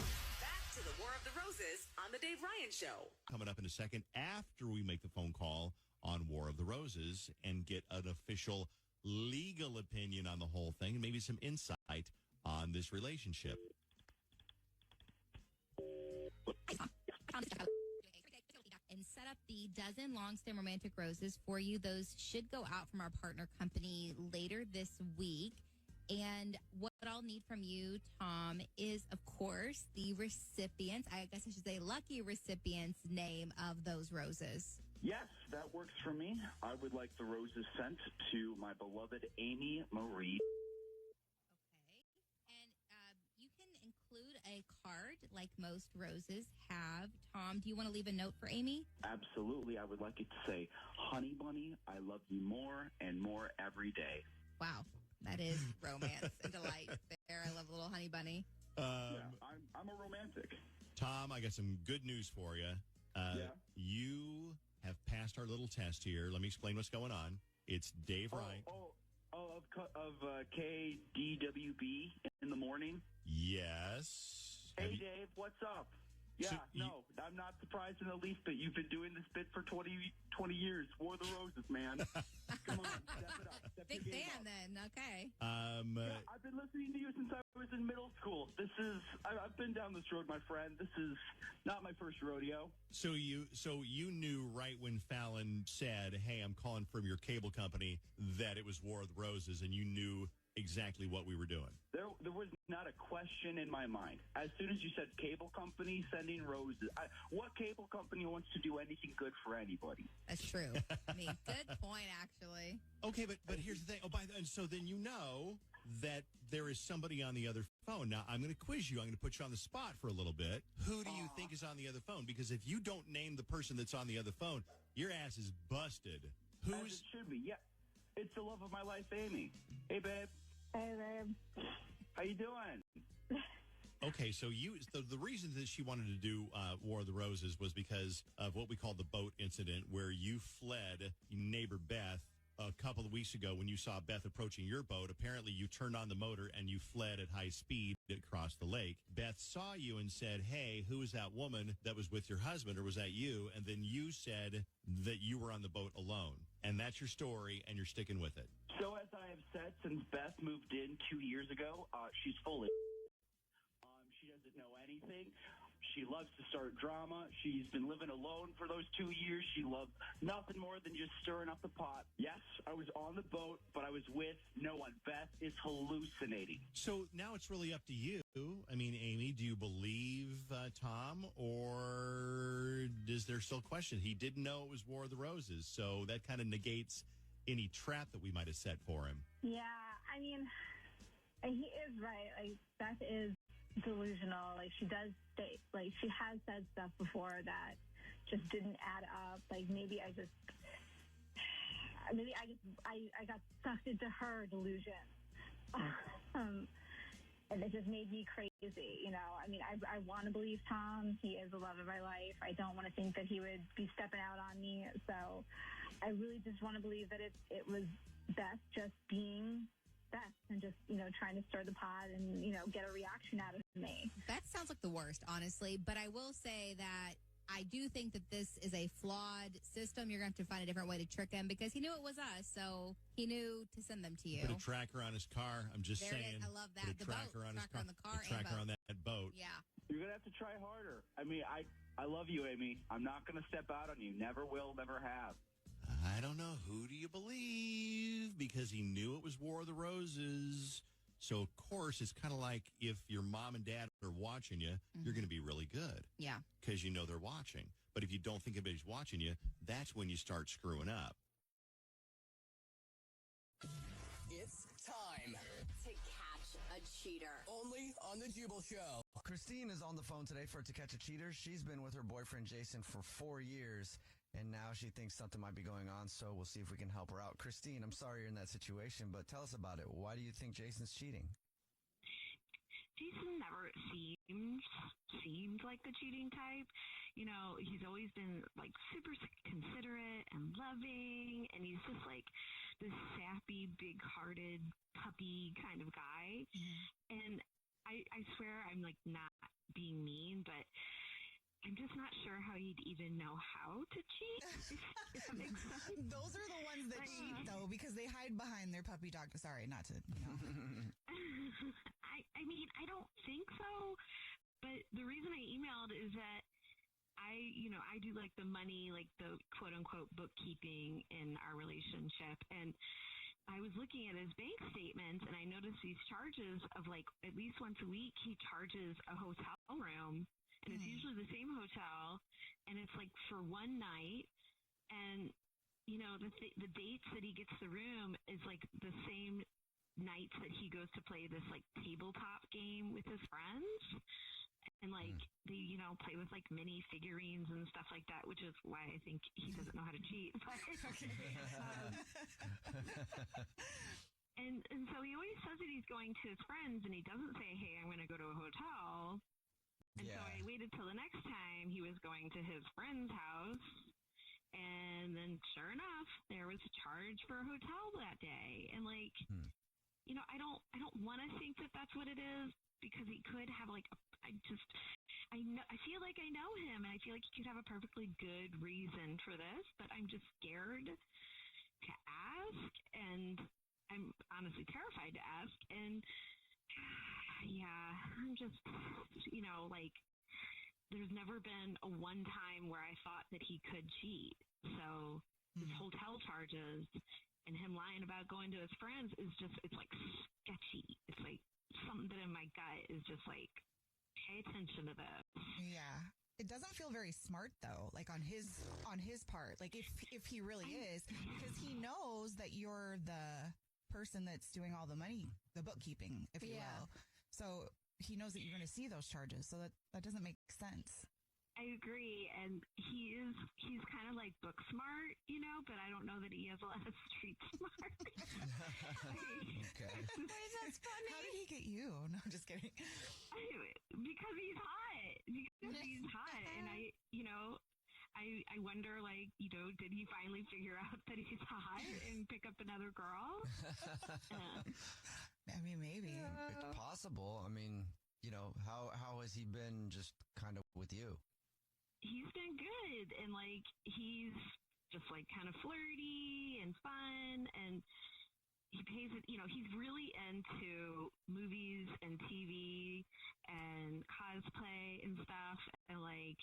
to the War of the Roses on the Dave Ryan Show. Coming up in a second after we make the phone call on War of the Roses and get an official legal opinion on the whole thing and maybe some insight on this relationship. And set up the dozen long-stem romantic roses for you. Those should go out from our partner company later this week. And what I'll need from you, Tom, is, of course, the recipients, I guess I should say lucky recipients' name of those roses. Yes, that works for me. I would like the roses sent to my beloved Amy Marie. You can include a card like most roses have. Tom, do you want to leave a note for Amy? Absolutely. I would like it to say, Honey Bunny, I love you more and more every day. Wow, that is romance and delight there. I love a little honey bunny. I'm a romantic. Tom, I got some good news for you. You have passed our little test here. Let me explain what's going on. It's Dave Ryan. Of KDWB in the morning? Yes. Hey, Dave, what's up? Yeah, I'm not surprised in the least that you've been doing this bit for 20 years. War the Roses, man. Come on, step it up. Step Big your game fan up. then, okay. I've been listening to you since I was in middle school. I've been down this road, my friend. This is not my first rodeo. So you knew right when Fallon said, "Hey, I'm calling from your cable company," that it was War of the Roses, and you knew exactly what we were doing. There was not a question in my mind. As soon as you said cable company sending roses, what cable company wants to do anything good for anybody? That's true. I mean, good point, actually. Okay, but here's the thing. So then you know that there is somebody on the other phone. Now, I'm going to quiz you. I'm going to put you on the spot for a little bit. Who do you think is on the other phone? Because if you don't name the person that's on the other phone, your ass is busted. As it should be. Yeah, it's the love of my life, Amy. Hey, babe. Hey, babe. How you doing? Okay, so the reason that she wanted to do War of the Roses was because of what we call the boat incident, where you fled neighbor Beth a couple of weeks ago when you saw Beth approaching your boat. Apparently, you turned on the motor and you fled at high speed across the lake. Beth saw you and said, "Hey, who is that woman that was with your husband, or was that you?" And then you said that you were on the boat alone. And that's your story, and you're sticking with it. So as I have said, since Beth moved in 2 years ago, she's fully. She doesn't know anything. She loves to start drama. She's been living alone for those 2 years. She loves nothing more than just stirring up the pot. Yes, I was on the boat, but I was with no one. Beth is hallucinating. So now it's really up to you. I mean, Amy, do you believe Tom, or is there still question? He didn't know it was War of the Roses, so that kind of negates any trap that we might have set for him. Yeah, I mean, he is right. Like, Beth is delusional. Like, she does say, like, she has said stuff before that just didn't add up. Like, maybe I got sucked into her delusion. And it just made me crazy, you know. I mean, I want to believe Tom. He is the love of my life. I don't want to think that he would be stepping out on me. So I really just want to believe that it was Beth just being Beth and just, you know, trying to stir the pot and, you know, get a reaction out of me. That sounds like the worst, honestly. But I will say that I do think that this is a flawed system. You're going to have to find a different way to trick him, because he knew it was us, so he knew to send them to you. Put a tracker on his car. I'm just There saying. it is. I love that. Put a The tracker boat. on his Tracker car. on the car A tracker and on that boat. Yeah. You're going to have to try harder. I mean, I love you, Amy. I'm not going to step out on you. Never will, never have. I don't know. Who do you believe? Because he knew it was War of the Roses. So, of course, it's kind of like if your mom and dad are watching you, you're going to be really good. Yeah. Because you know they're watching. But if you don't think anybody's watching you, that's when you start screwing up. It's time to catch a cheater. Only on the Jubal Show. Christine is on the phone today for To Catch a Cheater. She's been with her boyfriend Jason for 4 years, and now she thinks something might be going on, so we'll see if we can help her out. Christine, I'm sorry you're in that situation, but tell us about it. Why do you think Jason's cheating? Jason never seemed like the cheating type. You know, he's always been like super considerate and loving, and he's just like this sappy, big-hearted puppy kind of guy. And I swear I'm like not being mean, but I'm just not sure how he'd even know how to cheat. If that makes sense. Those are the ones that cheat, though, because they hide behind their puppy dog. Sorry, not to, you know. I mean, I don't think so, but the reason I emailed is that I do like the money, like the quote unquote bookkeeping in our relationship. And I was looking at his bank statements and I noticed these charges of like at least once a week, he charges a hotel room, and it's usually the same hotel, and it's like for one night. And, you know, the dates that he gets the room is like the same nights that he goes to play this like tabletop game with his friends. And like they, you know, play with like mini figurines and stuff like that, which is why I think he doesn't know how to cheat. But, and so he always says that he's going to his friends, and he doesn't say, "Hey, I'm going to go to a hotel." And so I waited till the next time he was going to his friend's house, and then sure enough, there was a charge for a hotel that day. And like, you know, I don't want to think that that's what it is, because he could have like I feel like I know him, and I feel like he could have a perfectly good reason for this, but I'm just scared to ask, and I'm honestly terrified to ask. And yeah, I'm just, you know, like, there's never been a one time where I thought that he could cheat. So his hotel charges and him lying about going to his friends is just, it's like sketchy. It's like something that in my gut is just like, pay attention to this. Yeah. It doesn't feel very smart though, like on his part. Like if he really is, because he knows that you're the person that's doing all the money, the bookkeeping, if you will. So he knows that you're going to see those charges. So that doesn't make sense. I agree, and he's kind of like book smart, you know, but I don't know that he has a lot of street smart. Okay. Wait, that's funny. How did he get you? No, I'm just kidding. Because he's hot. And I wonder, like, you know, did he finally figure out that he's hot and pick up another girl? I mean, maybe. It's possible. I mean, you know, how has he been just kind of with you? He's been good, and like he's just like kind of flirty and fun, and he pays it. You know, he's really into movies and TV and cosplay and stuff. And like,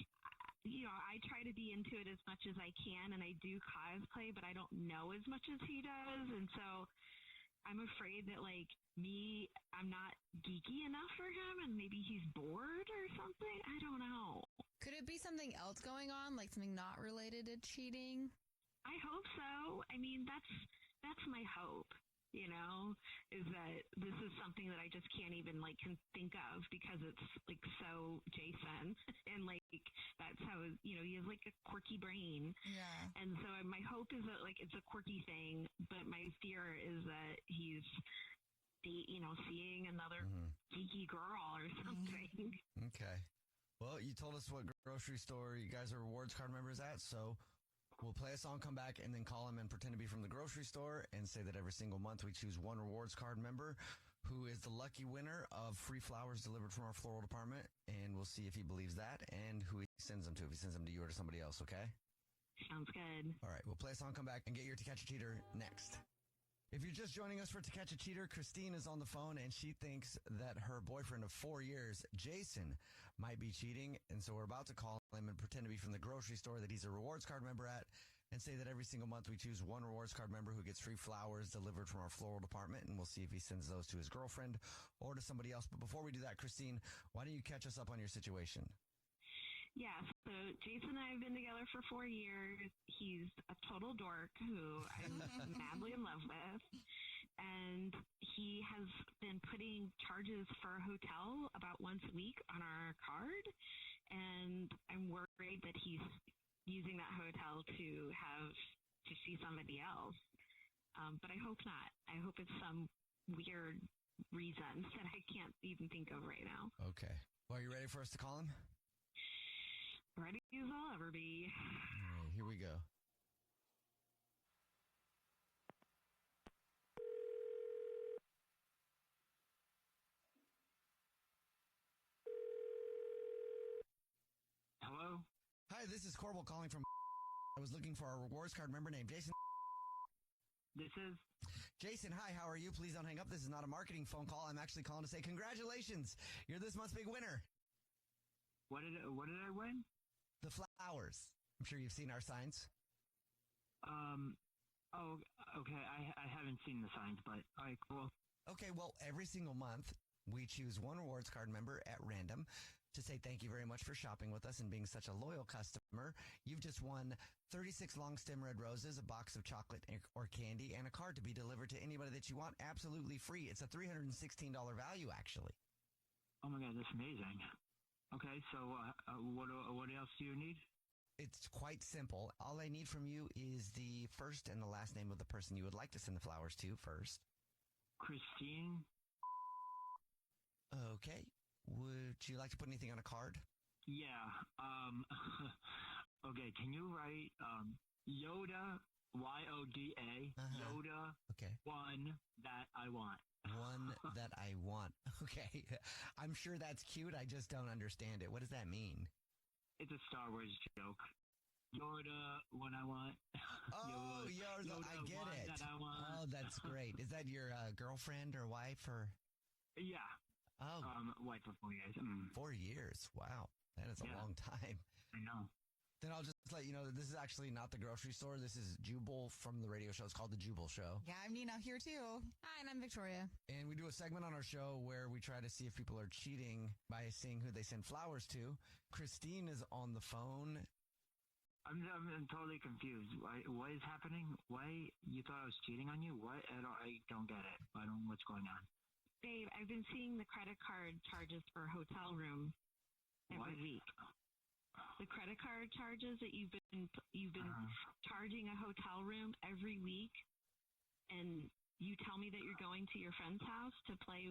you know, I try to be into it as much as I can, and I do cosplay, but I don't know as much as he does, and so I'm afraid that like I'm not geeky enough for him, and maybe he's bored or something. I don't know. Could it be something else going on, like something not related to cheating? I hope so. I mean, that's my hope, you know, is that this is something that I just can't even like think of, because it's like so Jason, and like that's how, you know, he has like a quirky brain. Yeah. And so my hope is that like it's a quirky thing, but my fear is that he's, you know, seeing another geeky girl or something. Okay. Well, you told us what grocery store you guys are rewards card members at, so we'll play a song, come back, and then call him and pretend to be from the grocery store and say that every single month we choose one rewards card member who is the lucky winner of free flowers delivered from our floral department, and we'll see if he believes that and who he sends them to, if he sends them to you or to somebody else, okay? Sounds good. All right, we'll play a song, come back, and get your To Catch a Cheater next. If you're just joining us for To Catch a Cheater, Christine is on the phone, and she thinks that her boyfriend of 4 years, Jason, might be cheating. And so we're about to call him and pretend to be from the grocery store that he's a rewards card member at, and say that every single month we choose one rewards card member who gets free flowers delivered from our floral department, and we'll see if he sends those to his girlfriend or to somebody else. But before we do that, Christine, why don't you catch us up on your situation? Yeah, so Jason and I have been together for 4 years. He's a total dork who I'm madly in love with. And he has been putting charges for a hotel about once a week on our card. And I'm worried that he's using that hotel to see somebody else. But I hope not. I hope it's some weird reason that I can't even think of right now. Okay. Well, are you ready for us to call him? Ready as I'll ever be. All right, here we go. Hello? Hi, this is Corbel calling from I was looking for a rewards card member named Jason. This is Jason, hi, how are you? Please don't hang up. This is not a marketing phone call. I'm actually calling to say congratulations. You're this month's big winner. What did I win? The flowers. I'm sure you've seen our signs. Oh, okay. I haven't seen the signs, but all right, cool. Okay, well, every single month we choose one rewards card member at random to say thank you very much for shopping with us and being such a loyal customer. You've just won 36 long stem red roses, a box of chocolate or candy, and a card to be delivered to anybody that you want absolutely free. It's a $316 value, actually. Oh, my God, that's amazing. Okay, so what else do you need? It's quite simple. All I need from you is the first and the last name of the person you would like to send the flowers to first. Christine. Okay. Would you like to put anything on a card? Yeah. Okay, can you write Yoda, Yoda, Yoda, okay. One that I want. One that I want. Okay. I'm sure that's cute. I just don't understand it. What does that mean? It's a Star Wars joke. Yoda, one I want. Oh, Yoda, I get it. That I want. Oh, that's great. Is that your girlfriend or wife or? Yeah. Oh. Wife for 4 years. 4 years. Wow. That is a long time. I know. Then I'll just let you know that this is actually not the grocery store. This is Jubal from the radio show. It's called The Jubal Show. Yeah, I'm Nina here too. Hi, and I'm Victoria. And we do a segment on our show where we try to see if people are cheating by seeing who they send flowers to. Christine is on the phone. I'm totally confused. What is happening? Why you thought I was cheating on you? What? I don't get it. I don't. What's going on? Babe, I've been seeing the credit card charges for a hotel room every week. The credit card charges that you've been charging a hotel room every week, and you tell me that you're going to your friend's house to play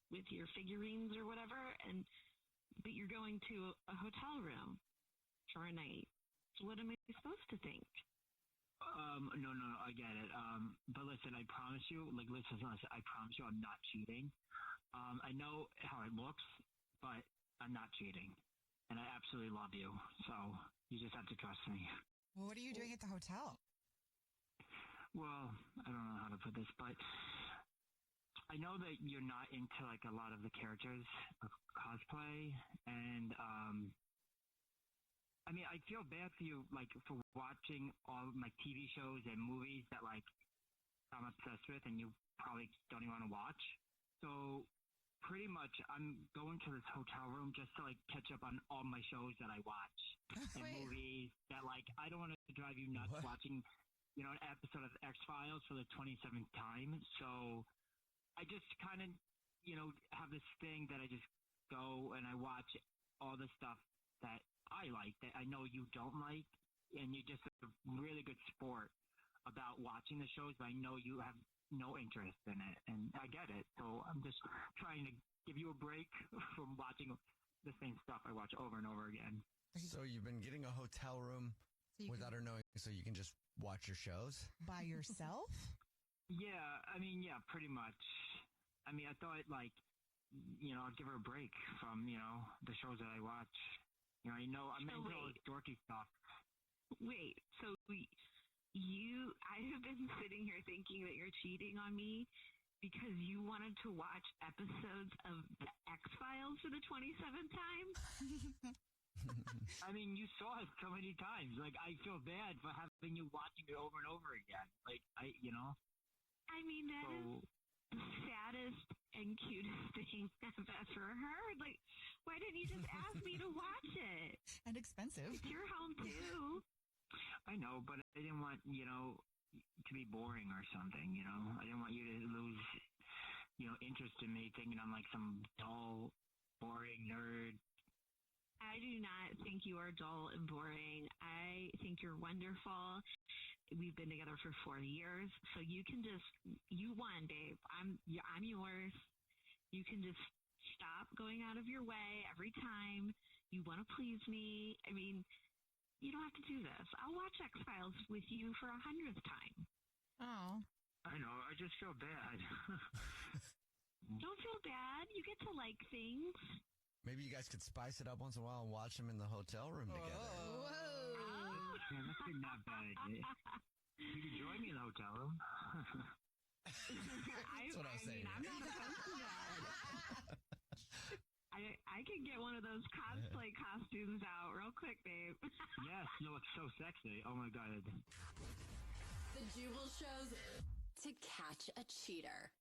with your figurines or whatever, but you're going to a hotel room for a night. So what am I supposed to think? No, I get it. But listen, I promise you, listen, I promise you I'm not cheating. I know how it looks, but I'm not cheating. And I absolutely love you. So you just have to trust me. Well, what are you doing at the hotel? Well, I don't know how to put this, but I know that you're not into a lot of the characters of cosplay, and I mean, I feel bad for you, for watching all my TV shows and movies that I'm obsessed with, and you probably don't even want to watch. So pretty much, I'm going to this hotel room just to catch up on all my shows that I watch and movies that I don't want to drive you nuts watching, an episode of X-Files for the 27th time. So I just kind of, have this thing that I just go and I watch all the stuff that I like that I know you don't like, and you're just a really good sport about watching the shows, but I know you have no interest in it, and I get it. So I'm just trying to give you a break from watching the same stuff I watch over and over again. So you've been getting a hotel room without her knowing, so you can just watch your shows? By yourself? Yeah, I mean, yeah, pretty much. I mean, I thought, I'll give her a break from, the shows that I watch. I'm into all this dorky stuff. Wait, so I have been sitting here thinking that you're cheating on me because you wanted to watch episodes of the X-Files for the 27th time? I mean, you saw it so many times. I feel bad for having you watching it over and over again. I mean, that is the saddest and cutest thing I've ever heard. Why didn't you just ask me to watch it? And expensive. It's your home, too. I know, but I didn't want, to be boring or something, I didn't want you to lose, interest in me thinking I'm some dull, boring nerd. I do not think you are dull and boring. I think you're wonderful. We've been together for 4 years, so you can you won, babe. I'm yours. You can just stop going out of your way every time you want to please me. I mean, you don't have to do this. I'll watch X-Files with you for 100th time. Oh. I know. I just feel bad. Don't feel bad. You get to like things. Maybe you guys could spice it up once in a while and watch them in the hotel room together. Whoa. That's not a bad idea. You can join me in the hotel room. That's what I was saying. I'm not opposed to that. I can get one of those cosplay costumes out real quick, babe. Yes, you look so sexy. Oh my God. The Jubal Show's To Catch a Cheater.